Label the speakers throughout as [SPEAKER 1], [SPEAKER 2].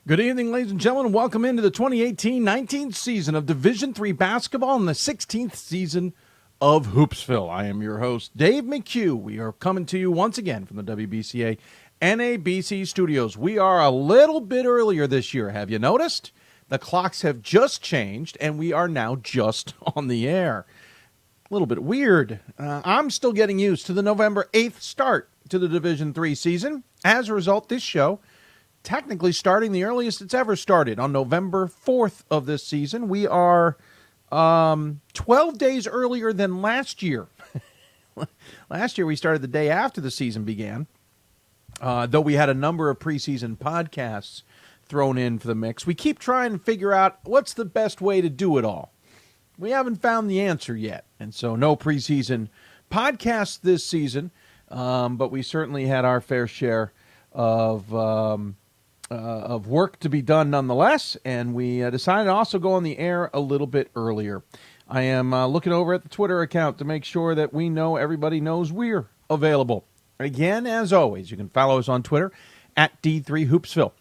[SPEAKER 1] Good evening, ladies and gentlemen, and welcome into the 2018-19 season of Division III basketball and the 16th season of Hoopsville. I am your host, Dave McHugh. We are coming to you once again from the WBCA NABC Studios. We are a little bit earlier this year. Have you noticed? The clocks have just changed, and we are now just on the air. A little bit weird. I'm still getting used to the November 8th start to the Division III season. As a result, this show technically starting the earliest it's ever started on November 4th of this season. We are 12 days earlier than last year. Last year we started the day after the season began, though we had a number of preseason podcasts thrown in for the mix. We keep trying to figure out what's the best way to do it all. We haven't found the answer yet, and so no preseason podcasts this season, but we certainly had our fair share of work to be done nonetheless, and we decided to also go on the air a little bit earlier. I am looking over at the Twitter account to make sure that we know everybody knows we're available. Again, as always, you can follow us on Twitter at D3Hoopsville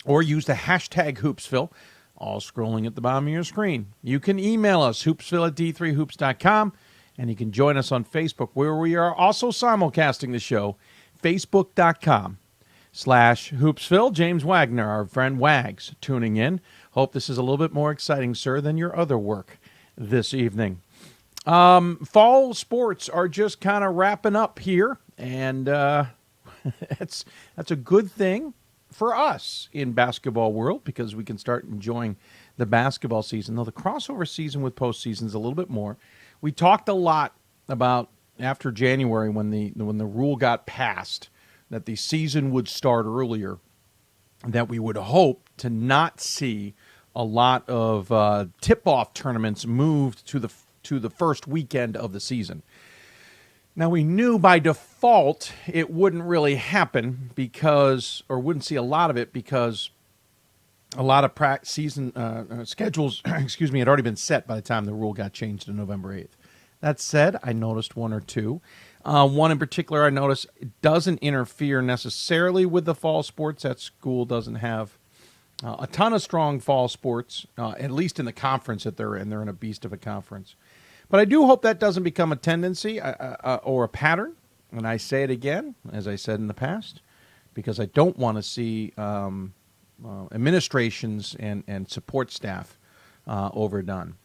[SPEAKER 1] or use the hashtag Hoopsville, all scrolling at the bottom of your screen. You can email us, hoopsville at d3hoops.com, and you can join us on Facebook, where we are also simulcasting the show, facebook.com/Hoopsville. James Wagner, our friend Wags, tuning in. Hope this is a little bit more exciting, sir, than your other work this evening. Fall sports are just kind of wrapping up here, and that's a good thing for us in basketball world because we can start enjoying the basketball season, though the crossover season with postseason is a little bit more. We talked a lot about after January when the rule got passed that the season would start earlier, that we would hope to not see a lot of tip-off tournaments moved to the first weekend of the season. Now, we knew by default it wouldn't really happen wouldn't see a lot of it because a lot of season schedules, had already been set by the time the rule got changed to November 8th. That said, I noticed one or two. One in particular I noticed doesn't interfere necessarily with the fall sports. That school doesn't have a ton of strong fall sports, at least in the conference that they're in. They're in a beast of a conference. But I do hope that doesn't become a tendency or a pattern. And I say it again, as I said in the past, because I don't want to see administrations and support staff overdone.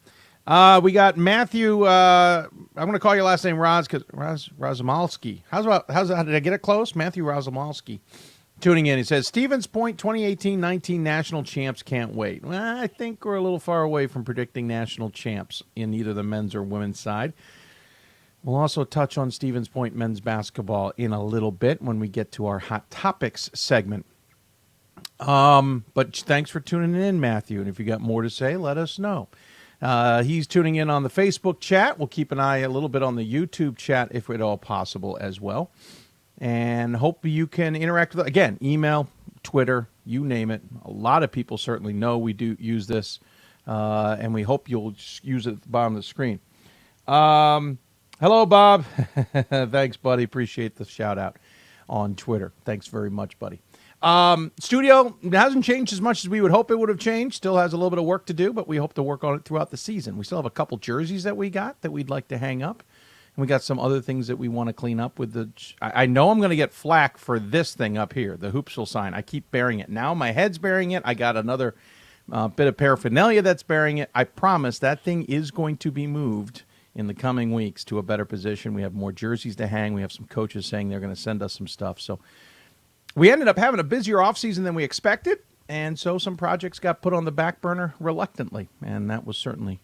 [SPEAKER 1] We got Matthew. I'm going to call your last name Razamalski. How's that? Did I get it close? Matthew Razamalski tuning in. He says, Stevens Point 2018-19 national champs can't wait. Well, I think we're a little far away from predicting national champs in either the men's or women's side. We'll also touch on Stevens Point men's basketball in a little bit when we get to our Hot Topics segment. But thanks for tuning in, Matthew. And if you got more to say, let us know. He's tuning in on the Facebook chat. We'll keep an eye a little bit on the YouTube chat if at all possible as well. And hope you can interact with, again, email, Twitter, you name it. A lot of people certainly know we do use this, and we hope you'll use it at the bottom of the screen. Hello, Bob. Thanks, buddy. Appreciate the shout-out on Twitter. Thanks very much, buddy. Studio hasn't changed as much as we would hope it would have changed. Still has a little bit of work to do, but we hope to work on it throughout the season. We still have a couple jerseys that we got that we'd like to hang up. And we got some other things that we want to clean up with the... I know I'm going to get flack for this thing up here, the Hoopsville sign. I keep bearing it. Now my head's bearing it. I got another bit of paraphernalia that's bearing it. I promise that thing is going to be moved in the coming weeks to a better position. We have more jerseys to hang. We have some coaches saying they're going to send us some stuff. So we ended up having a busier offseason than we expected, and so some projects got put on the back burner reluctantly, and that was certainly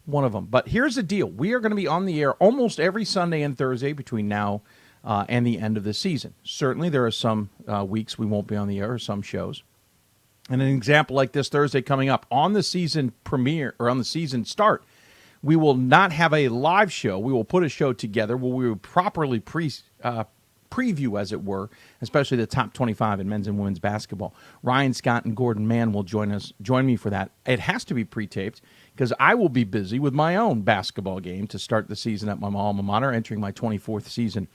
[SPEAKER 1] one of them. But here's the deal. We are going to be on the air almost every Sunday and Thursday between now and the end of the season. Certainly there are some weeks we won't be on the air or some shows. And an example like this Thursday coming up on the season premiere or on the season start, we will not have a live show. We will put a show together where we will properly preview, as it were, especially the top 25 in men's and women's basketball. Ryan Scott and Gordon Mann will join me for that. It has to be pre-taped because I will be busy with my own basketball game to start the season at my alma mater, entering my 24th season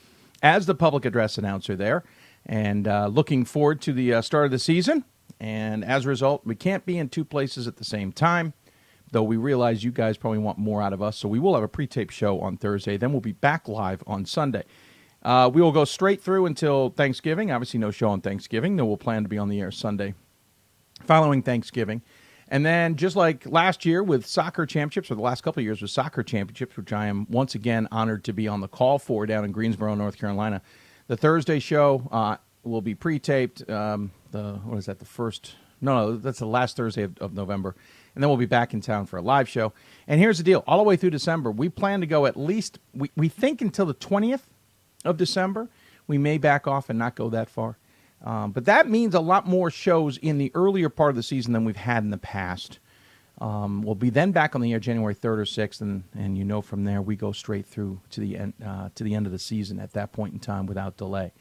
[SPEAKER 1] as the public address announcer there, and looking forward to the start of the season And as a result, we can't be in two places at the same time, though we realize you guys probably want more out of us. So we will have a pre-tape show on Thursday. Then we'll be back live on Sunday. We will go straight through until Thanksgiving. Obviously, no show on Thanksgiving, though we'll plan to be on the air Sunday following Thanksgiving. And then just like last year with soccer championships, or the last couple of years with soccer championships, which I am once again honored to be on the call for down in Greensboro, North Carolina, the Thursday show will be pre-taped. The first? No, that's the last Thursday of November. And then we'll be back in town for a live show. And here's the deal. All the way through December, we plan to go at least, we think until the 20th of December. We may back off and not go that far. But that means a lot more shows in the earlier part of the season than we've had in the past. We'll be then back on the air January 3rd or 6th, and from there we go straight through to the end of the season at that point in time without delay.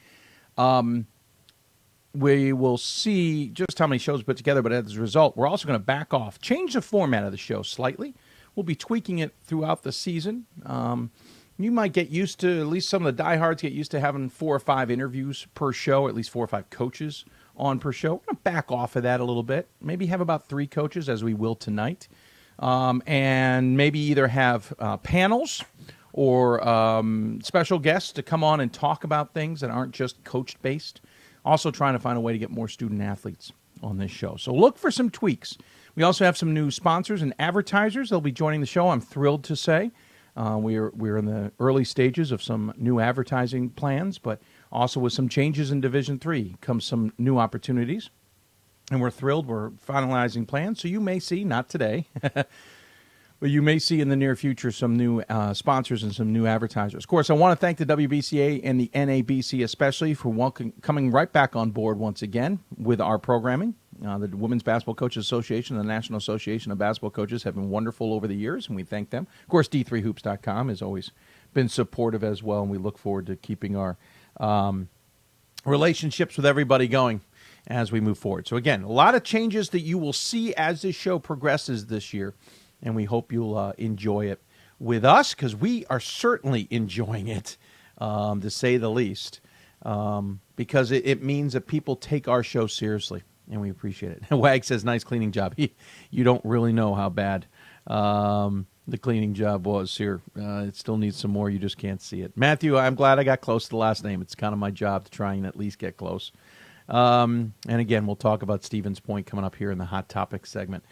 [SPEAKER 1] We will see just how many shows we put together, but as a result, we're also going to back off, change the format of the show slightly. We'll be tweaking it throughout the season. You might get used to, at least some of the diehards get used to having 4 or 5 interviews per show, at least 4 or 5 coaches on per show. We're going to back off of that a little bit. Maybe have about 3 coaches, as we will tonight. And maybe either have panels or special guests to come on and talk about things that aren't just coach-based. Also trying to find a way to get more student-athletes on this show. So look for some tweaks. We also have some new sponsors and advertisers. They'll be joining the show, I'm thrilled to say. We're in the early stages of some new advertising plans, but also with some changes in Division III comes some new opportunities. And we're thrilled. We're finalizing plans. So you may see, not today, but you may see in the near future some new sponsors and some new advertisers. Of course, I want to thank the WBCA and the NABC especially for coming right back on board once again with our programming. The Women's Basketball Coaches Association and the National Association of Basketball Coaches have been wonderful over the years, and we thank them. Of course, D3Hoops.com has always been supportive as well, and we look forward to keeping our relationships with everybody going as we move forward. So, again, a lot of changes that you will see as this show progresses this year, and we hope you'll enjoy it with us, because we are certainly enjoying it, to say the least, because it means that people take our show seriously. And we appreciate it. Wag says, nice cleaning job. You don't really know how bad the cleaning job was here. It still needs some more. You just can't see it. Matthew, I'm glad I got close to the last name. It's kind of my job to try and at least get close. And again, we'll talk about Stevens Point coming up here in the Hot Topics segment.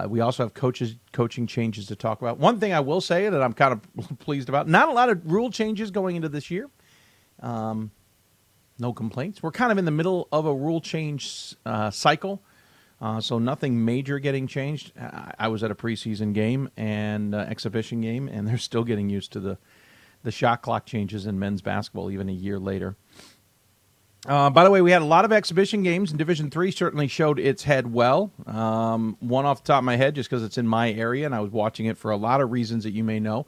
[SPEAKER 1] We also have coaching changes to talk about. One thing I will say that I'm kind of pleased about, not a lot of rule changes going into this year. No complaints. We're kind of in the middle of a rule change cycle, so nothing major getting changed. I was at a preseason game and exhibition game, and they're still getting used to the shot clock changes in men's basketball even a year later. By the way, we had a lot of exhibition games, and Division III certainly showed its head well. One off the top of my head, just because it's in my area, and I was watching it for a lot of reasons that you may know.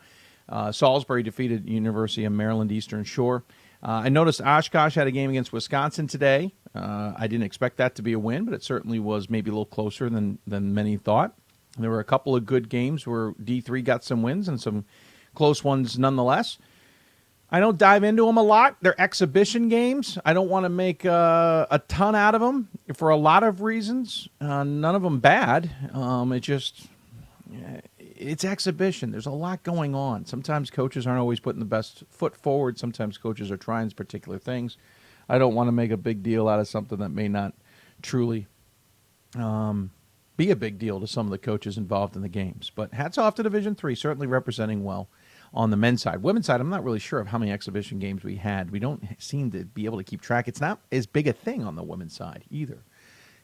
[SPEAKER 1] Salisbury defeated University of Maryland Eastern Shore. I noticed Oshkosh had a game against Wisconsin today. I didn't expect that to be a win, but it certainly was maybe a little closer than many thought. There were a couple of good games where D3 got some wins and some close ones nonetheless. I don't dive into them a lot. They're exhibition games. I don't want to make a ton out of them for a lot of reasons. None of them bad. It's exhibition. There's a lot going on. Sometimes coaches aren't always putting the best foot forward. Sometimes coaches are trying particular things. I don't want to make a big deal out of something that may not truly be a big deal to some of the coaches involved in the games. But hats off to Division III, certainly representing well on the men's side. Women's side, I'm not really sure of how many exhibition games we had. We don't seem to be able to keep track. It's not as big a thing on the women's side either,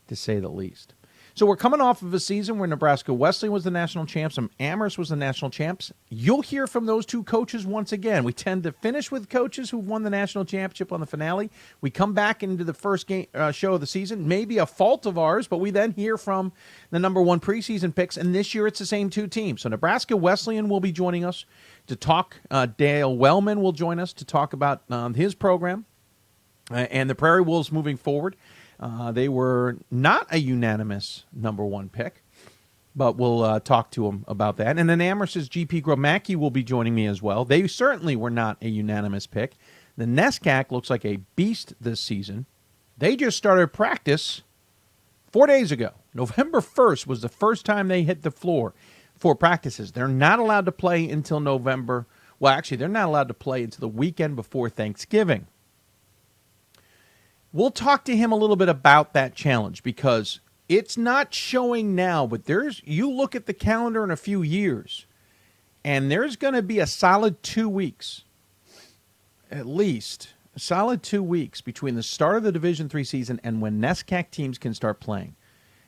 [SPEAKER 1] to say the least. So we're coming off of a season where Nebraska Wesleyan was the national champs and Amherst was the national champs. You'll hear from those two coaches once again. We tend to finish with coaches who won the national championship on the finale. We come back into the first game show of the season, maybe a fault of ours, but we then hear from the number 1 preseason picks, and this year it's the same 2 teams. So Nebraska Wesleyan will be joining us to talk. Dale Wellman will join us to talk about his program and the Prairie Wolves moving forward. They were not a unanimous number 1 pick, but we'll talk to him about that. And then Amherst's GP Gromacki will be joining me as well. They certainly were not a unanimous pick. The NESCAC looks like a beast this season. They just started practice 4 days ago, November 1st was the first time they hit the floor for practices. They're not allowed to play until November. Well, actually, they're not allowed to play until the weekend before Thanksgiving. We'll talk to him a little bit about that challenge because it's not showing now, but you look at the calendar in a few years, and there's going to be a solid 2 weeks, at least, a solid 2 weeks between the start of the Division III season and when NESCAC teams can start playing.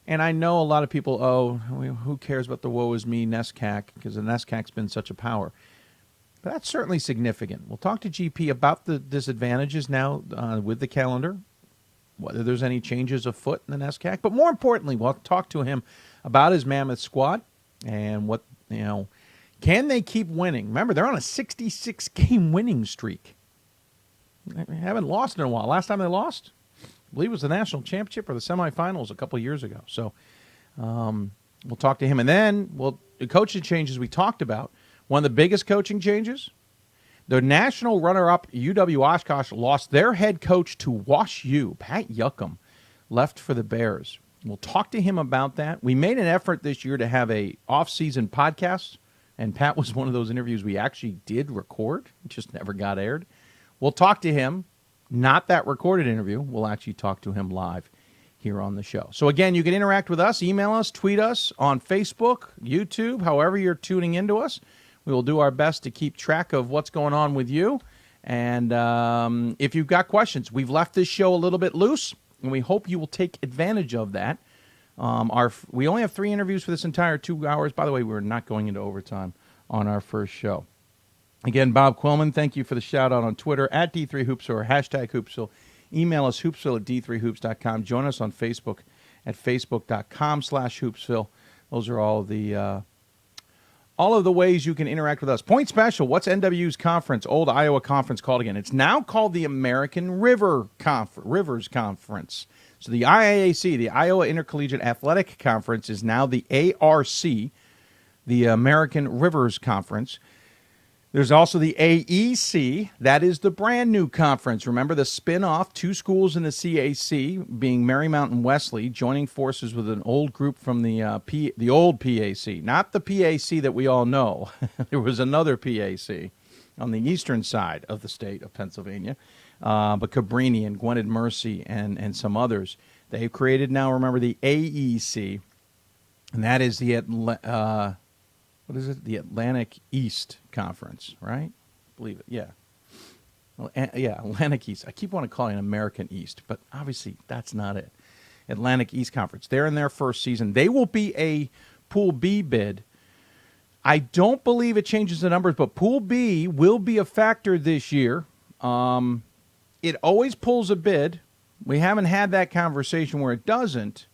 [SPEAKER 1] And I know a lot of people, who cares about the woe is me NESCAC, because the NESCAC's been such a power. But that's certainly significant. We'll talk to GP about the disadvantages now with the calendar, whether there's any changes afoot in the NESCAC. But more importantly, we'll talk to him about his Mammoth squad and what, can they keep winning? Remember, they're on a 66-game winning streak. They haven't lost in a while. Last time they lost, I believe it was the national championship or the semifinals a couple of years ago. So we'll talk to him. And then the coaching changes we talked about. One of the biggest coaching changes, the national runner-up UW Oshkosh lost their head coach to Wash U. Pat Yocum left for the Bears. We'll talk to him about that. We made an effort this year to have a off-season podcast, and Pat was one of those interviews we actually did record. It just never got aired. We'll talk to him, not that recorded interview. We'll actually talk to him live here on the show. So, again, you can interact with us, email us, tweet us on Facebook, YouTube, however you're tuning into us. We will do our best to keep track of what's going on with you. And if you've got questions, we've left this show a little bit loose, and we hope you will take advantage of that. We only have 3 interviews for this entire 2 hours. By the way, we're not going into overtime on our first show. Again, Bob Quillman, thank you for the shout-out on Twitter, at D3Hoopsville or hashtag Hoopsville. Email us, hoopsville at d3hoops.com. Join us on Facebook at facebook.com/Hoopsville. Those are all of the ways you can interact with us. Point special, what's NW's conference, old Iowa conference, called again? It's now called the American Rivers Conference. So the IAAC, the Iowa Intercollegiate Athletic Conference, is now the ARC, the American Rivers Conference. There's also the AEC. That is the brand new conference. Remember the spin-off, 2 schools in the CAC, being Marymount and Wesley, joining forces with an old group from the old PAC. Not the PAC that we all know. There was another PAC on the eastern side of the state of Pennsylvania. But Cabrini and Gwynedd Mercy and some others. They've created now, remember, the AEC. And that is the the Atlantic East Conference, right? Believe it, yeah. Well, yeah, Atlantic East. I keep wanting to call it American East, but obviously that's not it. Atlantic East Conference. They're in their first season. They will be a Pool B bid. I don't believe it changes the numbers, but Pool B will be a factor this year. It always pulls a bid. We haven't had that conversation where it doesn't.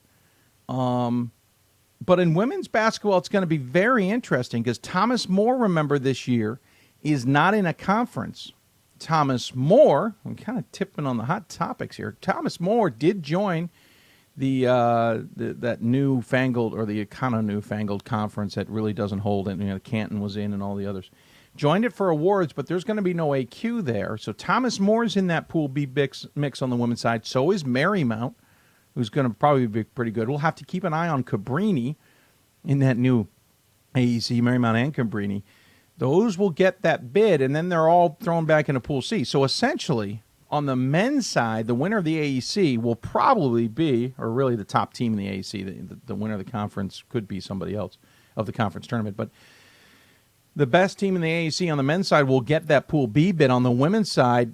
[SPEAKER 1] But in women's basketball, it's going to be very interesting because Thomas More, remember, this year is not in a conference. Thomas More, I'm kind of tipping on the hot topics here. Thomas More did join that newfangled, or the kind of newfangled conference that really doesn't hold it. Canton was in and all the others. Joined it for awards, but there's going to be no AQ there. So Thomas Moore's in that Pool B mix on the women's side. So is Marymount, who's going to probably be pretty good. We'll have to keep an eye on Cabrini in that new AEC, Marymount and Cabrini. Those will get that bid, and then they're all thrown back into Pool C. So essentially, on the men's side, the winner of the AEC will probably be, or really the top team in the AEC. The winner of the conference could be somebody else of the conference tournament. But the best team in the AEC on the men's side will get that Pool B bid. On the women's side,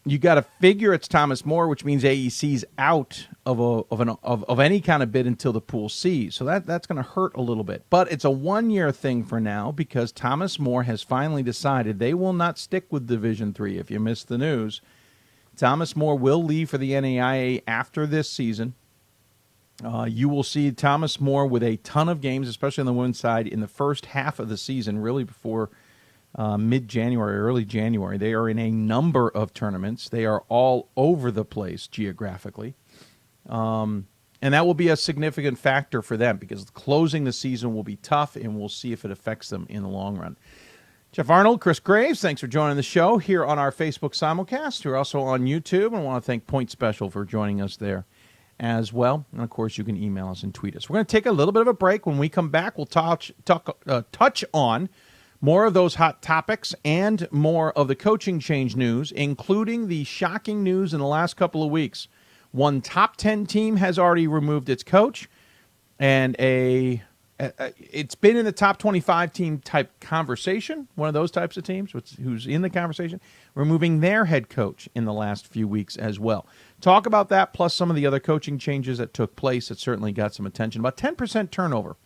[SPEAKER 1] you got to figure it's Thomas More, which means AEC's out of any kind of bid until the Pool C. So that's going to hurt a little bit. But it's a one-year thing for now because Thomas More has finally decided they will not stick with Division III. If you missed the news, Thomas More will leave for the NAIA after this season. You will see Thomas More with a ton of games, especially on the women's side, in the first half of the season, really before mid-January, early January. They are in a number of tournaments. They are all over the place geographically. And that will be a significant factor for them because closing the season will be tough, and we'll see if it affects them in the long run. Jeff Arnold, Chris Graves, thanks for joining the show here on our Facebook simulcast. We're also on YouTube, and I want to thank Point Special for joining us there as well. And, of course, you can email us and tweet us. We're going to take a little bit of a break. When we come back, we'll touch on more of those hot topics and more of the coaching change news, including the shocking news in the last couple of weeks. One top 10 team has already removed its coach, and it's been in the top 25 team type conversation, one of those types of teams who's in the conversation, removing their head coach in the last few weeks as well. Talk about that, plus some of the other coaching changes that took place that certainly got some attention. About 10% turnover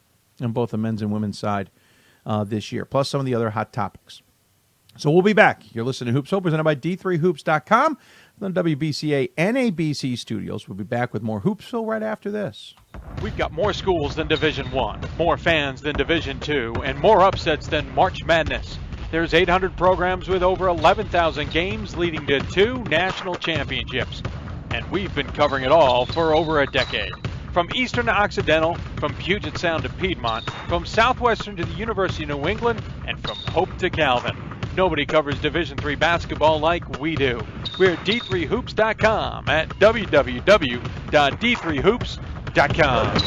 [SPEAKER 1] on both the men's and women's side this year, plus some of the other hot topics. So we'll be back. You're listening to Hoopsville, presented by D3Hoops.com, the WBCA NABC Studios. We'll be back with more Hoopsville right after this.
[SPEAKER 2] We've got more schools than Division I, more fans than Division II, and more upsets than March Madness. There's 800 programs with over 11,000 games leading to 2 national championships. And we've been covering it all for over a decade. From Eastern to Occidental, from Puget Sound to Piedmont, from Southwestern to the University of New England, and from Hope to Calvin. Nobody covers Division III basketball like we do. We're at D3Hoops.com at www.D3Hoops.com.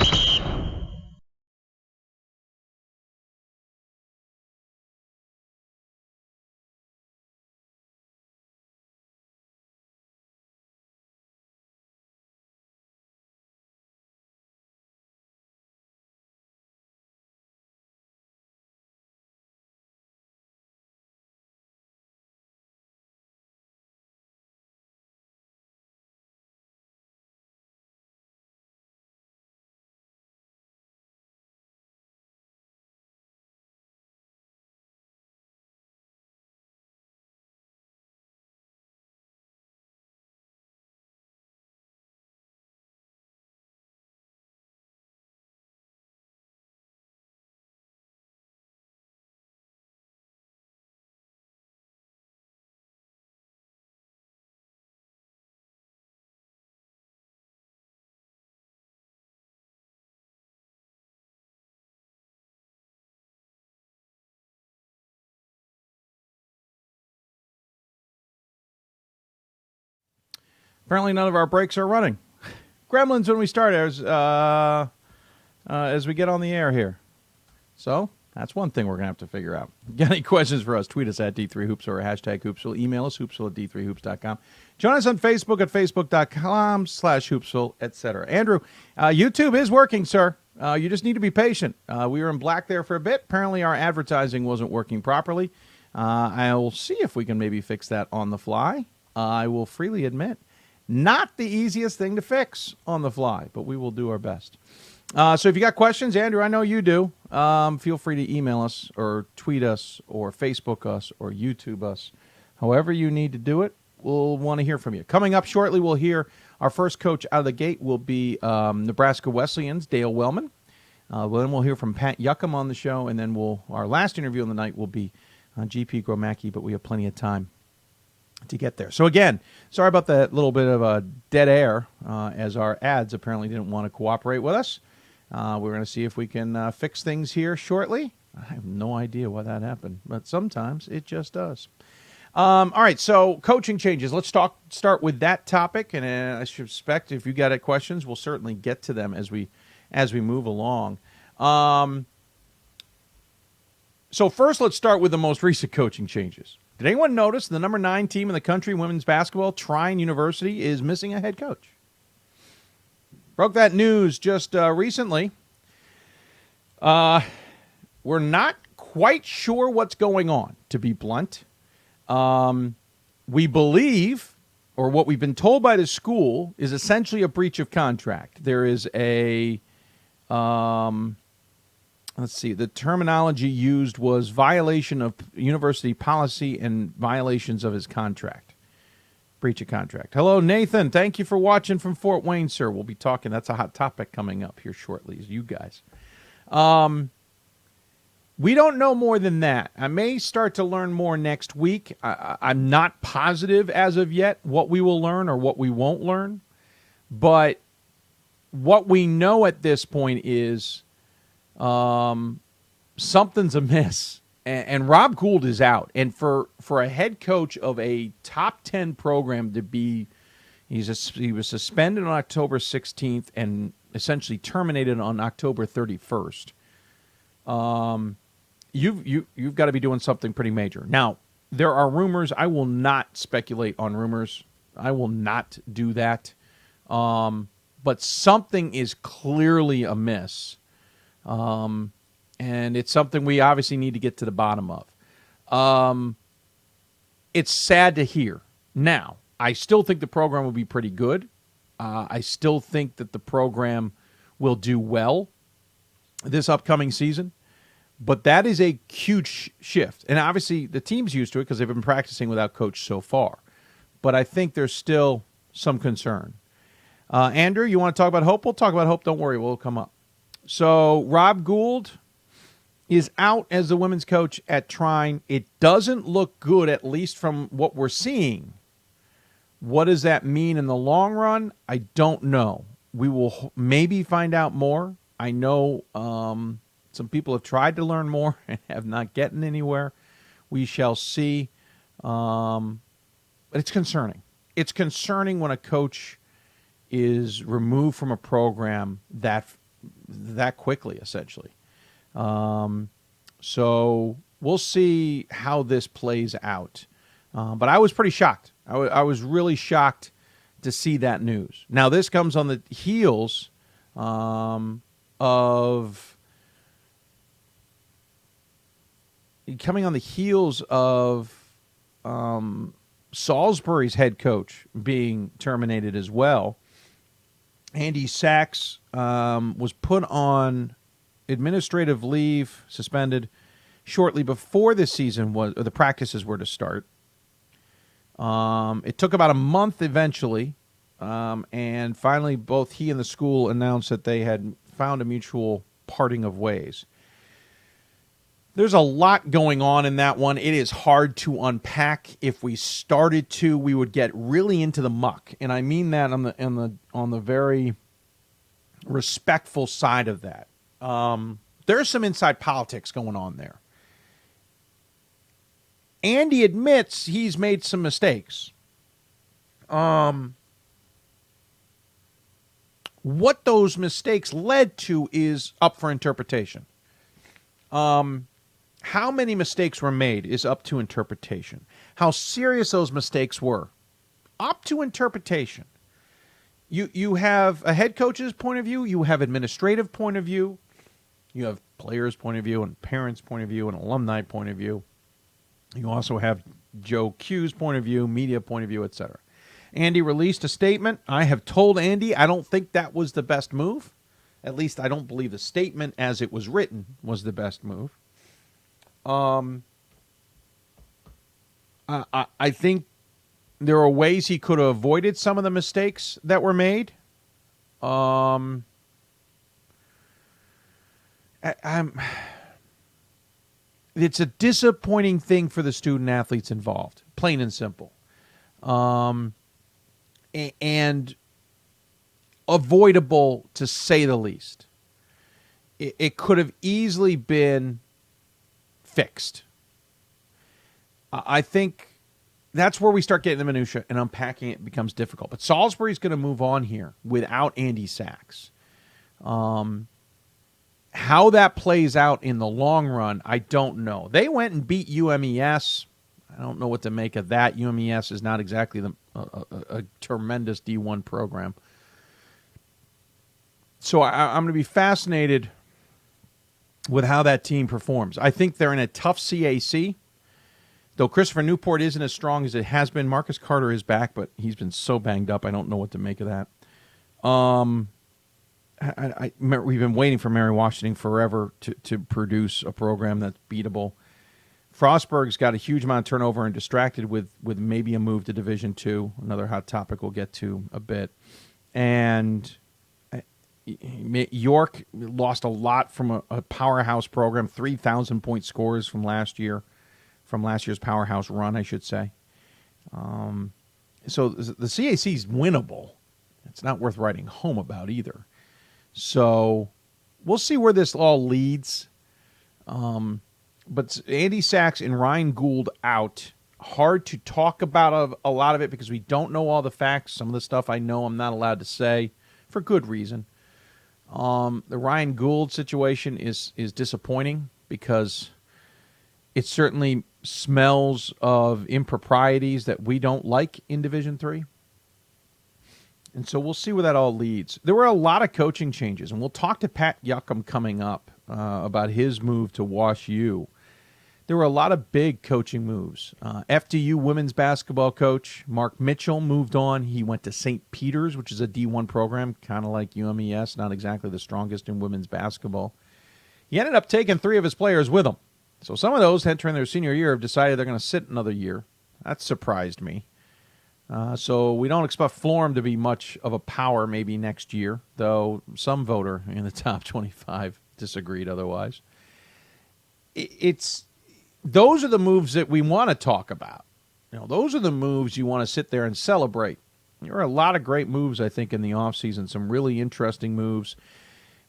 [SPEAKER 1] Apparently none of our breaks are running. Gremlins when we start as we get on the air here. So that's one thing we're going to have to figure out. Got any questions for us? Tweet us at D3Hoops or hashtag Hoopsville. Email us, hoopsville at D3Hoops.com. Join us on Facebook at Facebook.com/Hoopsville, etc. Andrew, YouTube is working, sir. You just need to be patient. We were in black there for a bit. Apparently our advertising wasn't working properly. I will see if we can maybe fix that on the fly. I will freely admit, not the easiest thing to fix on the fly, but we will do our best. So if you got questions, Andrew, I know you do. Feel free to email us or tweet us or Facebook us or YouTube us. However you need to do it, we'll want to hear from you. Coming up shortly, we'll hear our first coach out of the gate will be Nebraska Wesleyan's Dale Wellman. Then we'll hear from Pat Yocum on the show, and then our last interview of the night will be GP Gromacki, but we have plenty of time to get there. So again, sorry about that little bit of a dead air as our ads apparently didn't want to cooperate with us. We're going to see if we can fix things here shortly. I have no idea why that happened, but sometimes it just does. All right, so coaching changes. Let's start with that topic, and I suspect if you got questions, we'll certainly get to them as we move along. So first, let's start with the most recent coaching changes. Did anyone notice the number 9 team in the country, women's basketball, Trine University, is missing a head coach? Broke that news just recently. We're not quite sure what's going on, to be blunt. We believe, or what we've been told by the school, is essentially a breach of contract. There is a, let's see, the terminology used was violation of university policy and violations of his contract. Breach of contract. Hello, Nathan. Thank you for watching from Fort Wayne, sir. We'll be talking. That's a hot topic coming up here shortly, is you guys. We don't know more than that. I may start to learn more next week. I'm not positive as of yet what we will learn or what we won't learn. But what we know at this point is something's amiss. And Rob Gould is out. And for a head coach of a top 10 program to be, He was suspended on October 16th and essentially terminated on October 31st. You've got to be doing something pretty major. Now, there are rumors. I will not speculate on rumors. I will not do that. But something is clearly amiss. And it's something we obviously need to get to the bottom of. It's sad to hear. Now, I still think the program will be pretty good. I still think that the program will do well this upcoming season. But that is a huge shift. And obviously the team's used to it because they've been practicing without coach so far. But I think there's still some concern. Andrew, you want to talk about Hope? We'll talk about Hope. Don't worry. We'll come up. So Rob Gould is out as the women's coach at Trine. It doesn't look good, at least from what we're seeing. What does that mean in the long run? I don't know. We will maybe find out more. I know some people have tried to learn more and have not gotten anywhere. We shall see. But it's concerning. It's concerning when a coach is removed from a program that quickly, essentially. So we'll see how this plays out. But I was pretty shocked. I was really shocked to see that news. Now, this comes on the heels of Salisbury's head coach being terminated as well. Andy Sachs was put on administrative leave, suspended, shortly before the practices were to start. It took about a month eventually, and finally both he and the school announced that they had found a mutual parting of ways. There's a lot going on in that one. It is hard to unpack. If we started to, we would get really into the muck, and I mean that on the very respectful side of that. There's some inside politics going on there. Andy admits he's made some mistakes. What those mistakes led to is up for interpretation. How many mistakes were made is up to interpretation. How serious those mistakes were, up to interpretation. You have a head coach's point of view, you have administrative point of view, you have players' point of view and parents' point of view and alumni point of view. You also have Joe Q's point of view, media point of view, etc. Andy released a statement. I have told Andy I don't think that was the best move. At least I don't believe the statement as it was written was the best move. I think there are ways he could have avoided some of the mistakes that were made. It's a disappointing thing for the student athletes involved, plain and simple. And avoidable, to say the least. It could have easily been fixed. I think that's where we start getting the minutia, and unpacking it becomes difficult. But Salisbury's going to move on here without Andy Sachs. How that plays out in the long run, I don't know. They went and beat UMES. I don't know what to make of that. UMES is not exactly a tremendous D1 program. So I'm going to be fascinated with how that team performs. I think they're in a tough CAC. Though Christopher Newport isn't as strong as it has been. Marcus Carter is back, but he's been so banged up, I don't know what to make of that. We've been waiting for Mary Washington forever to produce a program that's beatable. Frostburg's got a huge amount of turnover and distracted with maybe a move to Division II, another hot topic we'll get to a bit. And York lost a lot from a powerhouse program, 3,000-point scores from last year's powerhouse run, I should say. So the CAC is winnable. It's not worth writing home about either. So we'll see where this all leads. But Andy Sachs and Ryan Gould out. hard to talk about a lot of it because we don't know all the facts. Some of the stuff I know I'm not allowed to say for good reason. The Ryan Gould situation is disappointing because it certainly smells of improprieties that we don't like in Division III. And so we'll see where that all leads. There were a lot of coaching changes, and we'll talk to Pat Yocum coming up about his move to Wash U. There were a lot of big coaching moves. FDU women's basketball coach Mark Mitchell moved on. He went to St. Peter's, which is a D1 program, kind of like UMES, not exactly the strongest in women's basketball. He ended up taking 3 of his players with him. So some of those entering their senior year have decided they're going to sit another year. That surprised me. So we don't expect Florham to be much of a power maybe next year, though some voter in the top 25 disagreed otherwise. Those are the moves that we want to talk about. Those are the moves you want to sit there and celebrate. There are a lot of great moves, I think, in the offseason, some really interesting moves.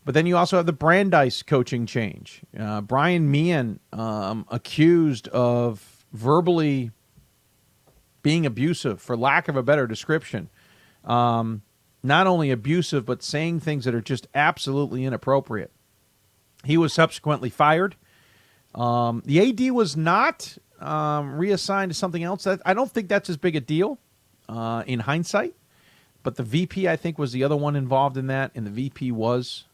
[SPEAKER 1] But then you also have the Brandeis coaching change. Brian Meehan accused of verbally being abusive, for lack of a better description. Not only abusive, but saying things that are just absolutely inappropriate. He was subsequently fired. The AD was not reassigned to something else. I don't think that's as big a deal in hindsight. But the VP, I think, was the other one involved in that, and the VP was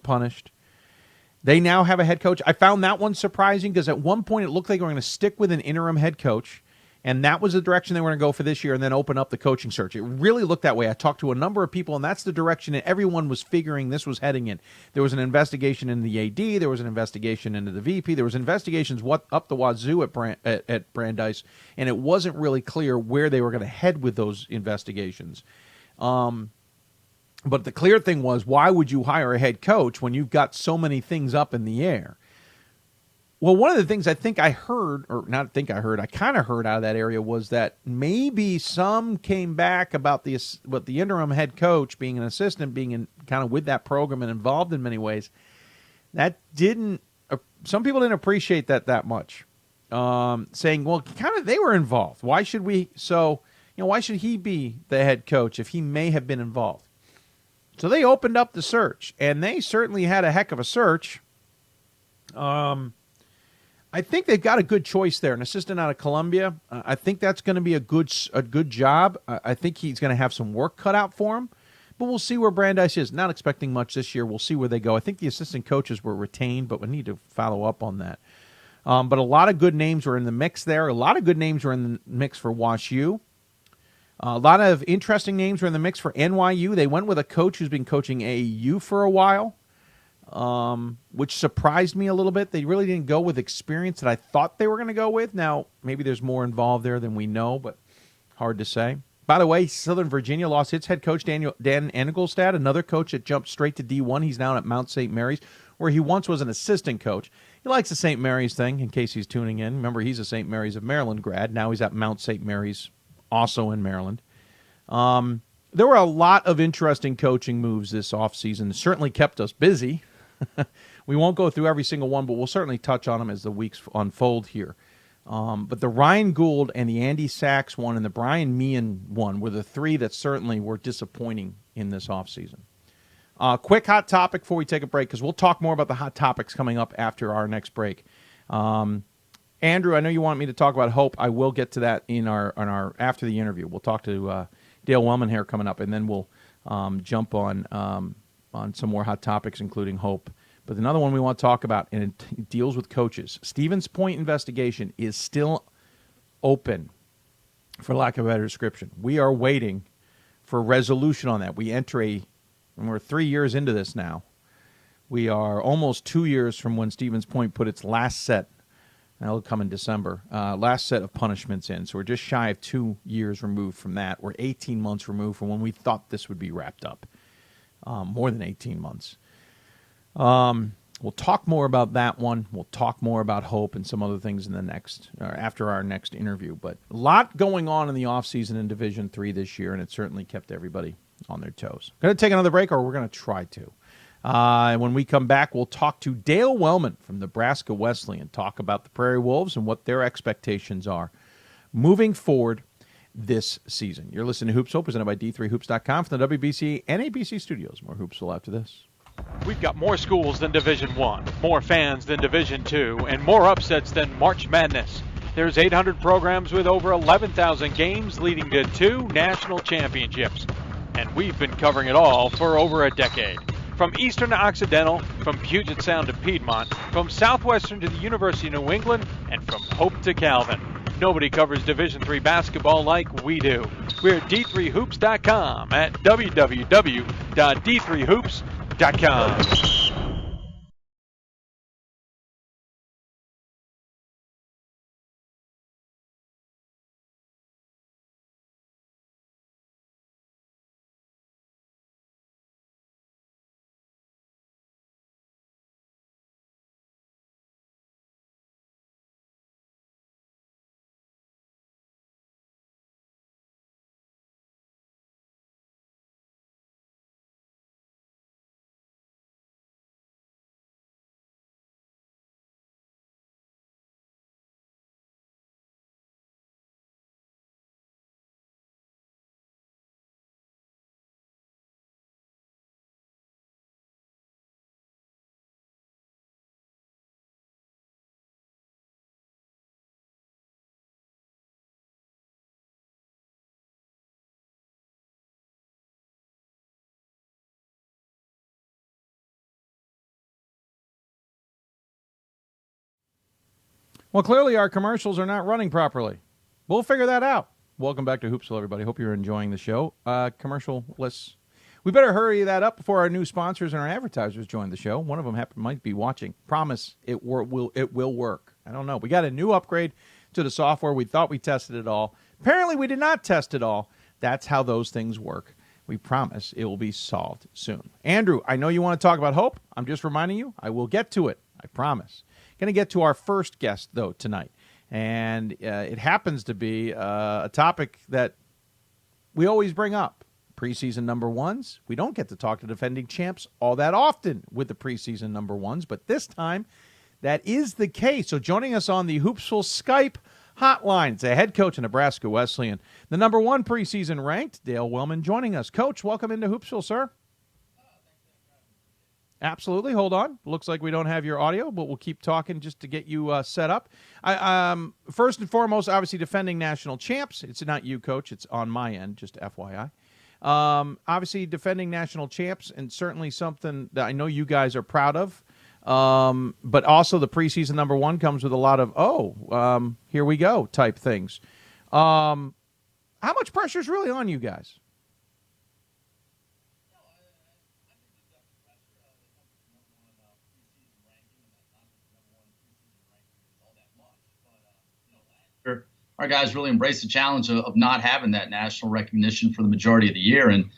[SPEAKER 1] punished. They now have a head coach. I found that one surprising because at one point it looked like they were going to stick with an interim head coach, and that was the direction they were going to go for this year and then open up the coaching search. It really looked that way. I talked to a number of people, and that's the direction that everyone was figuring this was heading in. There was an investigation into the AD. There was an investigation into the VP. There was investigations up the wazoo at Brandeis, and it wasn't really clear where they were going to head with those investigations. But the clear thing was, why would you hire a head coach when you've got so many things up in the air? Well, one of the things I kind of heard out of that area was that maybe some came back about the interim head coach being an assistant, being kind of with that program and involved in many ways. Some people didn't appreciate that much. Saying, well, kind of they were involved. Why should he be the head coach if he may have been involved? So they opened up the search, and they certainly had a heck of a search. I think they've got a good choice there, an assistant out of Columbia. I think that's going to be a good job. I think he's going to have some work cut out for him, but we'll see where Brandeis is. Not expecting much this year. We'll see where they go. I think the assistant coaches were retained, but we need to follow up on that. But a lot of good names were in the mix there. A lot of good names were in the mix for Wash U. A lot of interesting names were in the mix for NYU. They went with a coach who's been coaching AAU for a while, which surprised me a little bit. They really didn't go with experience that I thought they were going to go with. Now, maybe there's more involved there than we know, but hard to say. By the way, Southern Virginia lost its head coach, Dan Engelstad, another coach that jumped straight to D1. He's now at Mount St. Mary's, where he once was an assistant coach. He likes the St. Mary's thing, in case he's tuning in. Remember, he's a St. Mary's of Maryland grad. Now he's at Mount St. Mary's, also in Maryland. There were a lot of interesting coaching moves this offseason. It certainly kept us busy. We won't go through every single one, but we'll certainly touch on them as the weeks unfold here. But the Ryan Gould and the Andy Sachs one and the Brian Meehan one were the 3 that certainly were disappointing in this offseason. Quick hot topic before we take a break, because we'll talk more about the hot topics coming up after our next break. Andrew, I know you want me to talk about Hope. I will get to that in our after the interview. We'll talk to Dale Wellman here coming up, and then we'll jump on some more hot topics, including Hope. But another one we want to talk about, and it deals with coaches. Stevens Point investigation is still open, for lack of a better description. We are waiting for resolution on that. And we're 3 years into this now. We are almost 2 years from when Stevens Point put its last set, and that'll come in December, last set of punishments in. So we're just shy of 2 years removed from that. We're 18 months removed from when we thought this would be wrapped up. More than 18 months. We'll talk more about that one. We'll talk more about Hope and some other things in after our next interview. But a lot going on in the offseason in Division III this year, and it certainly kept everybody on their toes. Going to take another break, or we're going to try to. And when we come back, we'll talk to Dale Wellman from Nebraska Wesleyan, talk about the Prairie Wolves and what their expectations are moving forward this season. You're listening to Hoopsville, presented by D3Hoops.com from the WBCA NABC Studios. More Hoopsville after this.
[SPEAKER 2] We've got more schools than Division I, more fans than Division II, and more upsets than March Madness. There's 800 programs with over 11,000 games leading to 2 national championships. And we've been covering it all for over a decade. From Eastern to Occidental, from Puget Sound to Piedmont, from Southwestern to the University of New England, and from Hope to Calvin. Nobody covers Division III basketball like we do. We're at D3Hoops.com at www.D3Hoops.com.
[SPEAKER 1] Well, clearly our commercials are not running properly. We'll figure that out. Welcome back to Hoopsville, everybody. Hope you're enjoying the show. Commercial-less. We better hurry that up before our new sponsors and our advertisers join the show. One of them might be watching. Promise it will work. I don't know. We got a new upgrade to the software. We thought we tested it all. Apparently, we did not test it all. That's how those things work. We promise it will be solved soon. Andrew, I know you want to talk about hope. I'm just reminding you, I will get to it. I promise. Going to get to our first guest, though, tonight. And it happens to be a topic that we always bring up. Preseason number ones. We don't get to talk to defending champs all that often with the preseason number ones, but this time that is the case. So joining us on the Hoopsville Skype hotline, it's a head coach of Nebraska Wesleyan, the number one preseason ranked, Dale Wellman, joining us. Coach, welcome into Hoopsville, sir. Absolutely. Hold on. Looks like we don't have your audio, but we'll keep talking just to get you set up. First and foremost, obviously defending national champs. It's not you, Coach. It's on my end, just FYI. Obviously defending national champs, and certainly something that I know you guys are proud of. But also the preseason number one comes with a lot of, here we go type things. How much pressure is really on you guys?
[SPEAKER 3] Our guys really embraced the challenge of not having that national recognition for the majority of the year. And,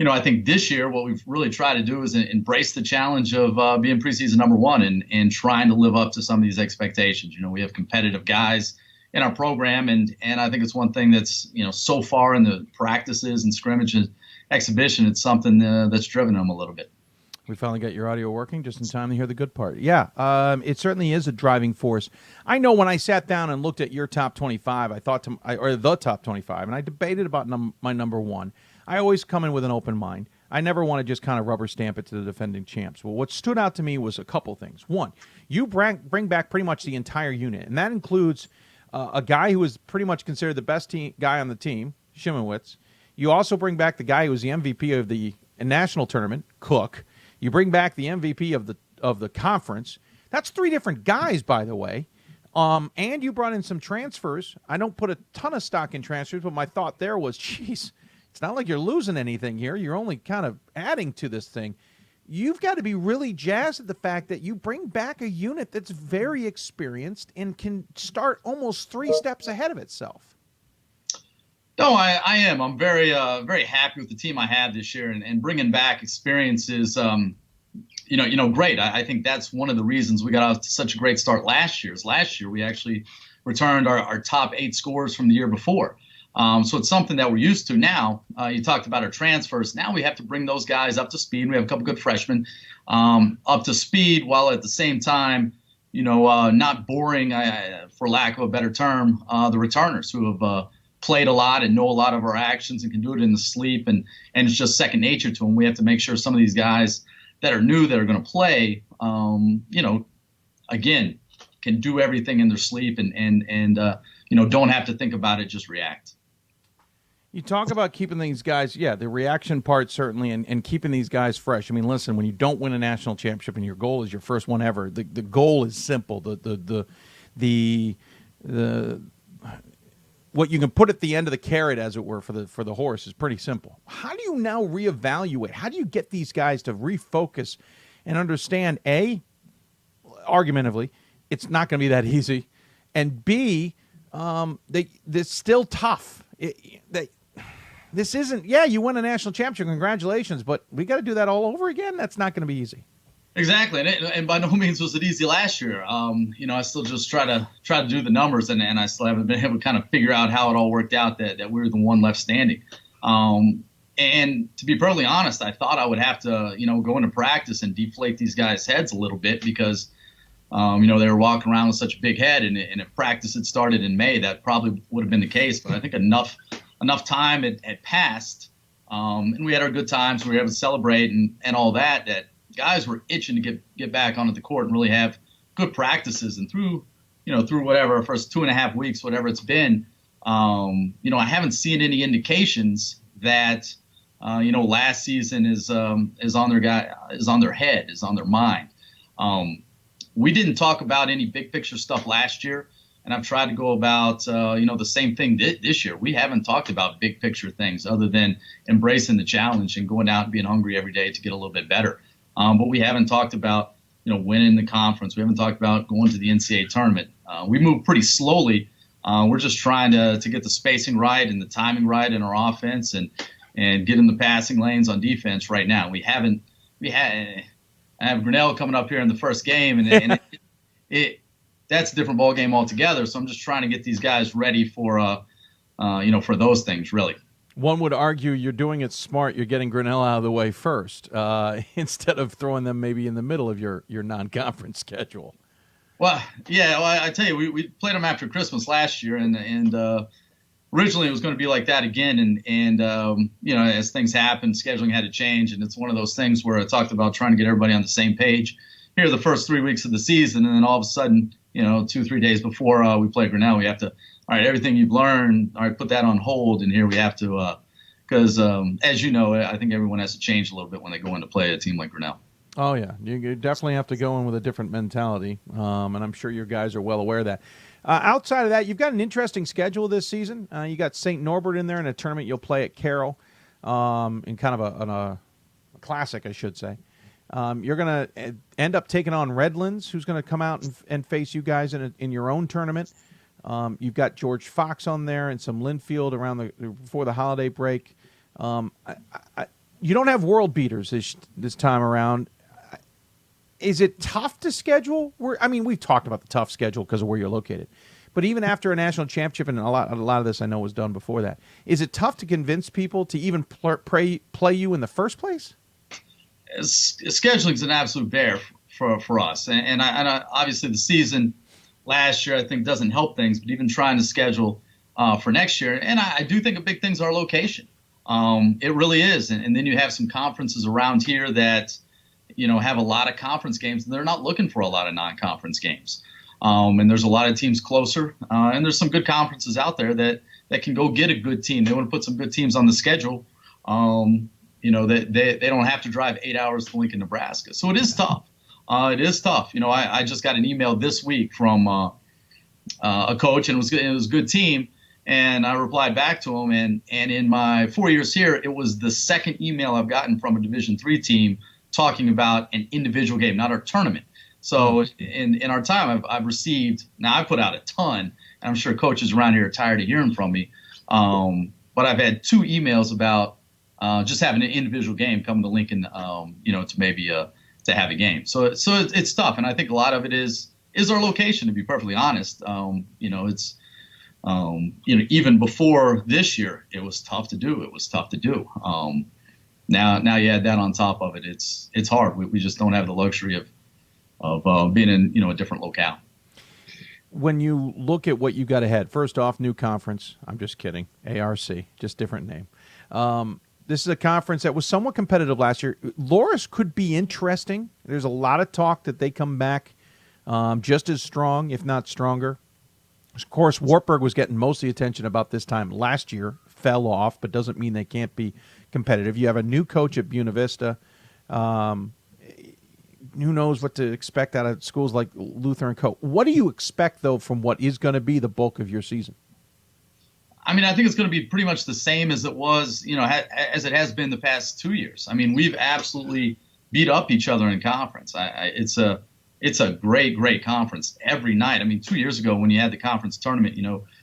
[SPEAKER 3] I think this year what we've really tried to do is embrace the challenge of being preseason number one and trying to live up to some of these expectations. We have competitive guys in our program, and I think it's one thing that's, so far in the practices and scrimmages, exhibition, it's something that's driven them a little bit.
[SPEAKER 1] We finally got your audio working just in time to hear the good part. Yeah, it certainly is a driving force. I know when I sat down and looked at your top 25, or the top 25, and I debated about my number one. I always come in with an open mind. I never want to just kind of rubber stamp it to the defending champs. Well, what stood out to me was a couple things. One, you bring back pretty much the entire unit, and that includes a guy who is pretty much considered the best guy on the team, Shimonowitz. You also bring back the guy who was the MVP of the national tournament, Cook. You bring back the MVP of the conference. That's 3 different guys, by the way. And you brought in some transfers. I don't put a ton of stock in transfers, but my thought there was, geez, it's not like you're losing anything here. You're only kind of adding to this thing. You've got to be really jazzed at the fact that you bring back a unit that's very experienced and can start almost 3 steps ahead of itself.
[SPEAKER 3] No, I am. I'm very, very happy with the team I have this year, and bringing back experiences, great. I think that's one of the reasons we got off to such a great start last year. Last year we actually returned our top 8 scores from the year before. So it's something that we're used to now. You talked about our transfers. Now we have to bring those guys up to speed. We have a couple good freshmen up to speed, while at the same time, not boring, for lack of a better term, the returners who have played a lot and know a lot of our actions and can do it in the sleep, and it's just second nature to them. We have to make sure some of these guys that are new, that are going to play, again, can do everything in their sleep and don't have to think about it, just react.
[SPEAKER 1] You talk about keeping these guys, the reaction part certainly, and keeping these guys fresh. I mean, listen, when you don't win a national championship and your goal is your first one ever, the goal is simple. The what you can put at the end of the carrot, as it were, for the horse is pretty simple. How do you now reevaluate? How do you get these guys to refocus and understand, A, argumentatively, it's not going to be that easy, and B, this still tough. This isn't, you win a national championship, congratulations, but we got to do that all over again? That's not going to be easy.
[SPEAKER 3] Exactly, and by no means was it easy last year. I still just try to do the numbers, and I still haven't been able to kind of figure out how it all worked out that we were the one left standing. And to be perfectly honest, I thought I would have to, go into practice and deflate these guys' heads a little bit because, they were walking around with such a big head, and if practice had started in May, that probably would have been the case. But I think enough time had passed, and we had our good times. We were able to celebrate and all that guys were itching to get back onto the court and really have good practices. And through whatever, first 2.5 weeks, whatever it's been, I haven't seen any indications that, last season is on their head, is on their mind. We didn't talk about any big picture stuff last year, and I've tried to go about, the same thing this year. We haven't talked about big picture things other than embracing the challenge and going out and being hungry every day to get a little bit better. But we haven't talked about, winning the conference. We haven't talked about going to the NCAA tournament. We move pretty slowly. We're just trying to get the spacing right and the timing right in our offense and get in the passing lanes on defense right now. I have Grinnell coming up here in the first game, and that's a different ball game altogether. So I'm just trying to get these guys ready for those things, really.
[SPEAKER 1] One would argue you're doing it smart. You're getting Grinnell out of the way first instead of throwing them maybe in the middle of your non-conference schedule.
[SPEAKER 3] Well, I tell you, we played them after Christmas last year, and originally it was going to be like that again. And as things happened, scheduling had to change, and it's one of those things where I talked about trying to get everybody on the same page here the first 3 weeks of the season, and then all of a sudden, 2-3 days before we play Grinnell, we have to, all right, everything you've learned, all right, put that on hold, and here we have to, because as you know, I think everyone has to change a little bit when they go in to play a team like Grinnell.
[SPEAKER 1] Oh, yeah. You definitely have to go in with a different mentality, and I'm sure your guys are well aware of that. Outside of that, you've got an interesting schedule this season. You got St. Norbert in there in a tournament you'll play at Carroll in kind of a classic, I should say. You're going to end up taking on Redlands, who's going to come out and face you guys in your own tournament. You've got George Fox on there and some Linfield before the holiday break. You don't have world beaters this time around. Is it tough to schedule? We've talked about the tough schedule because of where you're located. But even after a national championship, and a lot of this I know was done before that, is it tough to convince people to even play you in the first place?
[SPEAKER 3] Scheduling is an absolute bear for us. And I obviously the season last year I think doesn't help things, but even trying to schedule for next year. And I do think a big thing's our location. It really is. And then you have some conferences around here that have a lot of conference games, and they're not looking for a lot of non-conference games. And there's a lot of teams closer, and there's some good conferences out there that can go get a good team. They want to put some good teams on the schedule. They don't have to drive 8 hours to Lincoln, Nebraska. So it is tough. It is tough. I just got an email this week from a coach, and it was a good team. And I replied back to him, and in my 4 years here, it was the second email I've gotten from a Division III team talking about an individual game, not our tournament. So in our time, I've received, now I put out a ton, and I'm sure coaches around here are tired of hearing from me, but I've had 2 emails about just having an individual game coming to Lincoln, to maybe to have a game. So it's tough, and I think a lot of it is our location, to be perfectly honest. It's Even before this year, it was tough to do. Now you add that on top of it. It's hard. We just don't have the luxury of being in a different locale.
[SPEAKER 1] When you look at what you got ahead, first off, new conference. I'm just kidding. ARC, just different name. This is a conference that was somewhat competitive last year. Loras could be interesting. There's a lot of talk that they come back just as strong, if not stronger. Of course, Wartburg was getting most of the attention about this time last year, fell off, but doesn't mean they can't be competitive. You have a new coach at Buena Vista. Who knows what to expect out of schools like Luther and Co. What do you expect, though, from what is going to be the bulk of your season?
[SPEAKER 3] I mean, I think it's going to be pretty much the same as it was, as it has been the past 2 years. I mean, we've absolutely beat up each other in conference. It's a great conference every night. I mean, 2 years ago when you had the conference tournament,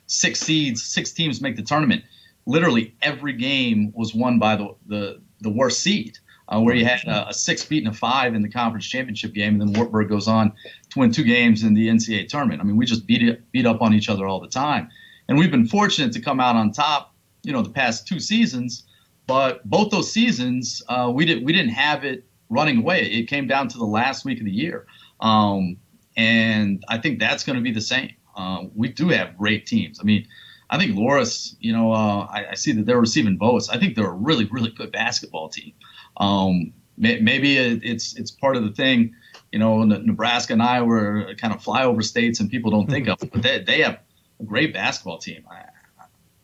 [SPEAKER 3] 6 seeds, 6 teams make the tournament. Literally every game was won by the worst seed, where you had a 6 beating a 5 in the conference championship game, and then Wartburg goes on to win 2 games in the NCAA tournament. I mean, we just beat up on each other all the time. And we've been fortunate to come out on top, the past 2 seasons. But both those seasons, we didn't have it running away. It came down to the last week of the year. And I think that's going to be the same. We do have great teams. I mean, I think Loras, I see that they're receiving votes. I think they're a really, really good basketball team. Maybe it's part of the thing, Nebraska and Iowa kind of flyover states and people don't think of it, but they have a great basketball team.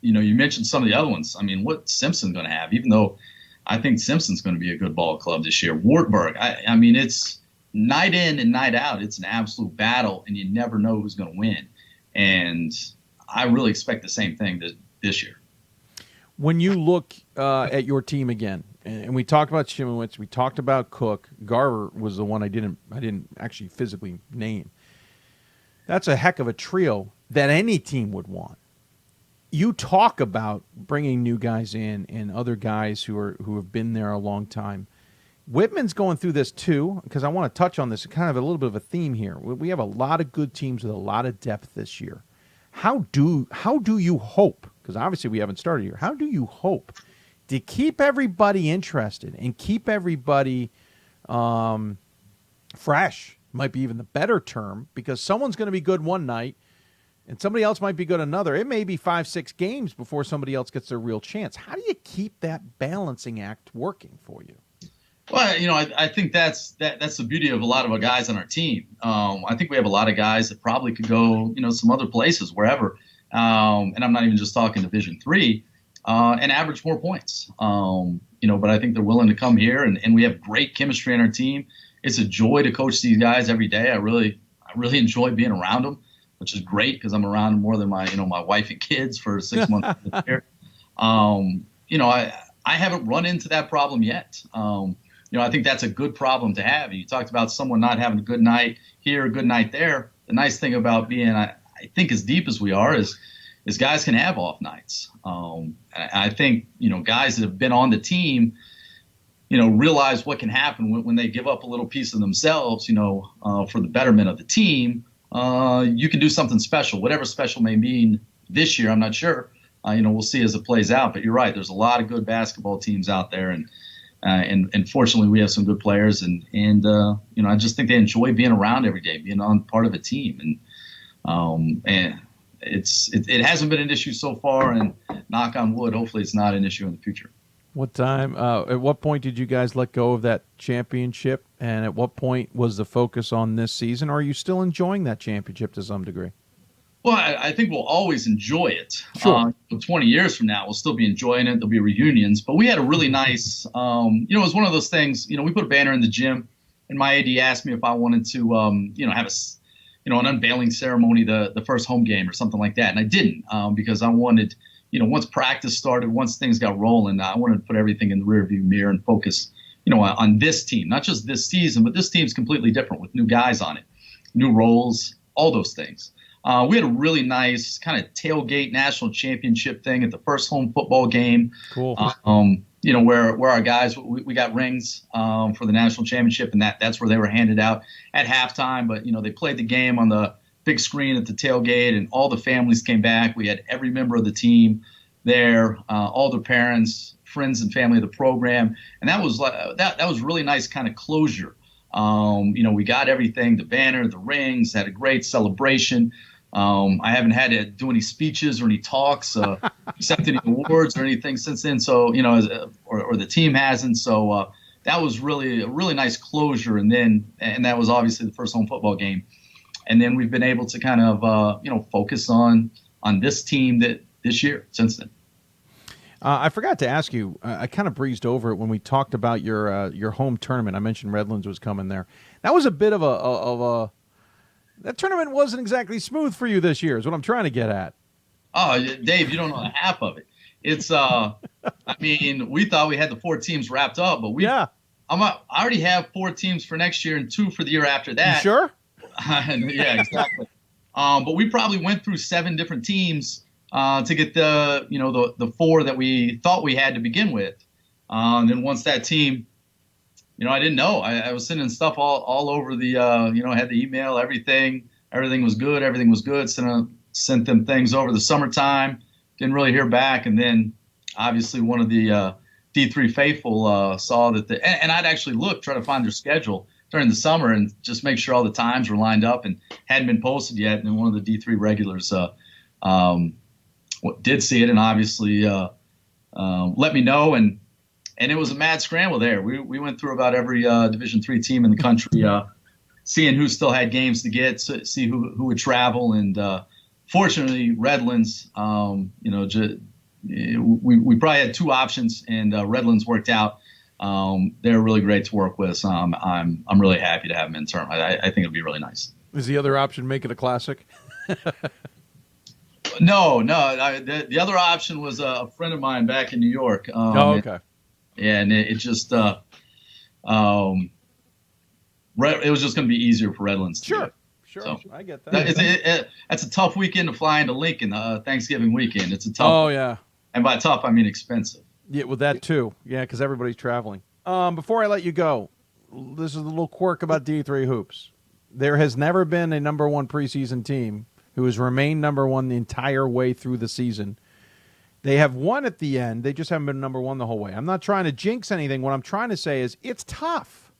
[SPEAKER 3] You mentioned some of the other ones. I mean, what's Simpson going to have? Even though I think Simpson's going to be a good ball club this year. Wartburg, I mean, it's night in and night out. It's an absolute battle, and you never know who's going to win. And I really expect the same thing this year.
[SPEAKER 1] When you look at your team again, and we talked about Shimowitz, we talked about Cook. Garver was the one I didn't actually physically name. That's a heck of a trio that any team would want. You talk about bringing new guys in and other guys who have been there a long time. Whitman's going through this too, because I want to touch on this, kind of a little bit of a theme here. We have a lot of good teams with a lot of depth this year. How do you hope, because obviously we haven't started here, how do you hope to keep everybody interested and keep everybody fresh, might be even the better term, because someone's going to be good one night and somebody else might be good another. It may be 5-6 games before somebody else gets their real chance. How do you keep that balancing act working for you?
[SPEAKER 3] Well, I think that's the beauty of a lot of our guys on our team. I think we have a lot of guys that probably could go, some other places, wherever. And I'm not even just talking Division III, and average more points. But I think they're willing to come here, and we have great chemistry on our team. It's a joy to coach these guys every day. I really enjoy being around them, which is great because I'm around them more than my wife and kids for 6 months of the year. I haven't run into that problem yet. I think that's a good problem to have. You talked about someone not having a good night here, a good night there. The nice thing about being, I think, as deep as we are is guys can have off nights. I think, guys that have been on the team, realize what can happen when they give up a little piece of themselves, for the betterment of the team. You can do something special, whatever special may mean this year. I'm not sure. We'll see as it plays out. But you're right. There's a lot of good basketball teams out there, and fortunately we have some good players. And I just think they enjoy being around every day, being on part of a team. And it hasn't been an issue so far. And knock on wood, hopefully it's not an issue in the future.
[SPEAKER 1] At what point did you guys let go of that championship? And at what point was the focus on this season? Or are you still enjoying that championship to some degree?
[SPEAKER 3] Well, I think we'll always enjoy it.
[SPEAKER 1] Sure.
[SPEAKER 3] 20 years from now, we'll still be enjoying it. There'll be reunions. But we had a really nice, it was one of those things, we put a banner in the gym, and my AD asked me if I wanted to, have an unveiling ceremony the first home game or something like that. And I didn't because I wanted, once practice started, once things got rolling, I wanted to put everything in the rearview mirror and focus, on this team, not just this season, but this team's completely different with new guys on it, new roles, all those things. We had a really nice kind of tailgate national championship thing at the first home football game.
[SPEAKER 1] Cool.
[SPEAKER 3] Where our guys, we got rings for the national championship, and that's where they were handed out at halftime. But, they played the game on the big screen at the tailgate, and all the families came back. We had every member of the team there, all their parents, friends and family of the program, and that was that was really nice kind of closure. We got everything, the banner, the rings, had a great celebration. I haven't had to do any speeches or any talks, accept any awards or anything since then. So, or the team hasn't. So that was really a really nice closure. And that was obviously the first home football game. And then we've been able to kind of, focus on this team this year since then.
[SPEAKER 1] I forgot to ask you. I kind of breezed over it when we talked about your home tournament. I mentioned Redlands was coming there. That was a bit of a that tournament wasn't exactly smooth for you this year. Is what I'm trying to get at.
[SPEAKER 3] Oh, Dave, you don't know half of it. It's we thought we had the 4 teams wrapped up, but I already have 4 teams for next year and 2 for the year after that.
[SPEAKER 1] You sure?
[SPEAKER 3] Yeah, exactly. But we probably went through 7 different teams to get the 4 that we thought we had to begin with. And then once that team, I didn't know. I was sending stuff all over the, I had the email, everything. Everything was good. Everything was good. Sent them things over the summertime. Didn't really hear back. And then obviously one of the D3 faithful saw that and I'd actually try to find their schedule during the summer and just make sure all the times were lined up and hadn't been posted yet. And then one of the D3 regulars did see it and obviously let me know. And it was a mad scramble there. We went through about every Division III team in the country, seeing who still had games to get, see who would travel. And fortunately, Redlands, we probably had 2 options, and Redlands worked out. They're really great to work with, so I'm really happy to have them in term. I think it'll be really nice.
[SPEAKER 1] Is the other option make it a classic?
[SPEAKER 3] No. The other option was a friend of mine back in New York.
[SPEAKER 1] Okay.
[SPEAKER 3] And it just it was just going to be easier for Redlands.
[SPEAKER 1] Sure. So, I get that.
[SPEAKER 3] That's a tough weekend to fly into Lincoln, Thanksgiving weekend. It's a tough.
[SPEAKER 1] Oh, yeah.
[SPEAKER 3] And by tough, I mean expensive.
[SPEAKER 1] Yeah, with that too. Yeah, because everybody's traveling. Before I let you go, this is a little quirk about D3 Hoops. There has never been a number 1 preseason team who has remained number 1 the entire way through the season. They have won at the end. They just haven't been number 1 the whole way. I'm not trying to jinx anything. What I'm trying to say is it's tough.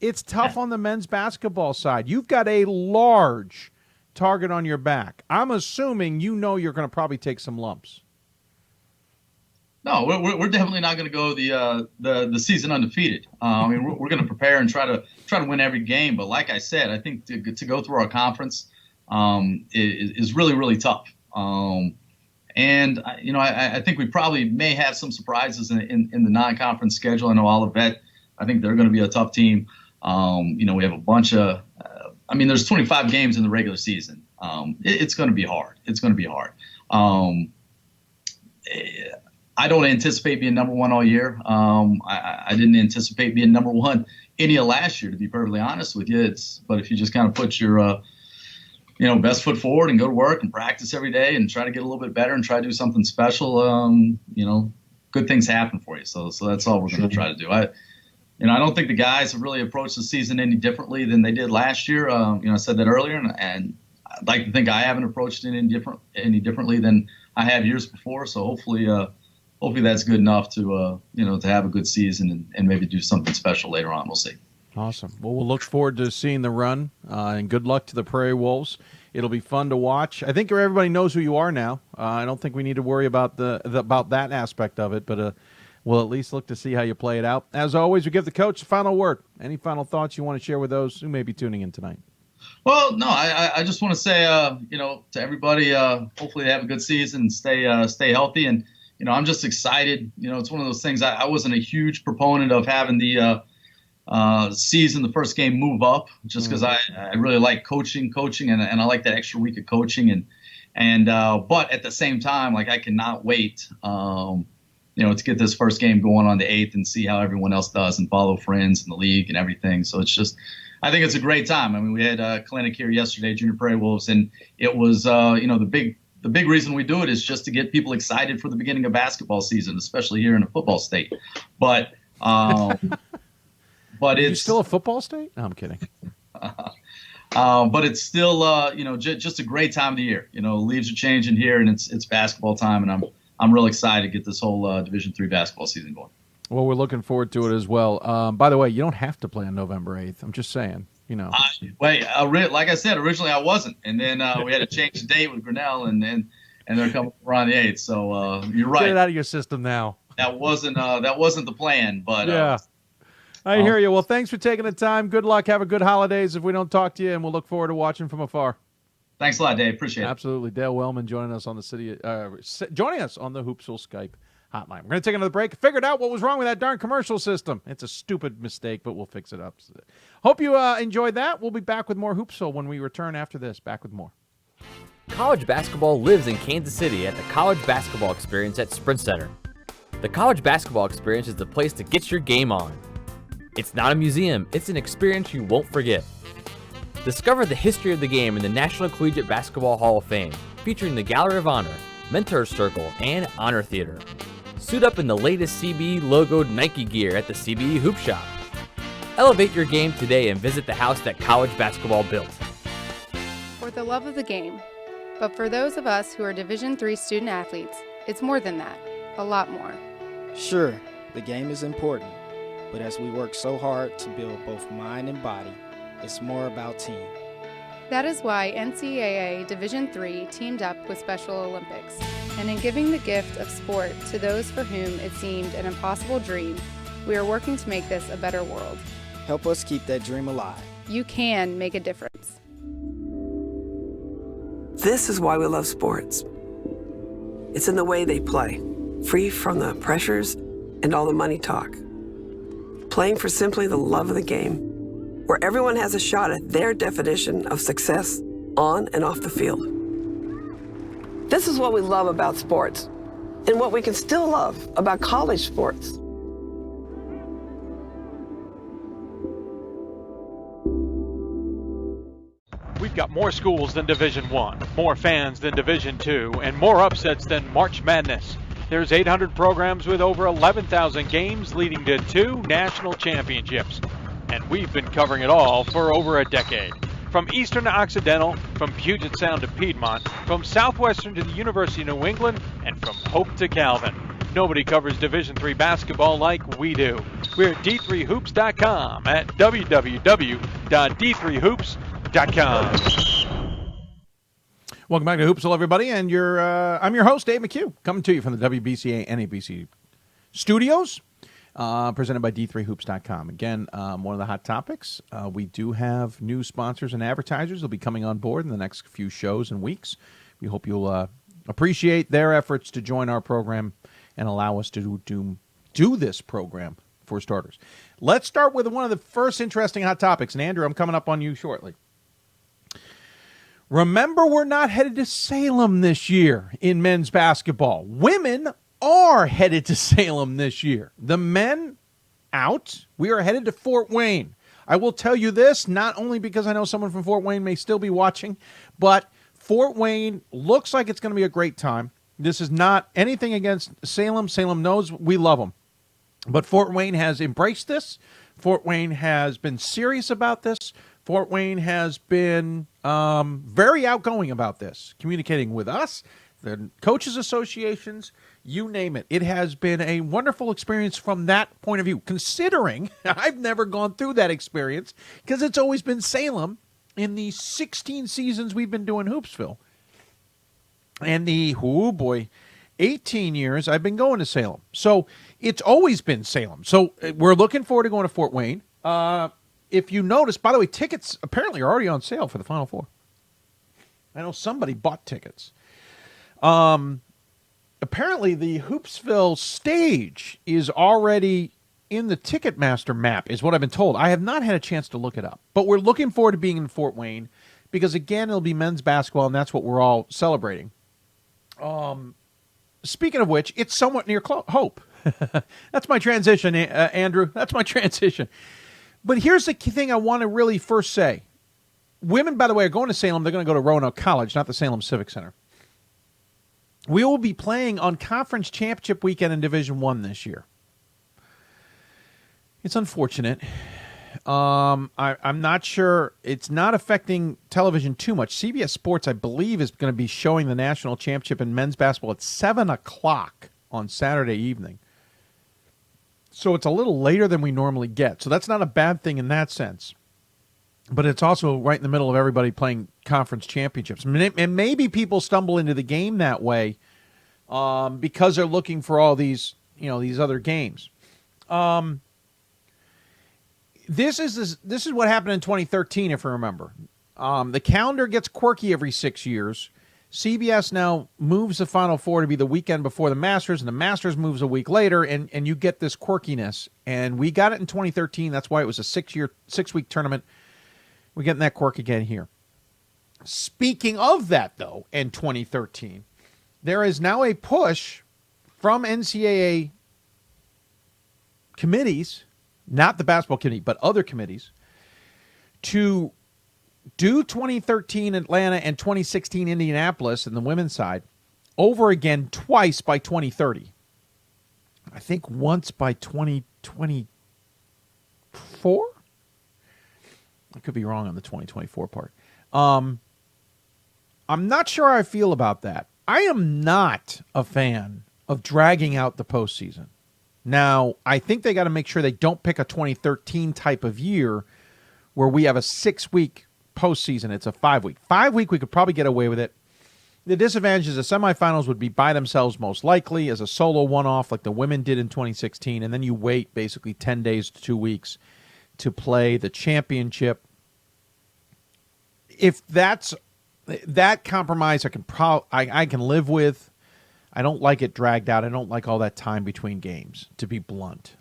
[SPEAKER 1] It's tough on the men's basketball side. You've got a large target on your back. I'm assuming you're going to probably take some lumps.
[SPEAKER 3] No, we're definitely not going to go the season undefeated. We're going to prepare and try to win every game. But like I said, I think to go through our conference is really, really tough. And I think we probably may have some surprises in the non-conference schedule. I know Olivet, I think they're going to be a tough team. We have a bunch of, there's 25 games in the regular season. It's going to be hard. It's going to be hard. I don't anticipate being number 1 all year. I didn't anticipate being number 1 any of last year, to be perfectly honest with you. But if you just kind of put your best foot forward and go to work and practice every day and try to get a little bit better and try to do something special, good things happen for you. So that's all we're going to try to do. I don't think the guys have really approached the season any differently than they did last year. I said that earlier, and I'd like to think I haven't approached it any differently than I have years before. So hopefully that's good enough to have a good season and maybe do something special later on. We'll see.
[SPEAKER 1] Awesome. Well, we'll look forward to seeing the run, and good luck to the Prairie Wolves. It'll be fun to watch. I think everybody knows who you are now. I don't think we need to worry about about that aspect of it, but we'll at least look to see how you play it out. As always, we give the coach the final word. Any final thoughts you want to share with those who may be tuning in tonight?
[SPEAKER 3] Well, no, I just want to say, to everybody, hopefully they have a good season and stay healthy. And, I'm just excited. It's one of those things. I wasn't a huge proponent of having the season, the first game, move up, just because I really like coaching, and I like that extra week of coaching. But at the same time, I cannot wait, to get this first game going on the 8th and see how everyone else does and follow friends in the league and everything. So it's just, I think it's a great time. We had a clinic here yesterday, Junior Prairie Wolves, and it was, the big reason we do it is just to get people excited for the beginning of basketball season, especially here in a football state. But it's
[SPEAKER 1] still a football state? No, I'm kidding.
[SPEAKER 3] But it's still, just a great time of the year. Leaves are changing here, and it's basketball time, and I'm real excited to get this whole Division III basketball season going.
[SPEAKER 1] Well, we're looking forward to it as well. By the way, you don't have to play on November 8th. I'm just saying,
[SPEAKER 3] Like I said, originally I wasn't, and then we had to change the date with Grinnell, and they're coming around the 8th. So you're right.
[SPEAKER 1] Get it out of your system now.
[SPEAKER 3] That wasn't the plan, but
[SPEAKER 1] yeah. I hear you. Well, thanks for taking the time. Good luck. Have a good holidays if we don't talk to you, and we'll look forward to watching from afar.
[SPEAKER 3] Thanks a lot, Dave. Appreciate it.
[SPEAKER 1] Absolutely. Dale Wellman joining us on the Hoopsville Skype hotline. We're going to take another break. Figured out what was wrong with that darn commercial system. It's a stupid mistake, but we'll fix it up. Hope you enjoyed that. We'll be back with more Hoopsville when we return after this. Back with more.
[SPEAKER 4] College basketball lives in Kansas City at the College Basketball Experience at Sprint Center. The College Basketball Experience is the place to get your game on. It's not a museum, it's an experience you won't forget. Discover the history of the game in the National Collegiate Basketball Hall of Fame, featuring the Gallery of Honor, Mentor Circle, and Honor Theater. Suit up in the latest CBE logoed Nike gear at the CBE Hoop Shop. Elevate your game today and visit the house that college basketball built.
[SPEAKER 5] For the love of the game. But for those of us who are Division III student athletes, it's more than that, a lot more.
[SPEAKER 6] Sure, the game is important. But as we work so hard to build both mind and body, it's more about team.
[SPEAKER 5] That is why NCAA Division III teamed up with Special Olympics. And in giving the gift of sport to those for whom it seemed an impossible dream, we are working to make this a better world.
[SPEAKER 6] Help us keep that dream alive.
[SPEAKER 5] You can make a difference.
[SPEAKER 7] This is why we love sports. It's in the way they play, free from the pressures and all the money talk. Playing for simply the love of the game, where everyone has a shot at their definition of success on and off the field. This is what we love about sports, and what we can still love about college sports.
[SPEAKER 2] We've got more schools than Division I, more fans than Division II, and more upsets than March Madness. There's 800 programs with over 11,000 games leading to 2 national championships. And we've been covering it all for over a decade. From Eastern to Occidental, from Puget Sound to Piedmont, from Southwestern to the University of New England, and from Hope to Calvin. Nobody covers Division III basketball like we do. We're at d3hoops.com at www.d3hoops.com.
[SPEAKER 1] Welcome back to Hoopsville, everybody, and I'm your host, Dave McHugh, coming to you from the WBCA NABC Studios, presented by d3hoops.com. Again, one of the hot topics, we do have new sponsors and advertisers that will be coming on board in the next few shows and weeks. We hope you'll appreciate their efforts to join our program and allow us to do this program, for starters. Let's start with one of the first interesting hot topics, and Andrew, I'm coming up on you shortly. Remember, we're not headed to Salem this year in men's basketball. Women are headed to Salem this year. The men out. We are headed to Fort Wayne. I will tell you this, not only because I know someone from Fort Wayne may still be watching, but Fort Wayne looks like it's going to be a great time. This is not anything against Salem. Salem knows we love them. But Fort Wayne has embraced this. Fort Wayne has been serious about this. Fort Wayne has been very outgoing about this, communicating with us, the coaches associations, you name it. It has been a wonderful experience from that point of view, considering I've never gone through that experience because it's always been Salem in the 16 seasons we've been doing Hoopsville. And the, 18 years I've been going to Salem. So it's always been Salem. So we're looking forward to going to Fort Wayne. If you notice, by the way, tickets apparently are already on sale for the Final Four. I know somebody bought tickets. Apparently the Hoopsville stage is already in the Ticketmaster map, is what I've been told. I have not had a chance to look it up. But we're looking forward to being in Fort Wayne because, again, it'll be men's basketball, and that's what we're all celebrating. Speaking of which, it's somewhat near Hope. That's my transition, Andrew. That's my transition. But here's the key thing I want to really first say. Women, by the way, are going to Salem. They're going to go to Roanoke College, not the Salem Civic Center. We will be playing on Conference Championship Weekend in Division I this year. It's unfortunate. I'm not sure. It's not affecting television too much. CBS Sports, I believe, is going to be showing the national championship in men's basketball at 7 o'clock on Saturday evening. So it's a little later than we normally get. So that's not a bad thing in that sense. But it's also right in the middle of everybody playing conference championships. And maybe people stumble into the game that way because they're looking for all these, these other games. This is what happened in 2013, if you remember. The calendar gets quirky every 6 years. CBS now moves the Final Four to be the weekend before the Masters, and the Masters moves a week later, and you get this quirkiness. And we got it in 2013. That's why it was a 6-week tournament. We're getting that quirk again here. Speaking of that, though, in 2013, there is now a push from NCAA committees, not the basketball committee, but other committees, to do 2013 Atlanta and 2016 Indianapolis in the women's side over again twice by 2030. I think once by 2024? I could be wrong on the 2024 part. I'm not sure how I feel about that. I am not a fan of dragging out the postseason. Now, I think they got to make sure they don't pick a 2013 type of year where we have a 6-week postseason. It's a 5-week. 5-week, we could probably get away with it. The disadvantage is the semifinals would be by themselves most likely as a solo one-off like the women did in 2016, and then you wait basically 10 days to 2 weeks to play the championship. If that's that compromise, I can live with. I don't like it dragged out. I don't like all that time between games, to be blunt.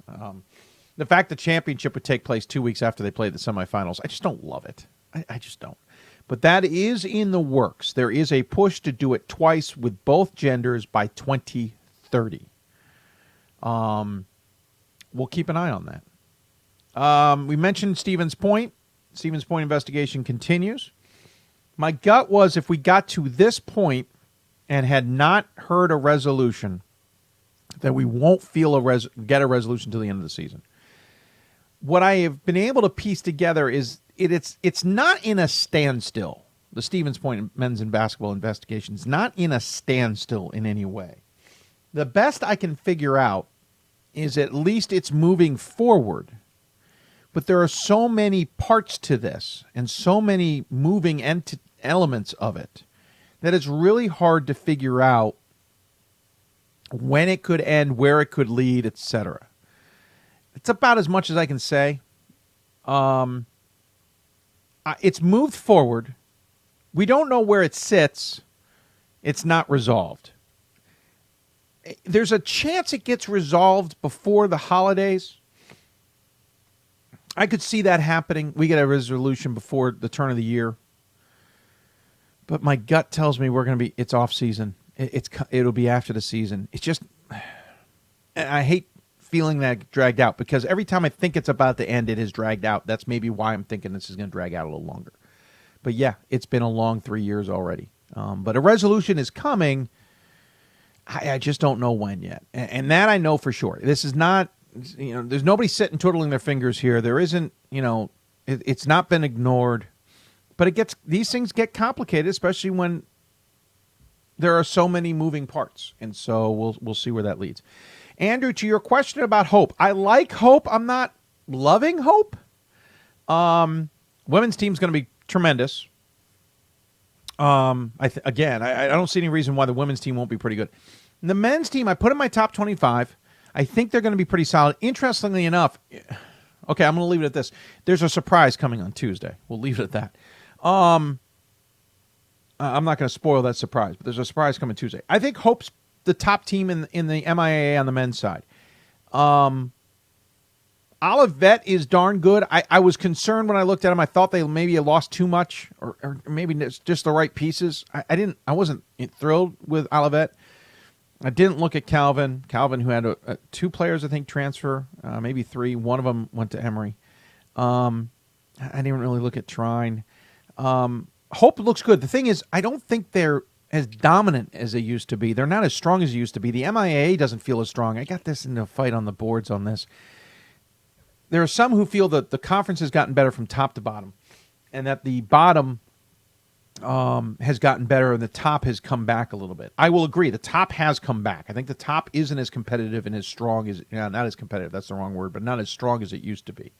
[SPEAKER 1] The fact the championship would take place 2 weeks after they play the semifinals, I just don't love it. I just don't. But that is in the works. There is a push to do it twice with both genders by 2030. We'll keep an eye on that. We mentioned Stevens Point. Stevens Point investigation continues. My gut was if we got to this point and had not heard a resolution, that we won't get a resolution till the end of the season. What I have been able to piece together is it's not in a standstill. The Stevens Point men's and basketball investigation is not in a standstill in any way. The best I can figure out is at least it's moving forward. But there are so many parts to this and so many moving elements of it that it's really hard to figure out when it could end, where it could lead, etc. It's about as much as I can say. It's moved forward. We don't know where it sits. It's not resolved. There's a chance it gets resolved before the holidays. I could see that happening. We get a resolution before the turn of the year. But my gut tells me it's off season. It'll be after the season. It's just, I hate feeling that dragged out because every time I think it's about to end, it is dragged out. That's maybe why I'm thinking this is going to drag out a little longer. But yeah, it's been a long 3 years already. But a resolution is coming. I just don't know when yet. And that I know for sure. This is not, there's nobody sitting twiddling their fingers here. There isn't, it's not been ignored. But these things get complicated, especially when there are so many moving parts. And so we'll see where that leads. Andrew, to your question about Hope, I like Hope. I'm not loving Hope. Women's team's going to be tremendous. I don't see any reason why the women's team won't be pretty good. And the men's team, I put in my top 25. I think they're going to be pretty solid. Interestingly enough, okay, I'm going to leave it at this. There's a surprise coming on Tuesday. We'll leave it at that. I'm not going to spoil that surprise, but there's a surprise coming Tuesday. I think Hope's the top team in the MIAA on the men's side. Olivet is darn good. I was concerned when I looked at them. I thought they maybe lost too much, or maybe it's just the right pieces. I wasn't thrilled with Olivet. I didn't look at Calvin, who had two players, I think, transfer, maybe three. One of them went to Emory. I didn't really look at Trine. Hope looks good. The thing is, I don't think they're as dominant as they used to be. They're not as strong as they used to be. The MIAA doesn't feel as strong. I got this in a fight on the boards on this. there are some who feel that the conference has gotten better from top to bottom, and that the bottom has gotten better and the top has come back a little bit. I will agree. The top has come back. I think the top isn't as competitive and as strong as, not as competitive, that's the wrong word, but not as strong as it used to be.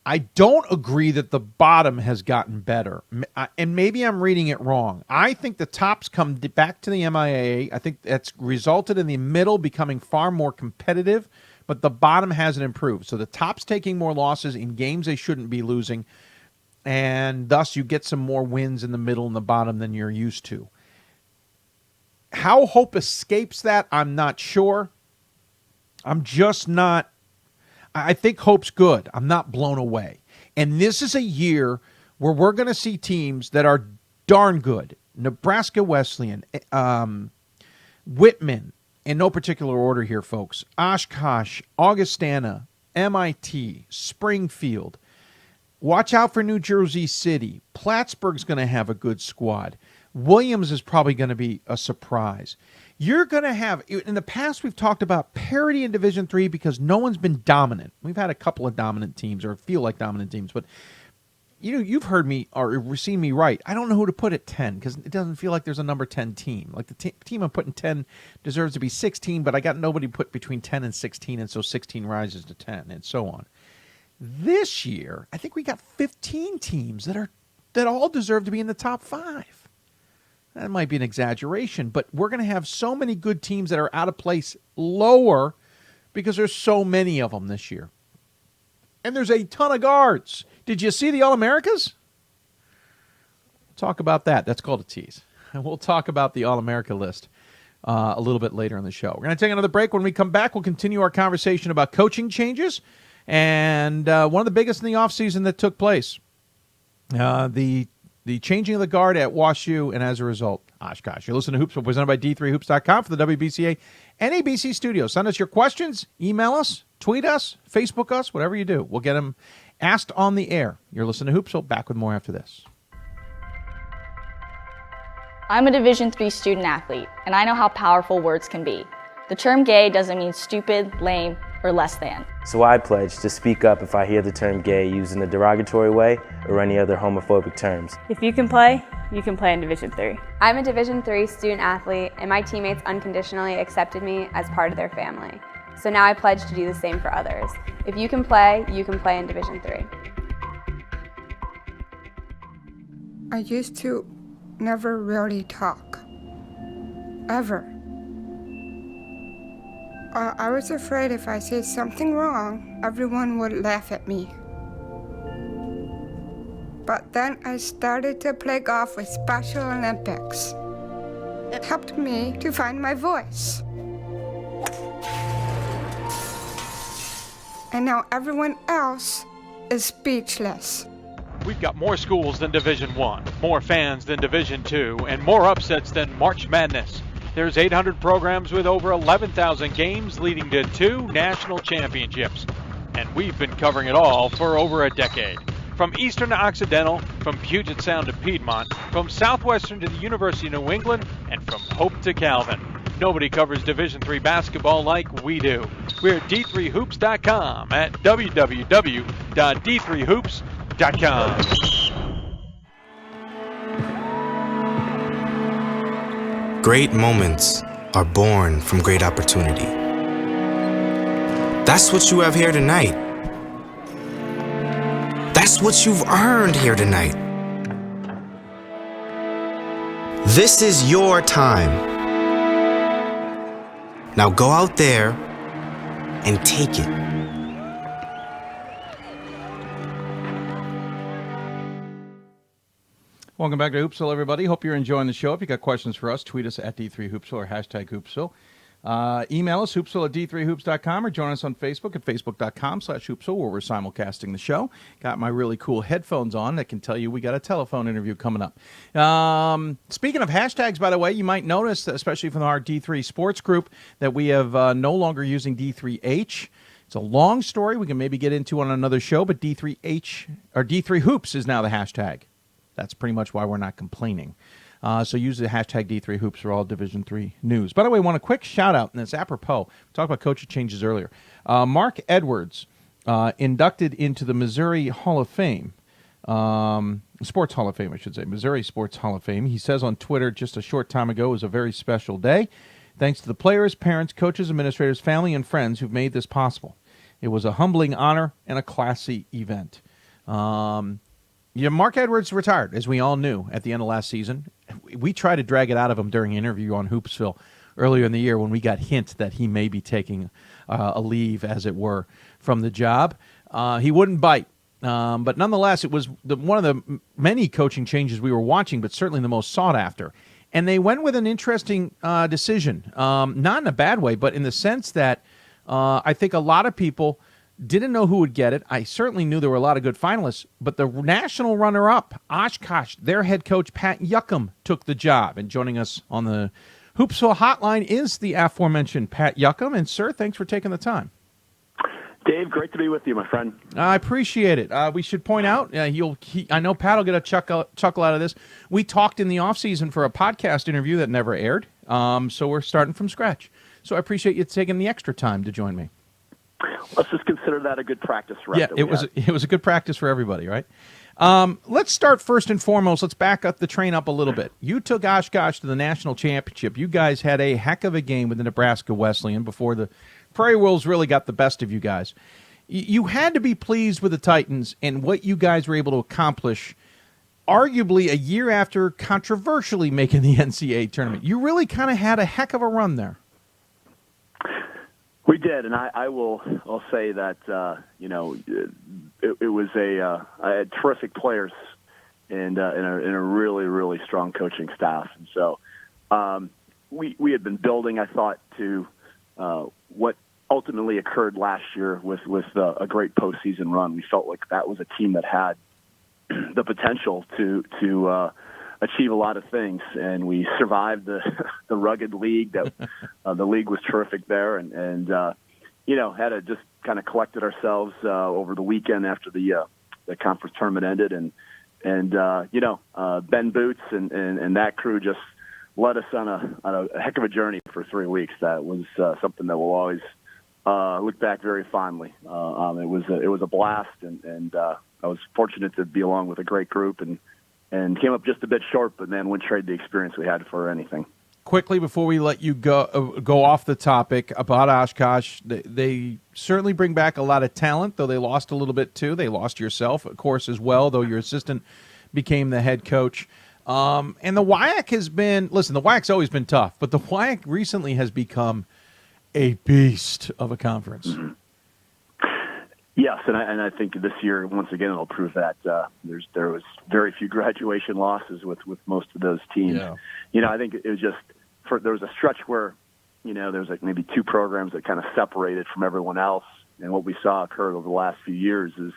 [SPEAKER 1] I don't agree that the bottom has gotten better. And maybe I'm reading it wrong. I think the top's come back to the MIAA. I think that's resulted in the middle becoming far more competitive, but the bottom hasn't improved. So the top's taking more losses in games they shouldn't be losing, and thus you get some more wins in the middle and the bottom than you're used to. How Hope escapes that, I'm not sure. I'm just not. I think Hope's good. I'm not blown away. And this is a year where we're going to see teams that are darn good. Nebraska Wesleyan, Whitman, in no particular order here, folks. Oshkosh, Augustana, MIT, Springfield. Watch out for New Jersey City. Plattsburgh's going to have a good squad. Williams is probably going to be a surprise. You're going to have, in the past, we've talked about parity in Division III because no one's been dominant. We've had a couple of dominant teams, or feel like dominant teams, but you've heard me or seen me right. I don't know who to put at 10 because it doesn't feel like there's a number 10 team. Like the team I'm putting 10 deserves to be 16, but I got nobody put between 10 and 16, and so 16 rises to 10, and so on. This year, I think we got 15 teams that all deserve to be in the top 5. That might be an exaggeration, but we're going to have so many good teams that are out of place lower because there's so many of them this year. And there's a ton of guards. Did you see the All-Americas? Talk about that. That's called a tease. And we'll talk about the All-America list a little bit later in the show. We're going to take another break. When we come back, we'll continue our conversation about coaching changes and one of the biggest in the offseason that took place. The changing of the guard at WashU, and as a result, Oshkosh. You're listening to Hoopsville, presented by D3Hoops.com for the WBCA NABC Studio. Send us your questions, email us, tweet us, Facebook us, whatever you do. We'll get them asked on the air. You're listening to Hoopsville. Back with more after this.
[SPEAKER 8] I'm a Division III student athlete, and I know how powerful words can be. The term gay doesn't mean stupid, lame, or less than.
[SPEAKER 9] So I pledge to speak up if I hear the term gay used in a derogatory way or any other homophobic terms.
[SPEAKER 10] If you can play in Division III.
[SPEAKER 11] I'm a Division III student athlete, and my teammates unconditionally accepted me as part of their family. So now I pledge to do the same for others. If you can play in Division III.
[SPEAKER 12] I used to never really talk, ever. I was afraid if I said something wrong, everyone would laugh at me. But then I started to play golf with Special Olympics. It helped me to find my voice. And now everyone else is speechless.
[SPEAKER 2] We've got more schools than Division I, more fans than Division II, and more upsets than March Madness. There's 800 programs with over 11,000 games leading to 2 national championships. And we've been covering it all for over a decade. From Eastern to Occidental, from Puget Sound to Piedmont, from Southwestern to the University of New England, and from Hope to Calvin. Nobody covers Division III basketball like we do. We're at D3Hoops.com at www.D3Hoops.com.
[SPEAKER 13] Great moments are born from great opportunity. That's what you have here tonight. That's what you've earned here tonight. This is your time. Now go out there and take it.
[SPEAKER 1] Welcome back to Hoopsville, everybody. Hope you're enjoying the show. If you got questions for us, tweet us at D3Hoopsville or hashtag Hoopsville. Email us, hoopsville at D3Hoops.com, or join us on Facebook at Facebook.com/Hoopsville, where we're simulcasting the show. Got my really cool headphones on that can tell you we got a telephone interview coming up. Speaking of hashtags, by the way, you might notice, especially from our D3 Sports group, that we have no longer using D3H. It's a long story we can maybe get into on another show, but D3H or D3 Hoops is now the hashtag. That's pretty much why we're not complaining. So use the hashtag D3Hoops for all Division III news. By the way, I want a quick shout-out, and it's apropos. We talked about coaching changes earlier. Mark Edwards inducted into the Missouri Hall of Fame, Sports Hall of Fame, I should say, Missouri Sports Hall of Fame. He says on Twitter just a short time ago, it was a very special day. Thanks to the players, parents, coaches, administrators, family, and friends who've made this possible. It was a humbling honor and a classy event. Mark Edwards retired, as we all knew, at the end of last season. We tried to drag it out of him during an interview on Hoopsville earlier in the year when we got hint that he may be taking a leave, as it were, from the job. He wouldn't bite. But nonetheless, it was one of the many coaching changes we were watching, but certainly the most sought after. And they went with an interesting decision, not in a bad way, but in the sense that I think a lot of people didn't know who would get it. I certainly knew there were a lot of good finalists, but the national runner-up, Oshkosh, their head coach, Pat Yocum, took the job. And joining us on the Hoopsville hotline is the aforementioned Pat Yocum. And, sir, thanks for taking the time.
[SPEAKER 14] Dave, great to be with you, my friend.
[SPEAKER 1] I appreciate it. We should point out, I know Pat will get a chuckle out of this. We talked in the offseason for a podcast interview that never aired, so we're starting from scratch. So I appreciate you taking the extra time to join me.
[SPEAKER 14] Let's just consider that a good practice rep.
[SPEAKER 1] Yeah, it was a good practice for everybody, right? Let's start first and foremost. Let's back up the train up a little bit. You took Oshkosh to the national championship. You guys had a heck of a game with the Nebraska Wesleyan before the Prairie Wolves really got the best of you guys. You had to be pleased with the Titans and what you guys were able to accomplish, arguably a year after controversially making the NCAA tournament. You really kind of had a heck of a run there.
[SPEAKER 14] We did, and I'll say that it was I had terrific players and a really, really strong coaching staff, and so we had been building, I thought, to what ultimately occurred last year with a great postseason run. We felt like that was a team that had the potential to achieve a lot of things, and we survived the rugged league. That the league was terrific there, and had to just kind of collected ourselves over the weekend after the conference tournament ended, and Ben Boots and that crew just led us on a heck of a journey for 3 weeks. That was something that we'll always look back very fondly. It was a blast, and I was fortunate to be along with a great group, and came up just a bit short, but then wouldn't trade the experience we had for anything.
[SPEAKER 1] Quickly, before we let you go off the topic about Oshkosh, they certainly bring back a lot of talent, though they lost a little bit too. They lost yourself, of course, as well, though your assistant became the head coach. And the WIAC has been, listen, the WIAC's always been tough, but the WIAC recently has become a beast of a conference.
[SPEAKER 14] Mm-hmm. Yes, and I think this year, once again, it'll prove that there was very few graduation losses with most of those teams. Yeah. I think it was just there was a stretch where, there was like maybe two programs that kind of separated from everyone else, and what we saw occur over the last few years is,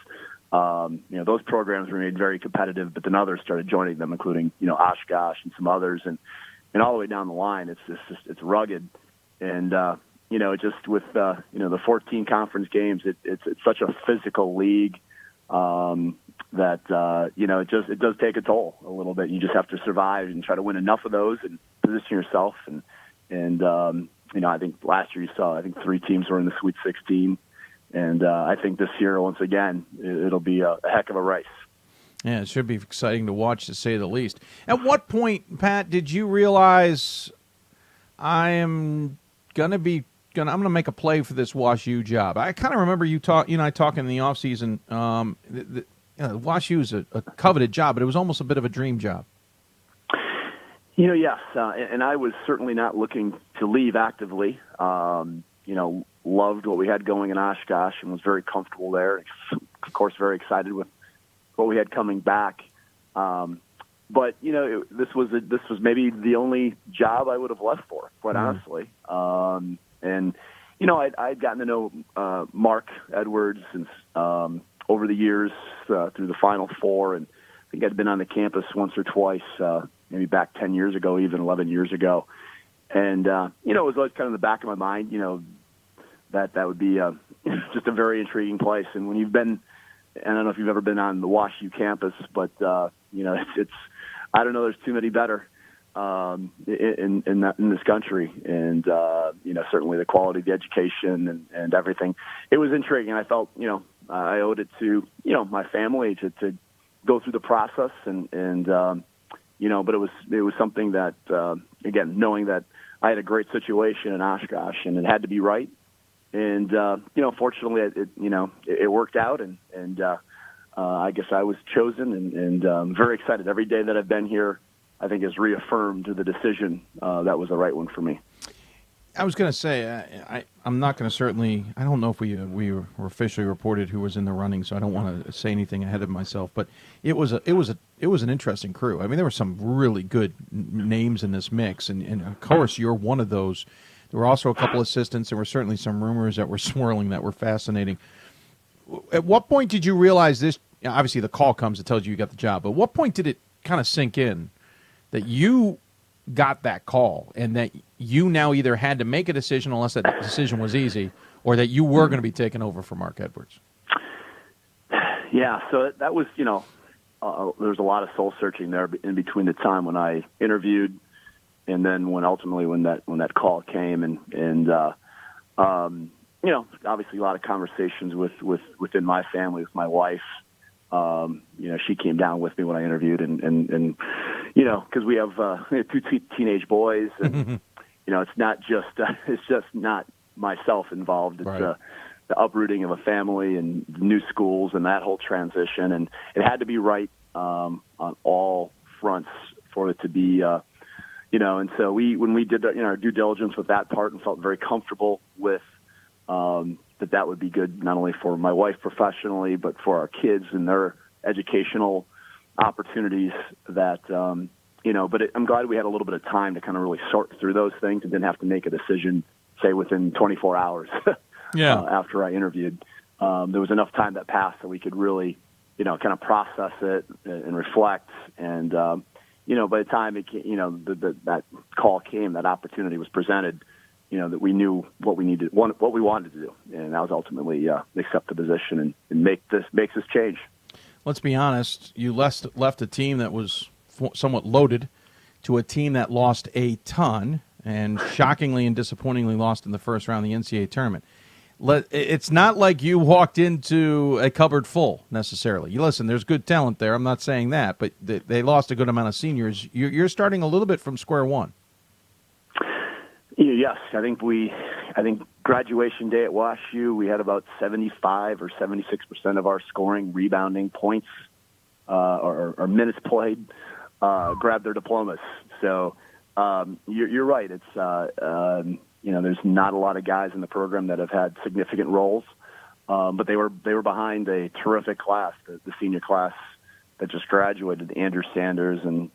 [SPEAKER 14] those programs remained very competitive, but then others started joining them, including Oshkosh and some others, and all the way down the line, it's rugged, and just with the 14 conference games, it's such a physical league that it does take a toll a little bit. You just have to survive and try to win enough of those and position yourself. And I think last year you saw 3 teams were in the Sweet 16, and I think this year once again it'll be a heck of a race.
[SPEAKER 1] Yeah, it should be exciting to watch, to say the least. At what point, Pat, did you realize I'm going to make a play for this WashU job? I kind of remember you and I talking in the offseason. WashU is a coveted job, but it was almost a bit of a dream job.
[SPEAKER 14] Yes, and I was certainly not looking to leave actively. Loved what we had going in Oshkosh and was very comfortable there. Of course, very excited with what we had coming back. But this was maybe the only job I would have left for, quite honestly. And I'd gotten to know Mark Edwards and over the years through the Final Four, and I think I'd been on the campus once or twice, maybe back 10 years ago, even 11 years ago. And it was always kind of in the back of my mind, that would be just a very intriguing place. And when you've been, I don't know if you've ever been on the WashU campus, but it's I don't know, there's too many better in this country, and certainly the quality of the education and everything. It was intriguing. I felt I owed it to, my family to go through the process and but it was something that, again, knowing that I had a great situation in Oshkosh and it had to be right. And, fortunately it worked out and I guess I was chosen and very excited. Every day that I've been here, I think has reaffirmed the decision that was the right one for me.
[SPEAKER 1] I was going to say, I'm not going to certainly. I don't know if we were officially reported who was in the running, so I don't want to say anything ahead of myself. But it was an interesting crew. I mean, there were some really good names in this mix, and of course, you're one of those. There were also a couple assistants. There were certainly some rumors that were swirling that were fascinating. At what point did you realize this? Obviously, the call comes that tells you got the job. But what point did it kind of sink in that you got that call and that you now either had to make a decision, unless that decision was easy, or that you were going to be taken over for Mark Edwards?
[SPEAKER 14] Yeah, so that was, there was a lot of soul searching there in between the time when I interviewed and then when that call came and obviously a lot of conversations within my family, with my wife. She came down with me when I interviewed and because we have two teenage boys and, it's just not myself involved. It's right. The uprooting of a family and new schools and that whole transition. And it had to be right on all fronts for it to be, and so when we did our due diligence with that part and felt very comfortable with that would be good not only for my wife professionally, but for our kids and their educational opportunities that, but I'm glad we had a little bit of time to kind of really sort through those things and didn't have to make a decision, say, within 24 hours after I interviewed. There was enough time that passed that we could really, kind of process it and reflect. And, by the time it came, that call came, that opportunity was presented, that we knew what we wanted to do. And that was ultimately accept the position and makes this change.
[SPEAKER 1] Let's be honest. You left a team that was somewhat loaded to a team that lost a ton and shockingly and disappointingly lost in the first round of the NCAA tournament. It's not like you walked into a cupboard full necessarily. You listen, there's good talent there. I'm not saying that, but they lost a good amount of seniors. You're starting a little bit from square one.
[SPEAKER 14] Yes, I think graduation day at WashU, we had about 75 or 76% of our scoring, rebounding, points, or minutes played, grab their diplomas. So you're right. It's there's not a lot of guys in the program that have had significant roles, but they were behind a terrific class, the senior class that just graduated, Andrew Sanders, and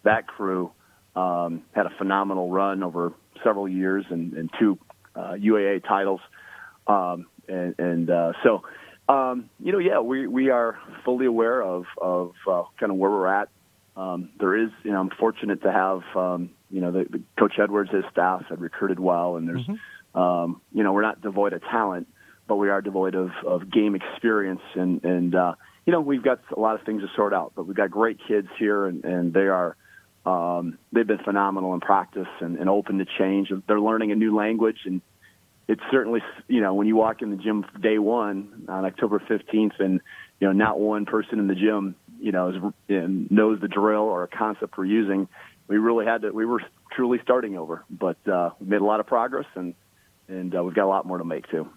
[SPEAKER 14] that crew had a phenomenal run over several years and two UAA titles. We are fully aware of kind of where we're at. There is, I'm fortunate to have, the Coach Edwards, his staff had recruited well, and there's, we're not devoid of talent, but we are devoid of game experience, and we've got a lot of things to sort out, but we've got great kids here, and they are, they've been phenomenal in practice and open to change. They're learning a new language, and it's certainly, when you walk in the gym day one on October 15th and, not one person in the gym, knows the drill or a concept we're using, we were truly starting over, but we made a lot of progress and we've got a lot more to make too.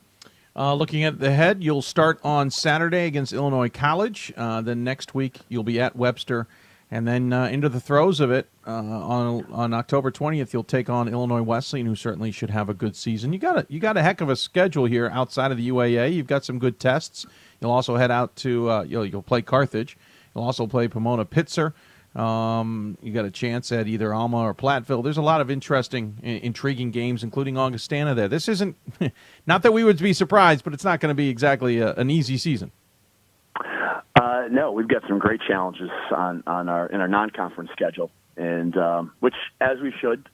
[SPEAKER 1] Looking at the head, you'll start on Saturday against Illinois College. Then next week you'll be at Webster. And then into the throes of it, on October 20th, you'll take on Illinois Wesleyan, who certainly should have a good season. You got a heck of a schedule here outside of the UAA. You've got some good tests. You'll also head out to you'll play Carthage. You'll also play Pomona Pitzer. You got a chance at either Alma or Platteville. There's a lot of interesting, intriguing games, including Augustana there. This isn't not that we would be surprised, but it's not going to be exactly an easy season.
[SPEAKER 14] No, we've got some great challenges in our non-conference schedule, and which, as we should,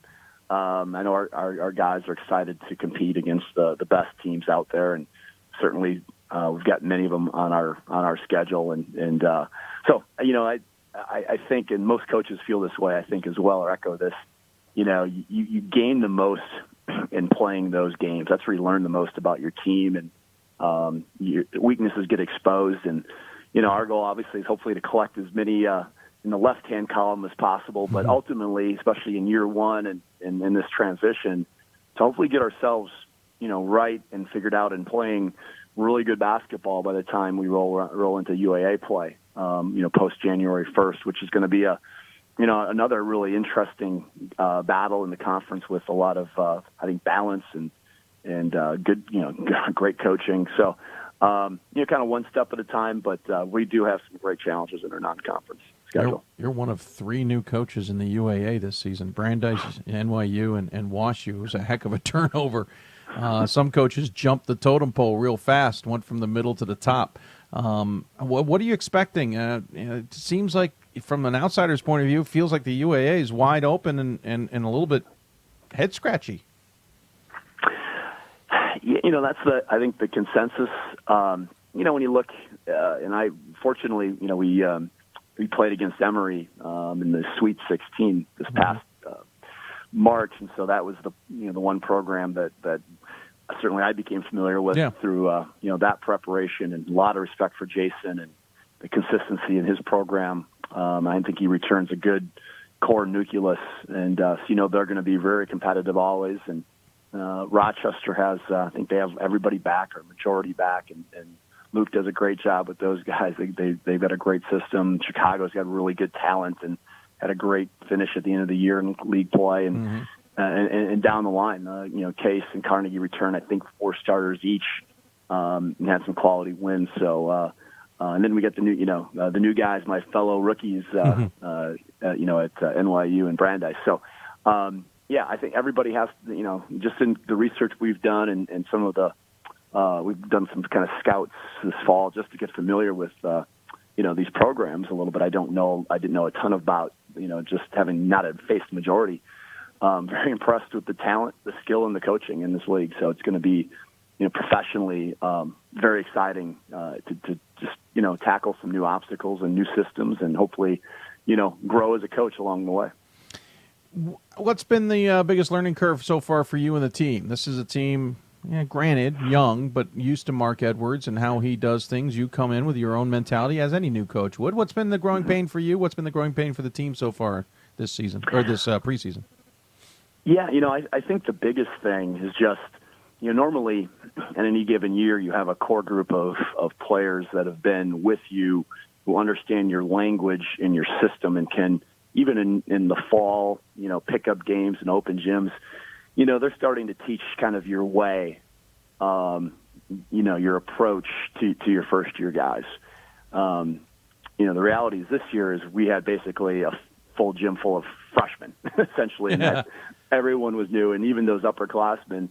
[SPEAKER 14] I know our guys are excited to compete against the best teams out there, and certainly we've got many of them on our schedule, and so I think, and most coaches feel this way, I think as well, or echo this. You gain the most in playing those games. That's where you learn the most about your team and Your weaknesses get exposed, and our goal obviously is hopefully to collect as many in the left-hand column as possible, but ultimately, especially in year one and in this transition, to hopefully get ourselves right and figured out and playing really good basketball by the time we roll into UAA play, post January 1st, which is going to be another really interesting battle in the conference with a lot of I think balance and good great coaching. So kind of one step at a time, but we do have some great challenges in our non-conference schedule.
[SPEAKER 1] You're one of 3 new coaches in the UAA this season: Brandeis, NYU, and WashU. It was a heck of a turnover. Some coaches jumped the totem pole real fast, went from the middle to the top. What are you expecting? It seems like, from an outsider's point of view, it feels like the UAA is wide open and a little bit head scratchy.
[SPEAKER 14] That's I think the consensus. When you look, and I fortunately, we played against Emory in the Sweet 16 this past March, and so that was the one program that certainly I became familiar with through that preparation, and a lot of respect for Jason and the consistency in his program. I think he returns a good core nucleus, and they're going to be very competitive always. And Rochester has, I think they have everybody back, or majority back, and Luke does a great job with those guys. They've got a great system. Chicago's got really good talent and had a great finish at the end of the year in league play, and down the line, Case and Carnegie return, I think, 4 starters each, and had some quality wins. So, and then we get the new guys, my fellow rookies, at NYU and Brandeis. So, I think everybody has, just in the research we've done and some of the, we've done some kind of scouts this fall just to get familiar with, these programs a little bit. I didn't know a ton about, just having not faced the majority. Very impressed with the talent, the skill, and the coaching in this league. So it's going to be, professionally, very exciting to just, tackle some new obstacles and new systems, and hopefully, grow as a coach along the way.
[SPEAKER 1] What's been the biggest learning curve so far for you and the team? This is a team, granted, young, but used to Mark Edwards and how he does things. You come in with your own mentality, as any new coach would. What's been the growing pain for you? What's been the growing pain for the team so far this season, or this preseason?
[SPEAKER 14] Yeah, I think the biggest thing is just, normally in any given year you have a core group of players that have been with you, who understand your language and your system, and can, even in the fall, pick up games and open gyms, they're starting to teach kind of your way, your approach to your first-year guys. The reality is this year is we had basically a full gym full of freshmen, essentially, and that everyone was new, and even those upperclassmen,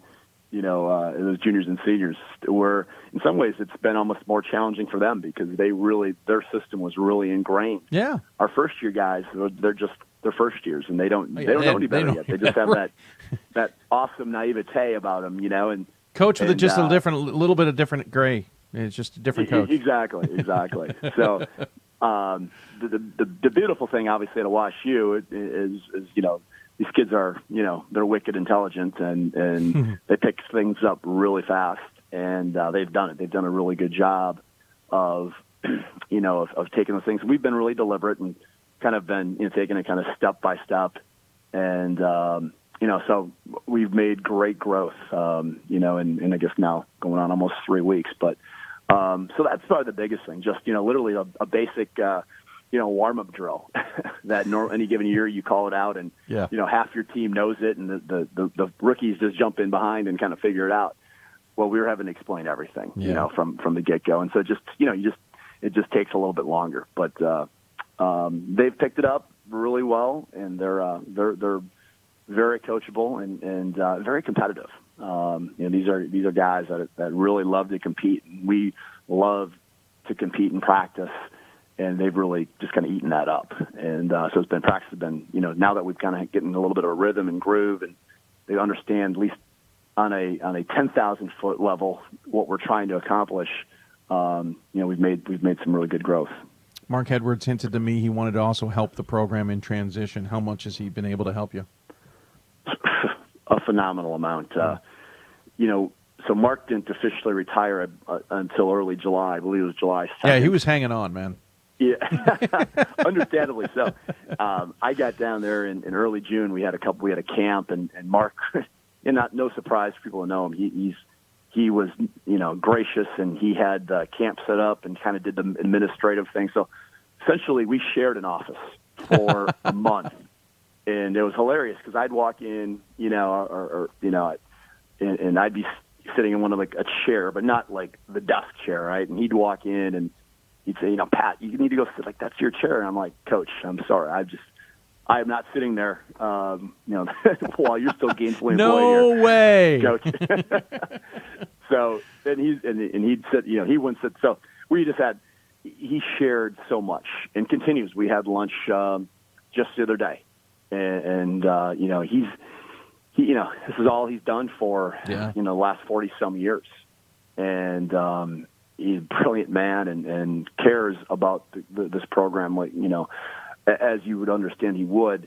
[SPEAKER 14] those juniors and seniors were, in some ways, it's been almost more challenging for them because their system was really ingrained.
[SPEAKER 1] Yeah.
[SPEAKER 14] Our first-year guys, they're first years, and they don't know any better yet. They just have that awesome naivete about them, and
[SPEAKER 1] coach with just a little bit of different gray. It's just a different coach.
[SPEAKER 14] Exactly. So the beautiful thing, obviously, at WashU is these kids are, they're wicked intelligent, and they pick things up really fast, and they've done it. They've done a really good job of taking those things. We've been really deliberate and kind of been taking it kind of step by step, and so we've made great growth, and I guess now going on almost 3 weeks, but so that's probably the biggest thing. Just literally a basic warm-up drill that any given year you call it out, and half your team knows it, and the rookies just jump in behind and kind of figure it out. Well, we were having to explain everything, from the get-go, and so just it just takes a little bit longer, but they've picked it up really well, and they're very coachable and very competitive. These are guys that really love to compete, and we love to compete and practice, and they've really just kind of eaten that up. And so practice has been, now that we've kind of getting a little bit of a rhythm and groove, and they understand, at least on a 10,000-foot level, what we're trying to accomplish. We've made some really good growth.
[SPEAKER 1] Mark Edwards hinted to me he wanted to also help the program in transition. How much has he been able to help you?
[SPEAKER 14] A phenomenal amount. so Mark didn't officially retire until early July. I believe it was July 2nd.
[SPEAKER 1] Yeah, he was hanging on, man.
[SPEAKER 14] Yeah, understandably so. I got down there in early June. We had a camp, and Mark, no surprise for people to know him. He was, gracious, and he had the camp set up and kind of did the administrative thing. So essentially, we shared an office for a month, and it was hilarious because I'd walk in, and I'd be sitting in one of a chair, but not like the desk chair, right? And he'd walk in and he'd say, Pat, you need to go sit, like, that's your chair. And I'm like, Coach, I'm sorry. I am not sitting there, while you're still gainfully employed
[SPEAKER 1] No
[SPEAKER 14] here,
[SPEAKER 1] way.
[SPEAKER 14] Coach. So, and he'd sit, he wouldn't sit. So he shared so much and continues. We had lunch, just the other day. And this is all he's done for, the last 40 some years. And, he's a brilliant man and cares about this program, as you would understand he would.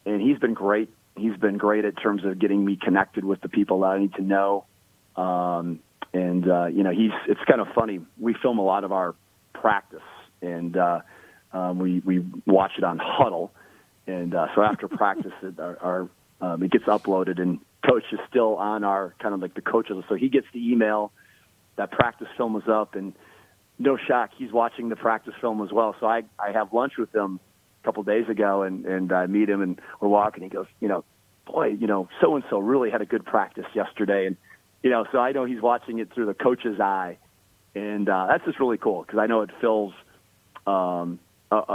[SPEAKER 14] And he's been great. He's been great in terms of getting me connected with the people that I need to know. It's kind of funny. We film a lot of our practice, and we watch it on Huddle. And so after practice, it gets uploaded, and Coach is still on our kind of like the coaches. So he gets the email that practice film is up, and no shock, he's watching the practice film as well. So I have lunch with him a couple of days ago, and I meet him, and we're walking. He goes, boy, so-and-so really had a good practice yesterday. And, so I know he's watching it through the coach's eye. And that's just really cool because I know it fills a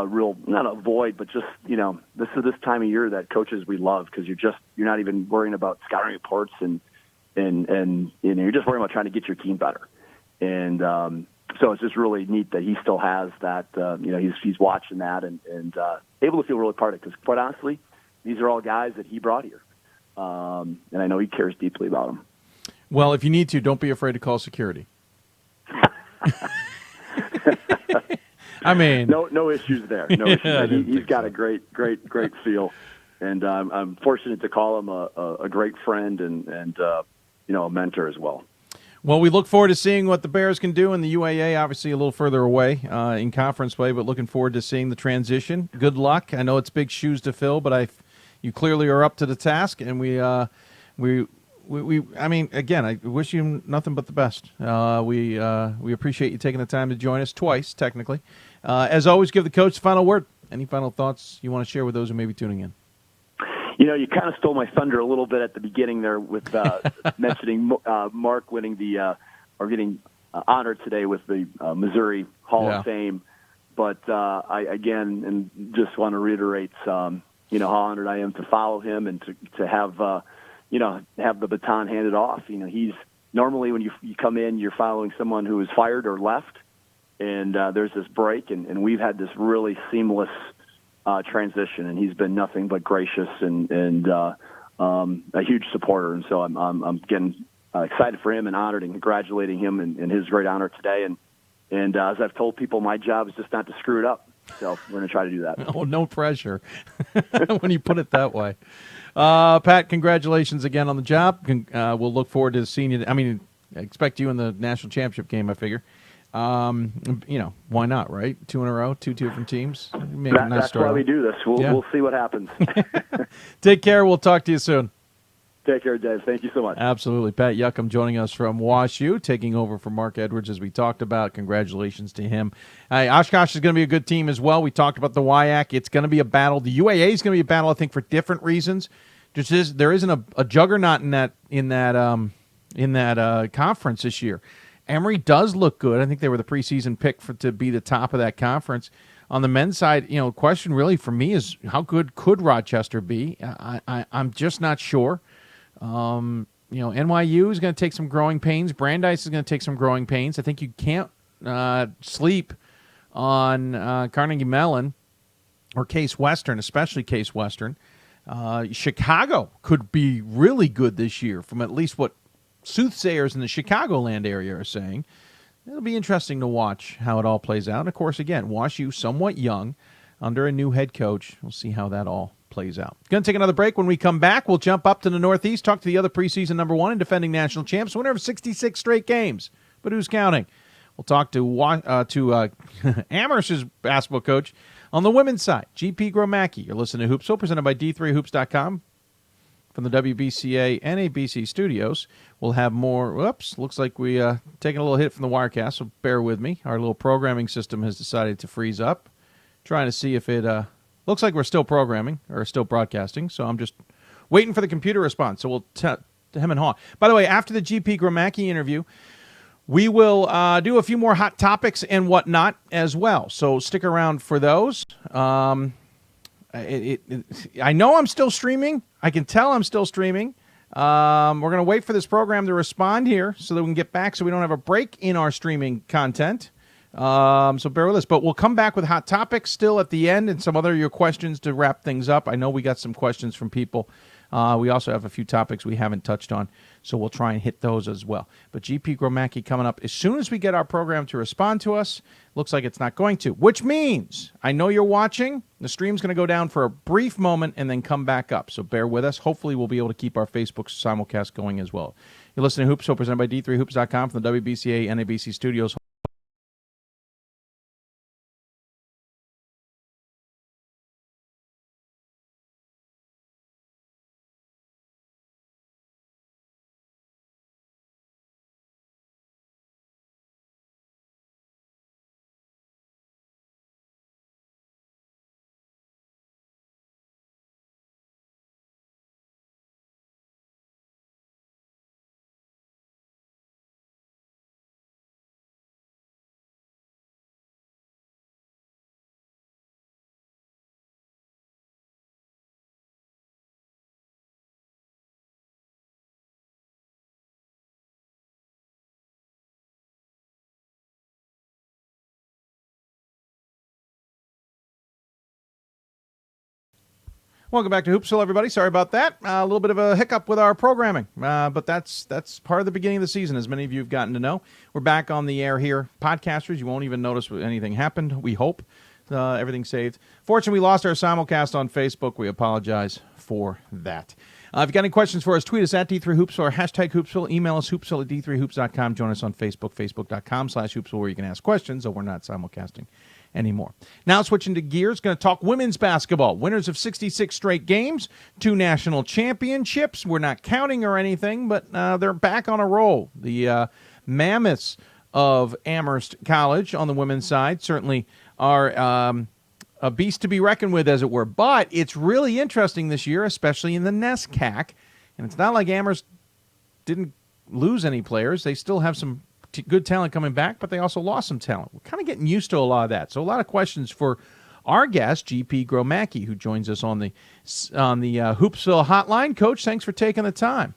[SPEAKER 14] real, not a void, but just, this is this time of year that coaches we love because you're not even worrying about scouting reports and you're just worrying about trying to get your team better. And so it's just really neat that he still has that, he's watching that and able to feel really part of it because, quite honestly, these are all guys that he brought here. And I know he cares deeply about them.
[SPEAKER 1] Well, if you need to, don't be afraid to call security. I mean,
[SPEAKER 14] no issues there. No issues there. He's got a great feel, and I'm fortunate to call him a great friend and a mentor as well.
[SPEAKER 1] Well, we look forward to seeing what the Bears can do in the UAA, obviously a little further away in conference play, but looking forward to seeing the transition. Good luck. I know it's big shoes to fill, but you clearly are up to the task, and I mean, again, I wish you nothing but the best. We appreciate you taking the time to join us twice, technically. As always, give the coach the final word. Any final thoughts you want to share with those who may be tuning in?
[SPEAKER 14] You kind of stole my thunder a little bit at the beginning there with mentioning Mark winning or getting honored today with the Missouri Hall of Fame. But I again just want to reiterate, how honored I am to follow him and to have have the baton handed off. He's normally when you come in, you're following someone who is fired or left, and there's this break, and we've had this really seamless transition, and he's been nothing but gracious and a huge supporter. And so I'm getting excited for him and honored and congratulating him in his great honor today. And as I've told people, my job is just not to screw it up. So we're going to try to do that.
[SPEAKER 1] Oh, no pressure when you put it that way. Pat, congratulations again on the job. We'll look forward to seeing you. I mean, I expect you in the national championship game, I figure. Why not, right? 2 in a row, two different teams.
[SPEAKER 14] That's why we do this. We'll see what happens.
[SPEAKER 1] Take care. We'll talk to you soon.
[SPEAKER 14] Take care, Dave. Thank you so much.
[SPEAKER 1] Absolutely. Pat Yocum joining us from WashU, taking over for Mark Edwards, as we talked about. Congratulations to him. Oshkosh is going to be a good team as well. We talked about the WIAC. It's going to be a battle. The UAA is going to be a battle, I think, for different reasons. There isn't a juggernaut in that conference this year. Emory does look good. I think they were the preseason pick to be the top of that conference. On the men's side, the question really for me is how good could Rochester be? I'm just not sure. NYU is going to take some growing pains. Brandeis is going to take some growing pains. I think you can't sleep on Carnegie Mellon or Case Western, especially Case Western. Chicago could be really good this year from at least what soothsayers in the Chicagoland area are saying. It'll be interesting to watch how it all plays out. And of course, again, WashU somewhat young under a new head coach. We'll see how that all plays out. Going to take another break. When we come back, we'll jump up to the Northeast, talk to the other preseason number 1 and defending national champs, winner of 66 straight games. But who's counting? We'll talk to Amherst's basketball coach on the women's side, GP Gromacki. You're listening to Hoopsville, presented by D3Hoops.com from the WBCA NABC Studios. We'll have more. Whoops, looks like we taking a little hit from the Wirecast, so bear with me. Our little programming system has decided to freeze up. Trying to see if it looks like we're still programming or still broadcasting, so I'm just waiting for the computer response. So we'll hem and haw. By the way, after the GP Gromacki interview, we will do a few more hot topics and whatnot as well. So stick around for those. I know I'm still streaming. I can tell I'm still streaming. We're going to wait for this program to respond here so that we can get back so we don't have a break in our streaming content. So bear with us. But we'll come back with hot topics still at the end and some other your questions to wrap things up. I know we got some questions from people. We also have a few topics we haven't touched on, so we'll try and hit those as well. But GP Gromacki coming up as soon as we get our program to respond to us. Looks like it's not going to, which means I know you're watching. The stream's going to go down for a brief moment and then come back up, so bear with us. Hopefully we'll be able to keep our Facebook simulcast going as well. You're listening to Hoopsville, presented by D3Hoops.com from the WBCA NABC Studios. Welcome back to Hoopsville, everybody. Sorry about that. A little bit of a hiccup with our programming, but that's part of the beginning of the season, as many of you have gotten to know. We're back on the air here. Podcasters, you won't even notice anything happened, we hope. Everything's saved. Fortunately, we lost our simulcast on Facebook. We apologize for that. If you've got any questions for us, tweet us at D3Hoopsville or hashtag Hoopsville. Email us, hoopsville at D3Hoops.com. Join us on Facebook, facebook.com/Hoopsville, where you can ask questions, though we're not simulcasting anymore. Now switching to gears, going to talk women's basketball. Winners of 66 straight games, 2 national championships. We're not counting or anything, but they're back on a roll. The Mammoths of Amherst College on the women's side certainly are a beast to be reckoned with, as it were. But it's really interesting this year, especially in the NESCAC. And it's not like Amherst didn't lose any players. They still have some good talent coming back, but they also lost some talent. We're kind of getting used to a lot of that. So a lot of questions for our guest, GP Gromacki, who joins us on the Hoopsville hotline. Coach, thanks for taking the time.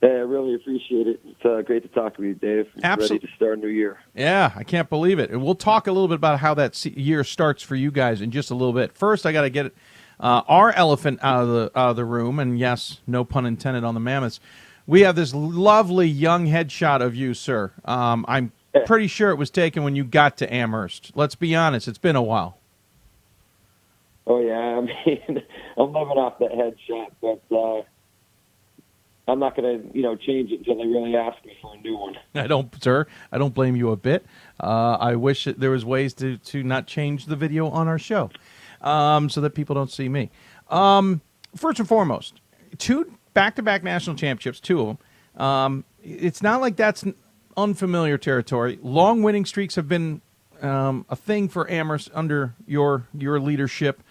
[SPEAKER 15] I really appreciate it. It's great to talk with you, Dave.
[SPEAKER 1] Absolutely.
[SPEAKER 15] Ready to start a new year.
[SPEAKER 1] Yeah, I can't believe it. And we'll talk a little bit about how that year starts for you guys in just a little bit. First, I got to get our elephant out of the room, and yes, no pun intended on the Mammoths. We have this lovely young headshot of you, sir. I'm pretty sure it was taken when you got to Amherst. Let's be honest, it's been a while.
[SPEAKER 15] Oh, yeah. I mean, I'm living off that headshot, but I'm not going to, change it until they really ask me for a new one.
[SPEAKER 1] I don't blame you a bit. I wish there was ways to not change the video on our show so that people don't see me. First and foremost, 2 back-to-back national championships, 2 of them. It's not like that's unfamiliar territory. Long winning streaks have been a thing for Amherst under your leadership.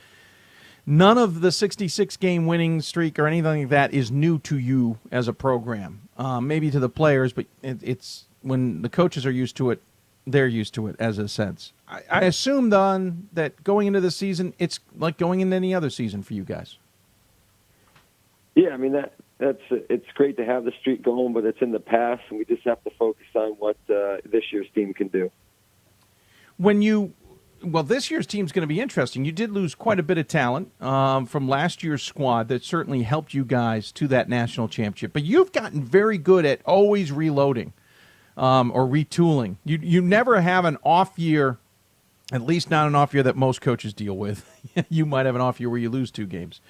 [SPEAKER 1] None of the 66-game winning streak or anything like that is new to you as a program. Maybe to the players, but it's when the coaches are used to it, they're used to it as a sense. I assume, then, that going into the season, it's like going into any other season for you guys.
[SPEAKER 15] Yeah, I mean, it's great to have the streak going, but it's in the past, and we just have to focus on what this year's team can do.
[SPEAKER 1] This year's team's going to be interesting. You did lose quite a bit of talent from last year's squad that certainly helped you guys to that national championship. But you've gotten very good at always reloading or retooling. You never have an off year At least not an off year that most coaches deal with. You might have an off year where you lose 2 games.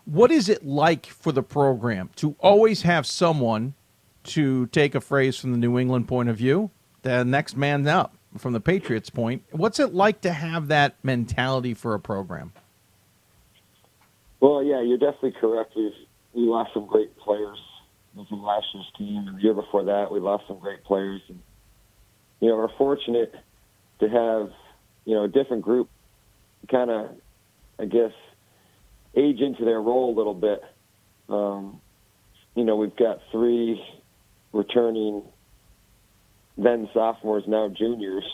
[SPEAKER 1] What is it like for the program to always have someone, to take a phrase from the New England point of view, the next man up from the Patriots point? What's it like to have that mentality for a program?
[SPEAKER 15] Well, yeah, you're definitely correct. We lost some great players from last year's team, and the year before that, we lost some great players. And, we're fortunate to have, a different group kind of, I guess, age into their role a little bit. We've got 3 returning then sophomores, now juniors,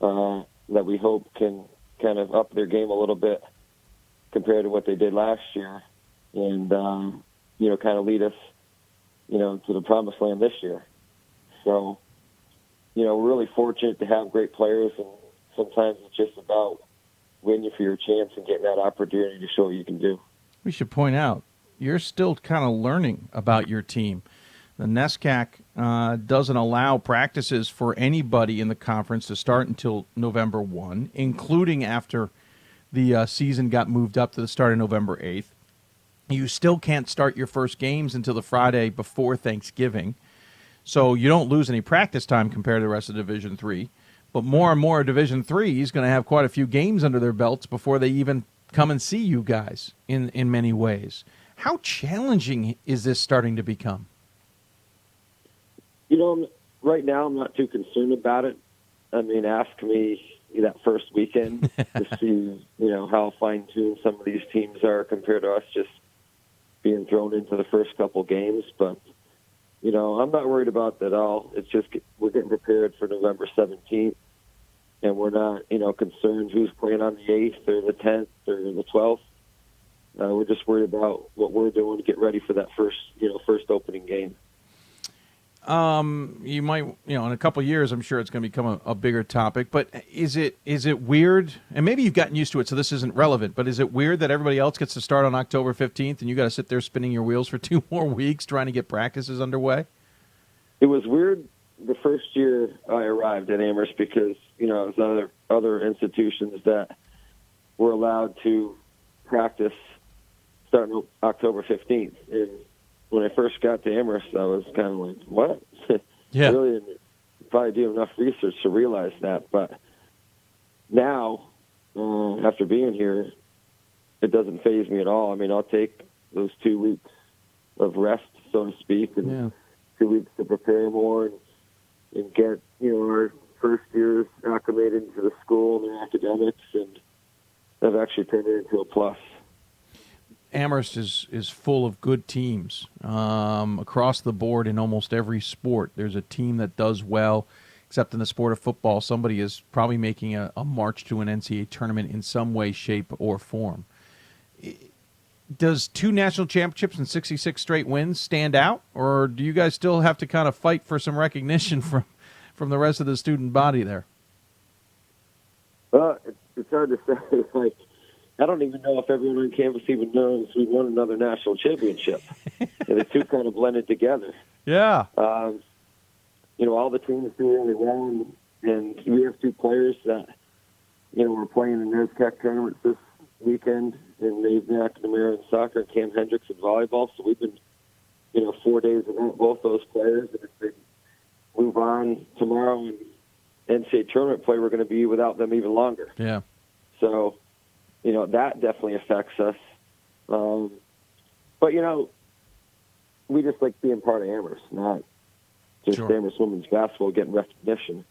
[SPEAKER 15] that we hope can kind of up their game a little bit compared to what they did last year, and kind of lead us, to the promised land this year. So, we're really fortunate to have great players, and sometimes it's just about winning for your chance and getting that opportunity to show what you can do.
[SPEAKER 1] We should point out, you're still kind of learning about your team. The NESCAC doesn't allow practices for anybody in the conference to start until November 1, including after the season got moved up to the start of November 8th. You still can't start your first games until the Friday before Thanksgiving. So you don't lose any practice time compared to the rest of Division III. But more and more Division III is going to have quite a few games under their belts before they even come and see you guys in many ways. How challenging is this starting to become?
[SPEAKER 15] Right now I'm not too concerned about it. I mean, ask me that first weekend to see, how fine-tuned some of these teams are compared to us just being thrown into the first couple games. But, I'm not worried about that at all. It's just we're getting prepared for November 17th, and we're not, concerned who's playing on the 8th or the 10th or the 12th. We're just worried about what we're doing to get ready for that first opening game.
[SPEAKER 1] You might, in a couple of years, I'm sure it's going to become a bigger topic, but is it weird, and maybe you've gotten used to it, so this isn't relevant, but is it weird that everybody else gets to start on October 15th and you got to sit there spinning your wheels for 2 more weeks trying to get practices underway?
[SPEAKER 15] It was weird the first year I arrived at Amherst because, there's other institutions that were allowed to practice starting October 15th, and when I first got to Amherst, I was kind of like, what?
[SPEAKER 1] Yeah.
[SPEAKER 15] I really didn't probably do enough research to realize that. But now, after being here, it doesn't faze me at all. I mean, I'll take those 2 weeks of rest, so to speak, and 2 weeks to prepare more and get, our first years acclimated to the school and their academics, and I've actually turned it into a plus.
[SPEAKER 1] Amherst is full of good teams across the board in almost every sport. There's a team that does well, except in the sport of football. Somebody is probably making a march to an NCAA tournament in some way, shape, or form. Does 2 national championships and 66 straight wins stand out, or do you guys still have to kind of fight for some recognition from the rest of the student body there?
[SPEAKER 15] Well, it's hard to say. I don't even know if everyone on campus even knows we won another national championship. And the 2 kind of blended together.
[SPEAKER 1] Yeah.
[SPEAKER 15] All the teams do really well, and we have 2 players that, were playing in NESCAC tournaments this weekend, and Nate McNamara in soccer and Cam Hendricks in volleyball. So we've been, 4 days without both those players. And if they move on tomorrow and NCAA tournament play, we're going to be without them even longer.
[SPEAKER 1] Yeah.
[SPEAKER 15] So, that definitely affects us. But, we just like being part of Amherst, not just Amherst women's basketball getting recognition.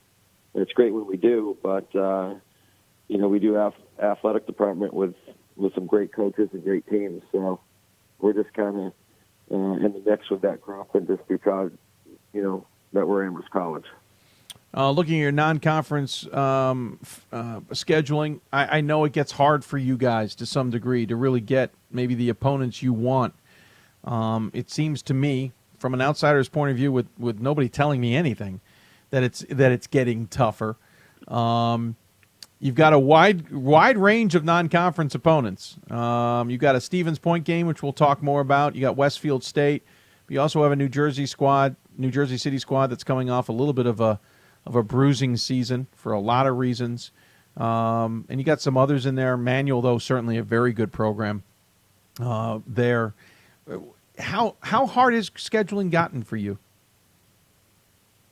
[SPEAKER 15] And it's great when we do, but, we do have athletic department with some great coaches and great teams. So we're just kind of in the mix with that group and just be proud, that we're Amherst College.
[SPEAKER 1] Looking at your non-conference scheduling, I know it gets hard for you guys to some degree to really get maybe the opponents you want. It seems to me, from an outsider's point of view, with nobody telling me anything, that it's getting tougher. You've got a wide range of non-conference opponents. You've got a Stevens Point game, which we'll talk more about. You got Westfield State. But you also have a New Jersey City squad that's coming off a little bit of a bruising season for a lot of reasons. And you got some others in there. Manual, though, certainly a very good program there. How hard has scheduling gotten for you?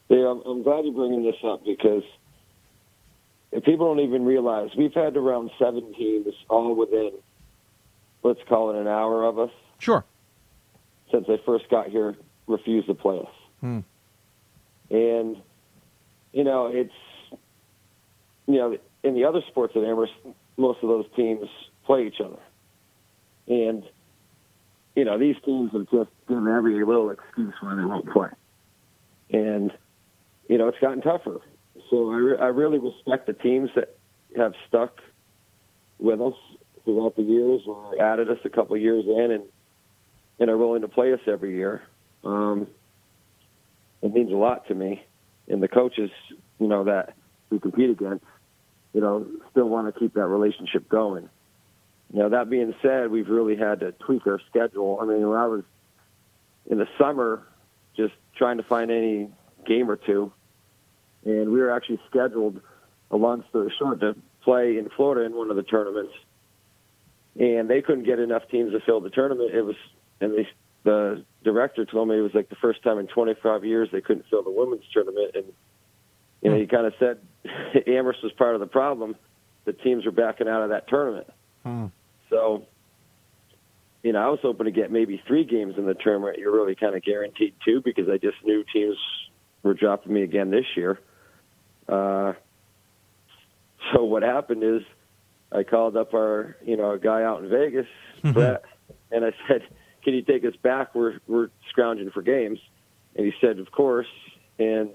[SPEAKER 15] Yeah, I'm glad you're bringing this up because people don't even realize we've had around 7 teams all within, let's call it an hour of us.
[SPEAKER 1] Sure.
[SPEAKER 15] Since they first got here, refused to play us. And, it's, in the other sports at Amherst, most of those teams play each other. And, these teams have just given every little excuse why they won't play. And, it's gotten tougher. So I really respect the teams that have stuck with us throughout the years or added us a couple of years in and are willing to play us every year. It means a lot to me. And the coaches, that we compete against, still want to keep that relationship going. That being said, we've really had to tweak our schedule. I mean, when I was in the summer just trying to find any game or two, and we were actually scheduled, a long story short, to play in Florida in one of the tournaments, and they couldn't get enough teams to fill the tournament. The director told me it was like the first time in 25 years they couldn't fill the women's tournament, and he kind of said Amherst was part of the problem. The teams were backing out of that tournament. So, I was hoping to get maybe 3 games in the tournament. You're really kind of guaranteed 2 because I just knew teams were dropping me again this year. So what happened is I called up our, a guy out in Vegas, Brett, and I said, "Can you take us back? We're scrounging for games." And he said, "Of course." And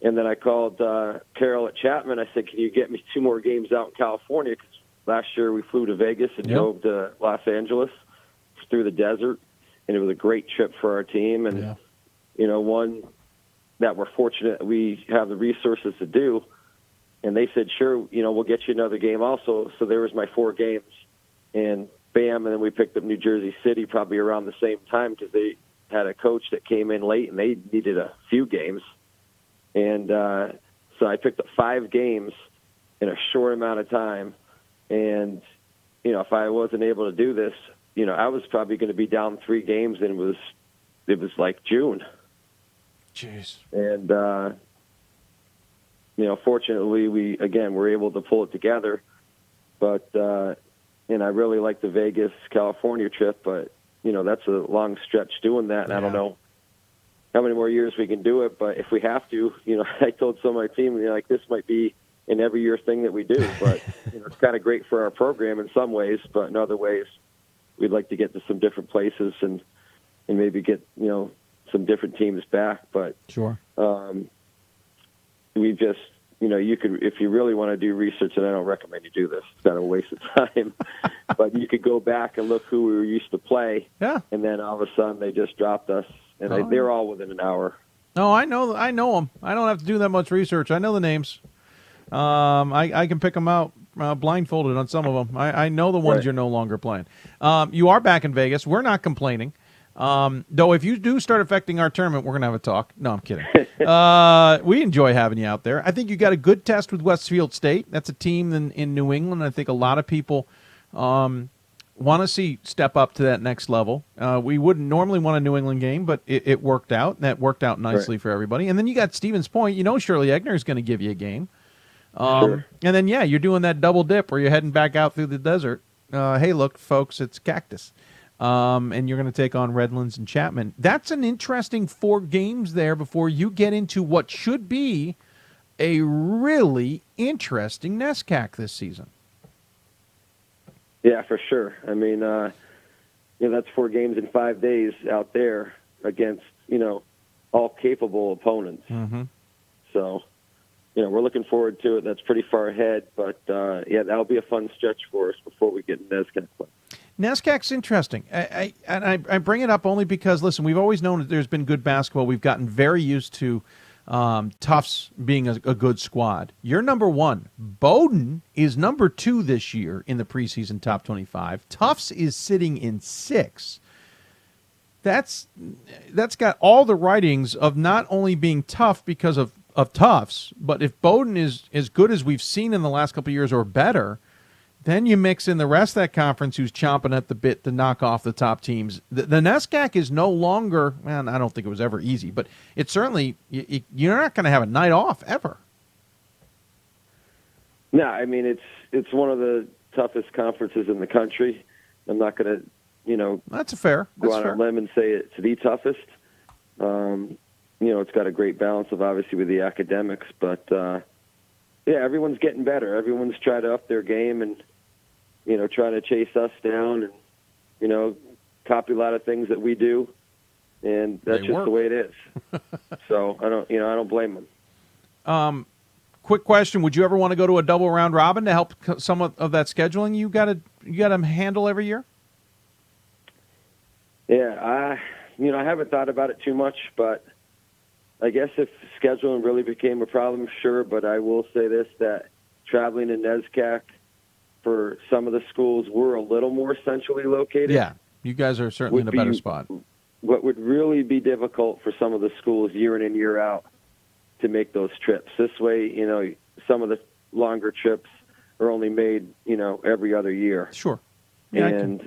[SPEAKER 15] then I called Carol at Chapman. I said, "Can you get me 2 more games out in California?" Because last year we flew to Vegas and drove to Los Angeles through the desert, and it was a great trip for our team. And, one that we're fortunate we have the resources to do. And they said, "Sure, we'll get you another game also." So there was my 4 games. And bam, and then we picked up New Jersey City probably around the same time because they had a coach that came in late and they needed a few games. And so I picked up 5 games in a short amount of time. And, if I wasn't able to do this, I was probably going to be down 3 games, and it was like June.
[SPEAKER 1] Jeez.
[SPEAKER 15] And, fortunately, we were able to pull it together. But, and I really like the Vegas, California trip, but, that's a long stretch doing that. And I don't know how many more years we can do it, but if we have to, I told some of my team, this might be an every year thing that we do, but it's kind of great for our program in some ways, but in other ways, we'd like to get to some different places and maybe get, some different teams back. But
[SPEAKER 1] sure.
[SPEAKER 15] We just, you could, if you really want to do research, and I don't recommend you do this, it's kind of a waste of time, but you could go back and look who we used to play.
[SPEAKER 1] Yeah.
[SPEAKER 15] And then all of a sudden they just dropped us, and they're all within an hour.
[SPEAKER 1] No, I know them. I don't have to do that much research. I know the names. I can pick them out blindfolded on some of them. I know the ones you're no longer playing. You are back in Vegas. We're not complaining. Though if you do start affecting our tournament, we're going to have a talk. No, I'm kidding. We enjoy having you out there. I think you got a good test with Westfield State. That's a team in New England. I think a lot of people want to see step up to that next level. We wouldn't normally want a New England game, but it worked out. That worked out nicely for everybody. And then you got Stevens Point. Shirley Egner is going to give you a game. And then, you're doing that double dip where you're heading back out through the desert. Hey, look, folks, it's Cactus. And you're going to take on Redlands and Chapman. That's an interesting 4 games there before you get into what should be a really interesting NESCAC this season.
[SPEAKER 15] Yeah, for sure. I mean, that's 4 games in 5 days out there against, all capable opponents.
[SPEAKER 1] Mm-hmm.
[SPEAKER 15] So, we're looking forward to it. That's pretty far ahead, but that'll be a fun stretch for us before we get in NESCAC play.
[SPEAKER 1] NESCAC's interesting. I bring it up only because, listen, we've always known that there's been good basketball. We've gotten very used to Tufts being a good squad. You're number 1. Bowdoin is number 2 this year in the preseason top 25. Tufts is sitting in 6. That's got all the writings of not only being tough because of of Tufts. But if Bowdoin is as good as we've seen in the last couple of years or better, then you mix in the rest of that conference who's chomping at the bit to knock off the top teams. The NESCAC is no longer, man, I don't think it was ever easy, but it's certainly, you're not going to have a night off ever.
[SPEAKER 15] No, I mean, it's one of the toughest conferences in the country. I'm not going to,
[SPEAKER 1] that's fair.
[SPEAKER 15] Go on a limb and say it's the toughest. It's got a great balance of obviously with the academics, but everyone's getting better. Everyone's trying to up their game and, trying to chase us down and, copy a lot of things that we do. And that's just the way it is. So I don't blame them.
[SPEAKER 1] Quick question: would you ever want to go to a double round robin to help some of that scheduling you got to handle every year?
[SPEAKER 15] Yeah, I haven't thought about it too much, but I guess if scheduling really became a problem, sure. But I will say this: that traveling in NESCAC for some of the schools, we're a little more centrally located.
[SPEAKER 1] Yeah, you guys are certainly in a better spot.
[SPEAKER 15] What would really be difficult for some of the schools year in and year out to make those trips. This way, some of the longer trips are only made, every other year.
[SPEAKER 1] Sure.
[SPEAKER 15] Yeah, and,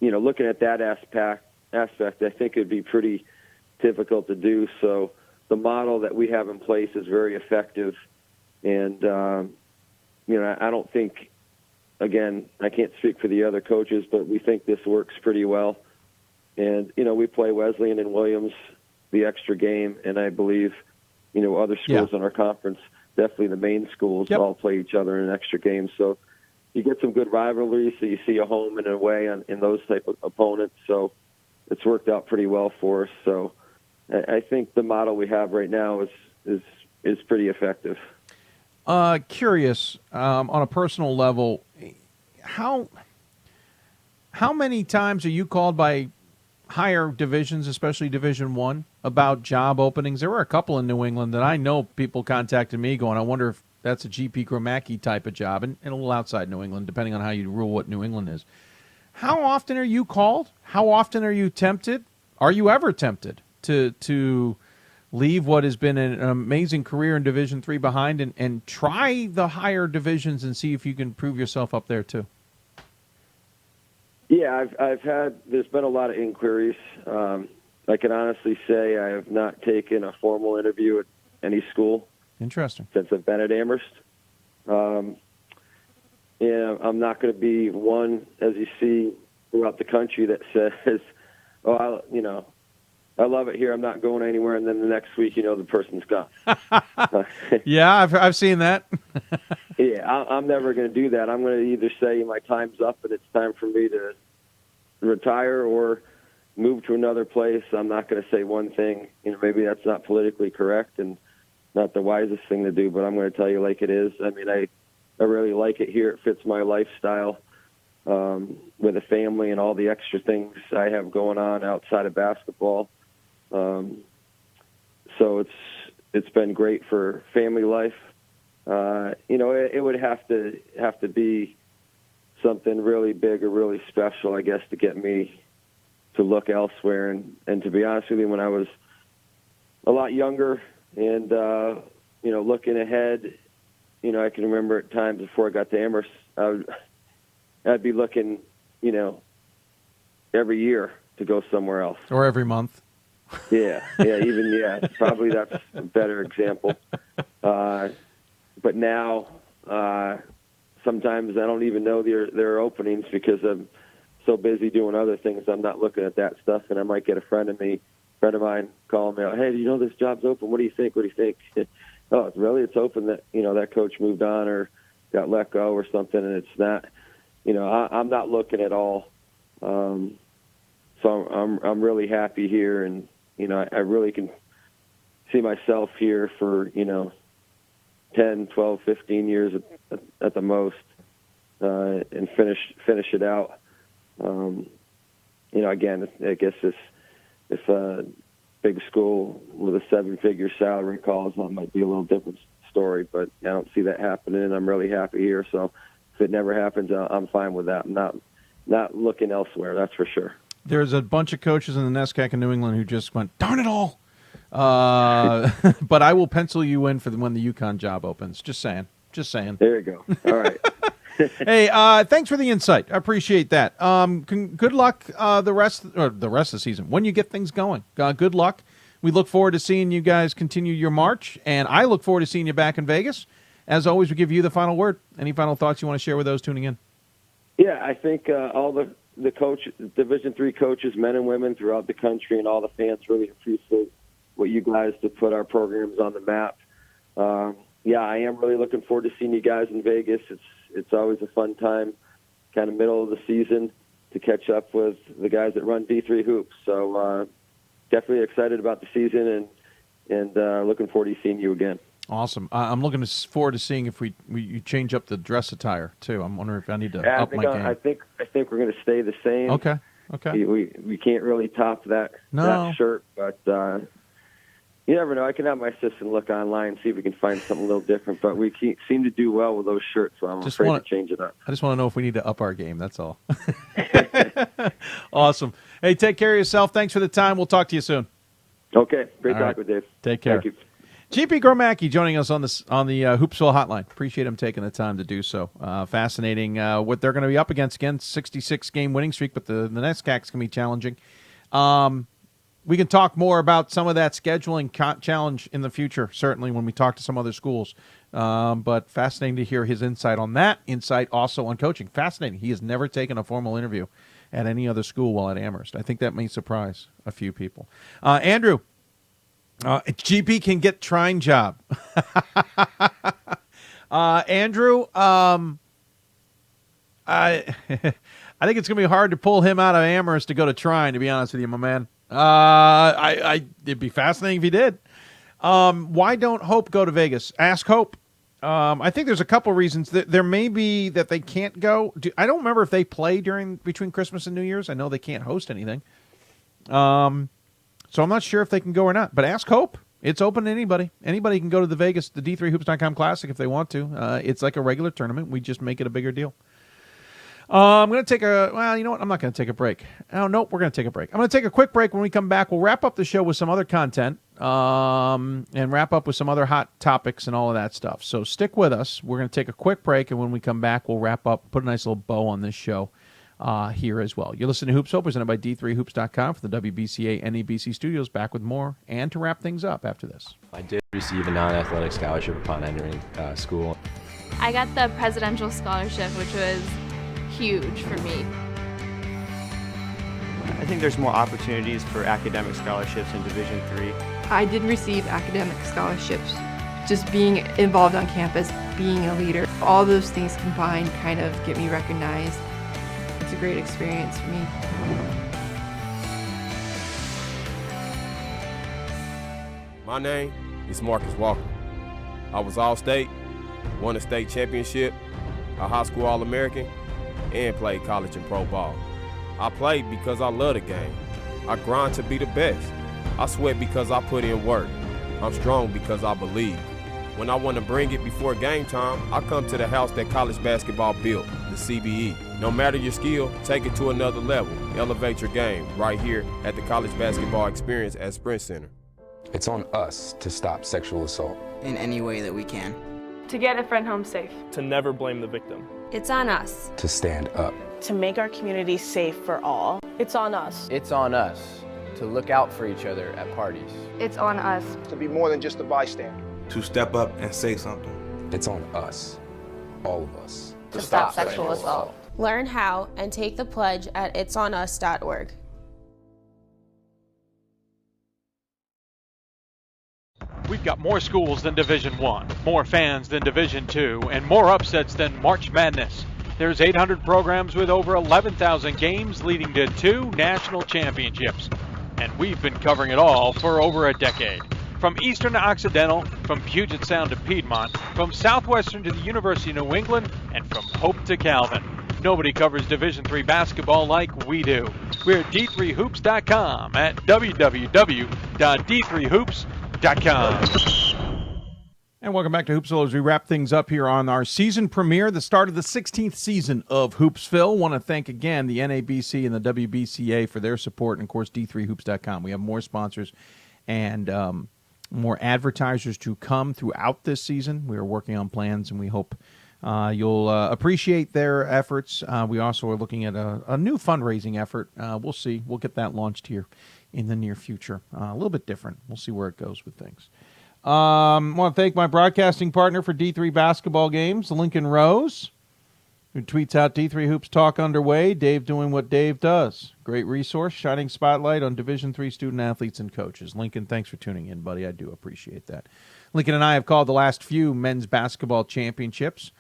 [SPEAKER 15] looking at that aspect, I think it'd be pretty difficult to do. So the model that we have in place is very effective. And, I don't think, again, I can't speak for the other coaches, but we think this works pretty well. And, we play Wesleyan and Williams the extra game, and I believe, other schools in our conference, definitely the main schools, all play each other in an extra game. So you get some good rivalries, so you see a home and away in those type of opponents. So it's worked out pretty well for us. So I think the model we have right now is pretty effective.
[SPEAKER 1] Curious, on a personal level, how many times are you called by higher divisions, especially Division I, about job openings? There were a couple in New England that I know people contacted me going, I wonder if that's a GP Gromacki type of job, and a little outside New England, depending on how you rule what New England is. How often are you called? How often are you tempted? Are you ever tempted to leave what has been an amazing career in Division III behind and try the higher divisions and see if you can prove yourself up there too?
[SPEAKER 15] Yeah, there's been a lot of inquiries. I can honestly say I have not taken a formal interview at any school.
[SPEAKER 1] Interesting.
[SPEAKER 15] Since I've been at Amherst. I'm not going to be one, as you see throughout the country, that says, I love it here, I'm not going anywhere, and then the next week, the person's gone.
[SPEAKER 1] Yeah, I've seen that.
[SPEAKER 15] Yeah, I'm never going to do that. I'm going to either say my time's up and it's time for me to retire or move to another place. I'm not going to say one thing. Maybe that's not politically correct and not the wisest thing to do, but I'm going to tell you like it is. I mean, I really like it here. It fits my lifestyle with a family and all the extra things I have going on outside of basketball. So it's been great for family life. It would have to be something really big or really special, I guess, to get me to look elsewhere. And to be honest with you, when I was a lot younger and, looking ahead, I can remember at times before I got to Amherst, I'd be looking, every year to go somewhere else.
[SPEAKER 1] Or every month.
[SPEAKER 15] Yeah, probably that's a better example. But now, sometimes I don't even know there are openings because I'm so busy doing other things. I'm not looking at that stuff, and I might get a friend of mine calling me out, hey, do you know this job's open? What do you think? Oh, really? It's open. That that coach moved on or got let go or something, and it's not. I'm not looking at all. So I'm really happy here, and I really can see myself here for 10, 12, 15 years at the most, and finish it out. Again, I guess if a big school with a 7-figure salary calls, that might be a little different story, but I don't see that happening, and I'm really happy here. So if it never happens, I'm fine with that. I'm not looking elsewhere, that's for sure.
[SPEAKER 1] There's a bunch of coaches in the NESCAC in New England who just went, darn it all. But I will pencil you in for when the UConn job opens. Just saying.
[SPEAKER 15] There you go. All right.
[SPEAKER 1] Hey, thanks for the insight. I appreciate that. Good luck the rest of the season when you get things going. Good luck. We look forward to seeing you guys continue your march, and I look forward to seeing you back in Vegas. As always, we give you the final word. Any final thoughts you want to share with those tuning in?
[SPEAKER 15] Yeah, I think all the Division III coaches, men and women throughout the country, and all the fans really appreciate what you guys to put our programs on the map. Yeah, I am really looking forward to seeing you guys in Vegas. It's always a fun time, kind of middle of the season, to catch up with the guys that run D3 Hoops. So definitely excited about the season and looking forward to seeing you again.
[SPEAKER 1] Awesome. I'm looking forward to seeing if you change up the dress attire too. I'm wondering if I need to up my game.
[SPEAKER 15] I think we're going to stay the same.
[SPEAKER 1] Okay.
[SPEAKER 15] We can't really top that shirt, but you never know. I can have my assistant look online and see if we can find something a little different. But we seem to do well with those shirts, so I'm afraid to change it up.
[SPEAKER 1] I just want to know if we need to up our game. That's all. Awesome. Hey, take care of yourself. Thanks for the time. We'll talk to you soon.
[SPEAKER 15] Okay. Great talk with Dave.
[SPEAKER 1] Take care.
[SPEAKER 15] Thank you.
[SPEAKER 1] GP Gromacki joining us on the Hoopsville hotline. Appreciate him taking the time to do so. Fascinating what they're going to be up against. Again, 66-game winning streak, but the next CAC's going to be challenging. We can talk more about some of that scheduling challenge in the future, certainly when we talk to some other schools. But fascinating to hear his insight on that. Insight also on coaching. Fascinating. He has never taken a formal interview at any other school while at Amherst. I think that may surprise a few people. Andrew. GP can get Trine job. Andrew, I think it's going to be hard to pull him out of Amherst to go to Trine, to be honest with you, my man. It'd be fascinating if he did. Why don't Hope go to Vegas? Ask Hope. I think there's a couple reasons. There may be that they can't go. I don't remember if they play between Christmas and New Year's. I know they can't host anything. So I'm not sure if they can go or not, but ask Hope. It's open to anybody. Anybody can go to the D3Hoops.com Classic if they want to. It's like a regular tournament. We just make it a bigger deal. I'm going to take you know what? I'm not going to take a break. Oh, nope, we're going to take a break. I'm going to take a quick break. When we come back, we'll wrap up the show with some other content and wrap up with some other hot topics and all of that stuff. So stick with us. We're going to take a quick break, and when we come back, we'll wrap up, put a nice little bow on this show. Here as well. You're listening to Hoopsville, presented by D3Hoops.com for the WBCA NABC Studios. Back with more and to wrap things up after this.
[SPEAKER 16] I did receive a non-athletic scholarship upon entering school.
[SPEAKER 17] I got the presidential scholarship, which was huge for me.
[SPEAKER 18] I think there's more opportunities for academic scholarships in Division III.
[SPEAKER 19] I did receive academic scholarships. Just being involved on campus, being a leader, all those things combined kind of get me recognized. It's a great experience for me.
[SPEAKER 20] My name is Marcus Walker. I was All-State, won a state championship, a high school All-American, and played college and pro ball. I played because I love the game. I grind to be the best. I sweat because I put in work. I'm strong because I believe. When I want to bring it before game time, I come to the house that college basketball built, the CBE. No matter your skill, take it to another level. Elevate your game right here at the College Basketball Experience at Sprint Center.
[SPEAKER 21] It's on us to stop sexual assault
[SPEAKER 22] in any way that we can.
[SPEAKER 10] To get a friend home safe.
[SPEAKER 23] To never blame the victim.
[SPEAKER 24] It's on us.
[SPEAKER 21] To stand up.
[SPEAKER 25] To make our community safe for all.
[SPEAKER 26] It's on us.
[SPEAKER 27] It's on us to look out for each other at parties.
[SPEAKER 24] It's on us.
[SPEAKER 28] To be more than just a bystander.
[SPEAKER 29] To step up and say something.
[SPEAKER 21] It's on us, all of us.
[SPEAKER 24] To stop sexual assault.
[SPEAKER 30] Learn how and take the pledge at itsonus.org.
[SPEAKER 2] We've got more schools than Division I, more fans than Division II, and more upsets than March Madness. There's 800 programs with over 11,000 games leading to 2 national championships. And we've been covering it all for over a decade. From Eastern to Occidental, from Puget Sound to Piedmont, from Southwestern to the University of New England, and from Hope to Calvin. Nobody covers Division III basketball like we do. We're at D3Hoops.com at www.d3hoops.com.
[SPEAKER 1] And welcome back to Hoopsville as we wrap things up here on our season premiere, the start of the 16th season of Hoopsville. Want to thank again the NABC and the WBCA for their support, and of course D3Hoops.com. We have more sponsors and more advertisers to come throughout this season. We are working on plans, and we hope you'll appreciate their efforts. We also are looking at a new fundraising effort. We'll see. We'll get that launched here in the near future. A little bit different. We'll see where it goes with things. I want to thank my broadcasting partner for D3 basketball games, Lincoln Rose, who tweets out D3 Hoops Talk underway. Dave doing what Dave does. Great resource, shining spotlight on Division III student athletes and coaches. Lincoln, thanks for tuning in, buddy. I do appreciate that. Lincoln and I have called the last few men's basketball championships.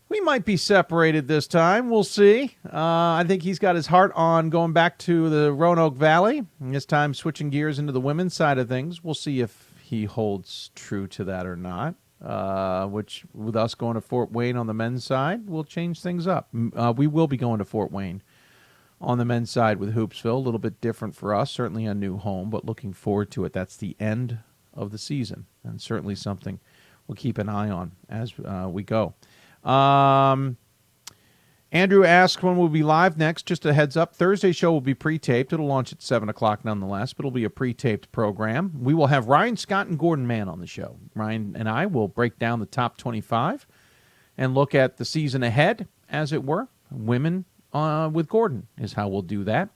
[SPEAKER 1] We might be separated this time. We'll see. I think he's got his heart on going back to the Roanoke Valley, and this time switching gears into the women's side of things. We'll see if he holds true to that or not, which with us going to Fort Wayne on the men's side, will change things up. We will be going to Fort Wayne on the men's side with Hoopsville. A little bit different for us, certainly a new home, but looking forward to it. That's the end of the season, and certainly something we'll keep an eye on as we go. Andrew asks when we'll be live next. Just a heads up, Thursday show will be pre-taped. It'll launch at 7 o'clock nonetheless, but it'll be a pre-taped program. We will have Ryan Scott and Gordon Mann on the show. Ryan and I will break down the top 25 and look at the season ahead, as it were. Women with Gordon is how we'll do that.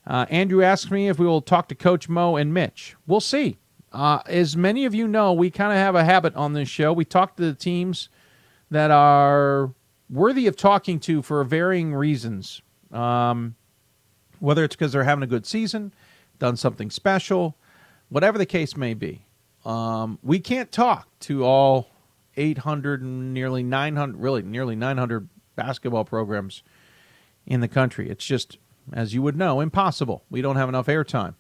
[SPEAKER 1] Andrew asks me if we will talk to Coach Mo and Mitch. We'll see. As many of you know, we kind of have a habit on this show. We talk to the teams that are worthy of talking to for varying reasons, whether it's because they're having a good season, done something special, whatever the case may be. We can't talk to all 800 and nearly 900 basketball programs in the country. It's just, as you would know, impossible. We don't have enough airtime.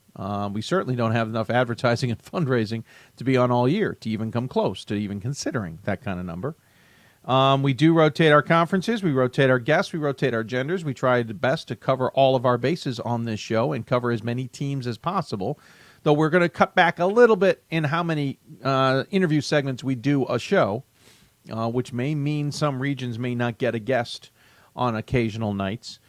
[SPEAKER 1] We certainly don't have enough advertising and fundraising to be on all year, to even come close to even considering that kind of number. We do rotate our conferences. We rotate our guests. We rotate our genders. We try the best to cover all of our bases on this show and cover as many teams as possible, though we're going to cut back a little bit in how many interview segments we do a show, which may mean some regions may not get a guest on occasional nights.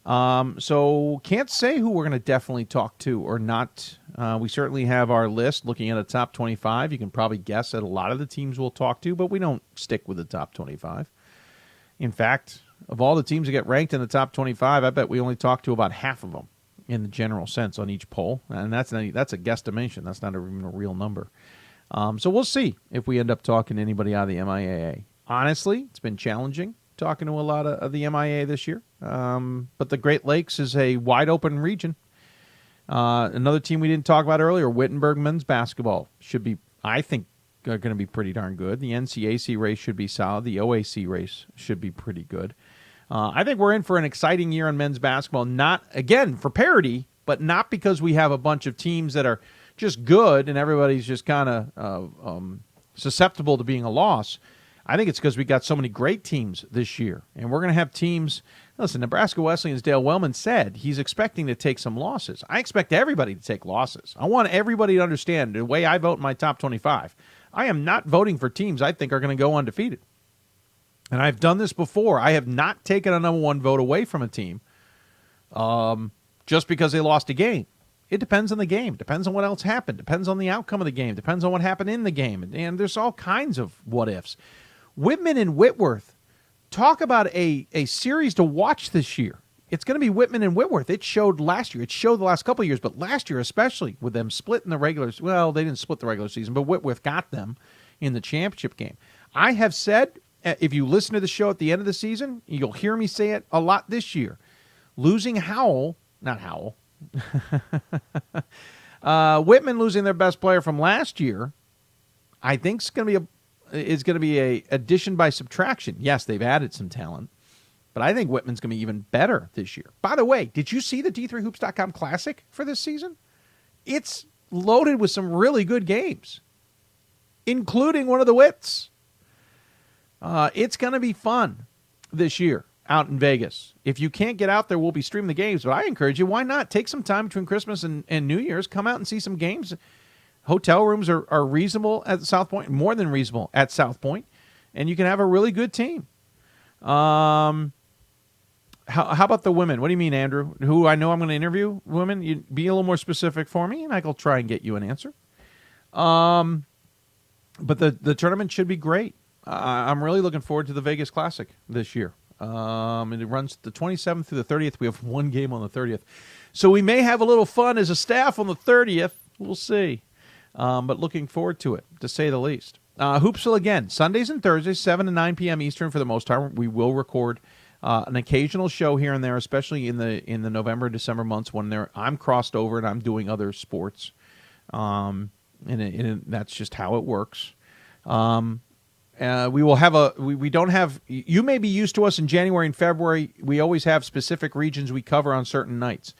[SPEAKER 1] So can't say who we're going to definitely talk to or not. We certainly have our list looking at a top 25. You can probably guess at a lot of the teams we'll talk to, but we don't stick with the top 25. In fact, of all the teams that get ranked in the top 25, I bet we only talk to about half of them in the general sense on each poll. And that's a guesstimation. That's not even a real number. So we'll see if we end up talking to anybody out of the MIAA. Honestly, it's been challenging talking to a lot of the MIA this year. But the Great Lakes is a wide open region. Another team we didn't talk about earlier, Wittenberg men's basketball, should be, I think, going to be pretty darn good. The NCAC race should be solid. The OAC race should be pretty good. I think we're in for an exciting year on men's basketball, not, again, for parity, but not because we have a bunch of teams that are just good and everybody's just kind of susceptible to being a loss. I think it's because we got so many great teams this year. And we're going to have teams. Listen, Nebraska Wesleyan's Dale Wellman said he's expecting to take some losses. I expect everybody to take losses. I want everybody to understand the way I vote in my top 25. I am not voting for teams I think are going to go undefeated. And I've done this before. I have not taken a number one vote away from a team just because they lost a game. It depends on the game. Depends on what else happened. Depends on the outcome of the game. Depends on what happened in the game. And there's all kinds of what-ifs. Whitman and Whitworth, talk about a series to watch this year. It's going to be Whitman and Whitworth. It showed last year. It showed the last couple of years, but last year especially with them splitting the regular. Well, they didn't split the regular season, but Whitworth got them in the championship game. I have said, if you listen to the show at the end of the season, you'll hear me say it a lot this year. Losing Whitman losing their best player from last year, I think is going to be a addition by subtraction. Yes, they've added some talent, but I think Whitman's going to be even better this year. By the way, did you see the D3Hoops.com Classic for this season? It's loaded with some really good games, including one of the Wits. It's going to be fun this year out in Vegas. If you can't get out there, we'll be streaming the games, but I encourage you, why not? Take some time between Christmas and New Year's, come out and see some games. Hotel rooms are reasonable at South Point, more than reasonable at South Point, and you can have a really good team. How about the women? What do you mean, Andrew? Who I know I'm going to interview women? You be a little more specific for me, and I'll try and get you an answer. But the tournament should be great. I'm really looking forward to the Vegas Classic this year. And it runs the 27th through the 30th. We have one game on the 30th. So we may have a little fun as a staff on the 30th. We'll see. But looking forward to it, to say the least. Hoopsville again, Sundays and Thursdays, 7 to 9 p.m. Eastern for the most part. We will record an occasional show here and there, especially in the November and December months when I'm crossed over and I'm doing other sports. And that's just how it works. We will have we don't have, you may be used to us in January and February. We always have specific regions we cover on certain nights.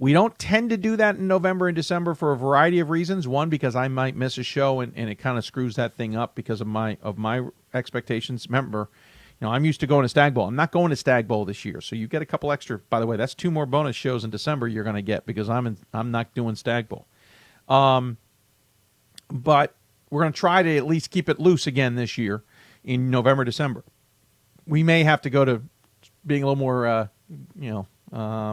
[SPEAKER 1] We don't tend to do that in November and December for a variety of reasons. One, because I might miss a show and it kind of screws that thing up because of my expectations. Remember, I'm used to going to Stag Bowl. I'm not going to Stag Bowl this year, so you get a couple extra. By the way, that's 2 more bonus shows in December you're going to get because I'm not doing Stag Bowl. But we're going to try to at least keep it loose again this year in November, December. We may have to go to being a little more,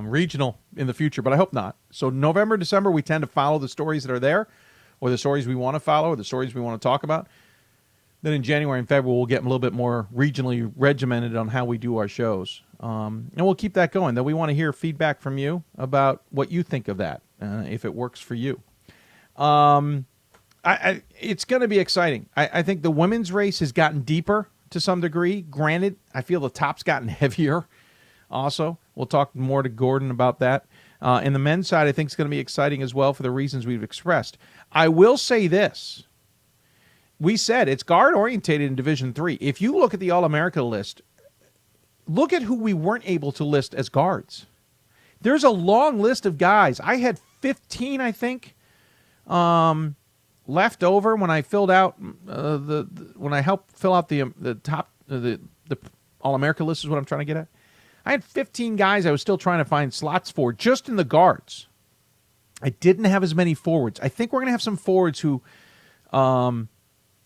[SPEAKER 1] regional in the future, but I hope not. So November, December, we tend to follow the stories that are there, or the stories we want to follow, or the stories we want to talk about. Then in January and February, we'll get a little bit more regionally regimented on how we do our shows. And we'll keep that going. Though we want to hear feedback from you about what you think of that, if it works for you. It's going to be exciting. I think the women's race has gotten deeper to some degree. Granted, I feel the top's gotten heavier also. We'll talk more to Gordon about that. And the men's side, I think, is going to be exciting as well for the reasons we've expressed. I will say this. We said it's guard-orientated in Division III. If you look at the All-America list, look at who we weren't able to list as guards. There's a long list of guys. I had 15, I think, left over when I filled out when I helped fill out the top the All-America list is what I'm trying to get at. I had 15 guys I was still trying to find slots for just in the guards. I didn't have as many forwards. I think we're going to have some forwards who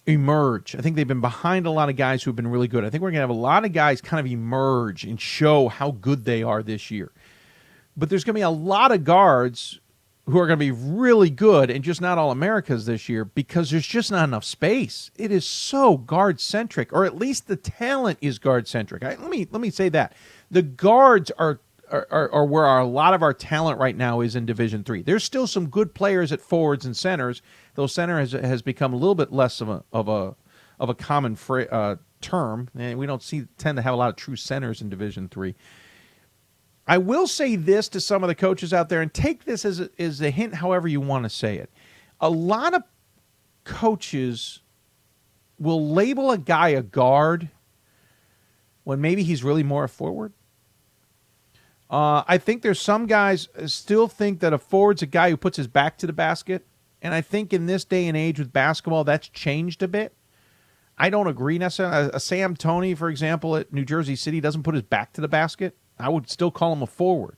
[SPEAKER 1] emerge. I think they've been behind a lot of guys who have been really good. I think we're going to have a lot of guys kind of emerge and show how good they are this year. But there's going to be a lot of guards who are going to be really good and just not All-Americas this year because there's just not enough space. It is so guard-centric, or at least the talent is guard-centric. Let me say that. The guards are where a lot of our talent right now is in Division III. There's still some good players at forwards and centers, though center has become a little bit less of a common term, and we don't tend to have a lot of true centers in Division III. I will say this to some of the coaches out there, and take this as a hint however you want to say it. A lot of coaches will label a guy a guard when maybe he's really more a forward. I think there's some guys still think that a forward's a guy who puts his back to the basket, and I think in this day and age with basketball, that's changed a bit. I don't agree necessarily. Sam Toney, for example, at New Jersey City doesn't put his back to the basket. I would still call him a forward.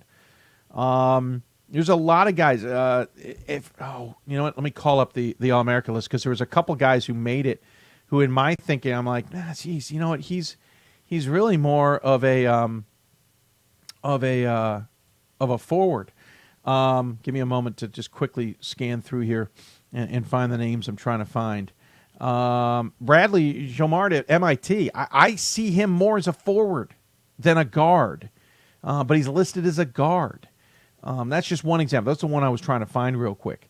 [SPEAKER 1] There's a lot of guys. You know what? Let me call up the All-America list because there was a couple guys who made it who, in my thinking, I'm like, geez, you know what? He's really more of a forward. Give me a moment to just quickly scan through here and find the names I'm trying to find. Bradley Jomard at MIT. I see him more as a forward than a guard, but he's listed as a guard. That's just one example. That's the one I was trying to find real quick.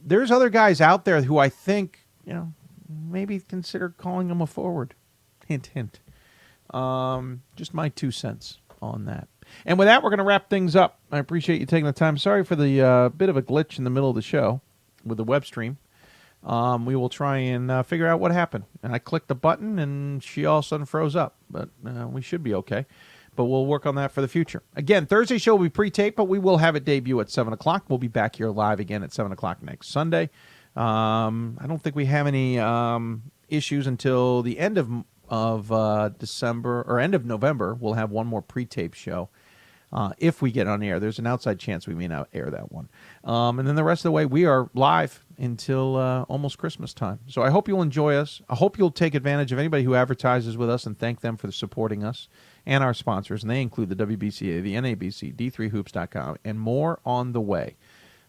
[SPEAKER 1] There's other guys out there who I think, maybe consider calling him a forward. Hint, hint. Just my 2 cents on that. And with that, we're going to wrap things up. I appreciate you taking the time. Sorry for the bit of a glitch in the middle of the show with the web stream. We will try and figure out what happened. And I clicked the button, and she all of a sudden froze up. But we should be okay. But we'll work on that for the future. Again, Thursday show will be pre-taped, but we will have it debut at 7 o'clock. We'll be back here live again at 7 o'clock next Sunday. I don't think we have any issues until the end of December or end of November. We'll have one more pre-tape show. If we get on air, there's an outside chance we may not air that one. And then the rest of the way, we are live until almost Christmas time. So I hope you'll enjoy us. I hope you'll take advantage of anybody who advertises with us and thank them for supporting us and our sponsors, and they include the WBCA, the NABC, D3Hoops.com, and more on the way.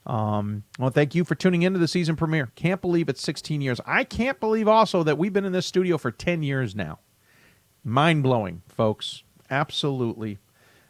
[SPEAKER 1] Well, thank you for tuning into the season premiere. Can't believe it's 16 years. I can't believe also that we've been in this studio for 10 years now. Mind-blowing, folks. Absolutely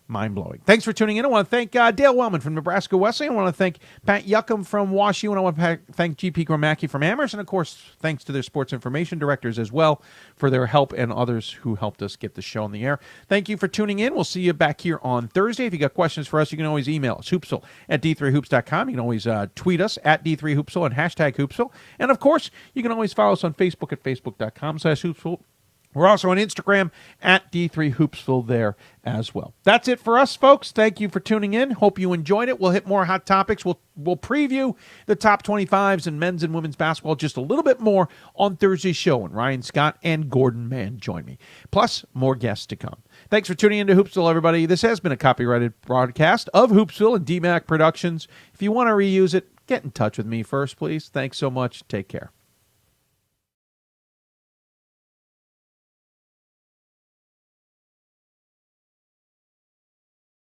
[SPEAKER 1] mind-blowing. Thanks for tuning in. I want to thank Dale Wellman from Nebraska Wesleyan. I want to thank Pat Yocum from WashU, and I want to thank GP Gromacki from Amherst, and, of course, thanks to their sports information directors as well for their help and others who helped us get the show on the air. Thank you for tuning in. We'll see you back here on Thursday. If you got questions for us, you can always email us, Hoopsville at D3Hoops.com. You can always tweet us at D3Hoopsville and hashtag Hoopsville. And, of course, you can always follow us on Facebook at Facebook.com/Hoopsville. We're also on Instagram at D3Hoopsville there as well. That's it for us, folks. Thank you for tuning in. Hope you enjoyed it. We'll hit more hot topics. We'll preview the top 25s in men's and women's basketball just a little bit more on Thursday's show when Ryan Scott and Gordon Mann join me. Plus, more guests to come. Thanks for tuning in to Hoopsville, everybody. This has been a copyrighted broadcast of Hoopsville and DMAC Productions. If you want to reuse it, get in touch with me first, please. Thanks so much. Take care.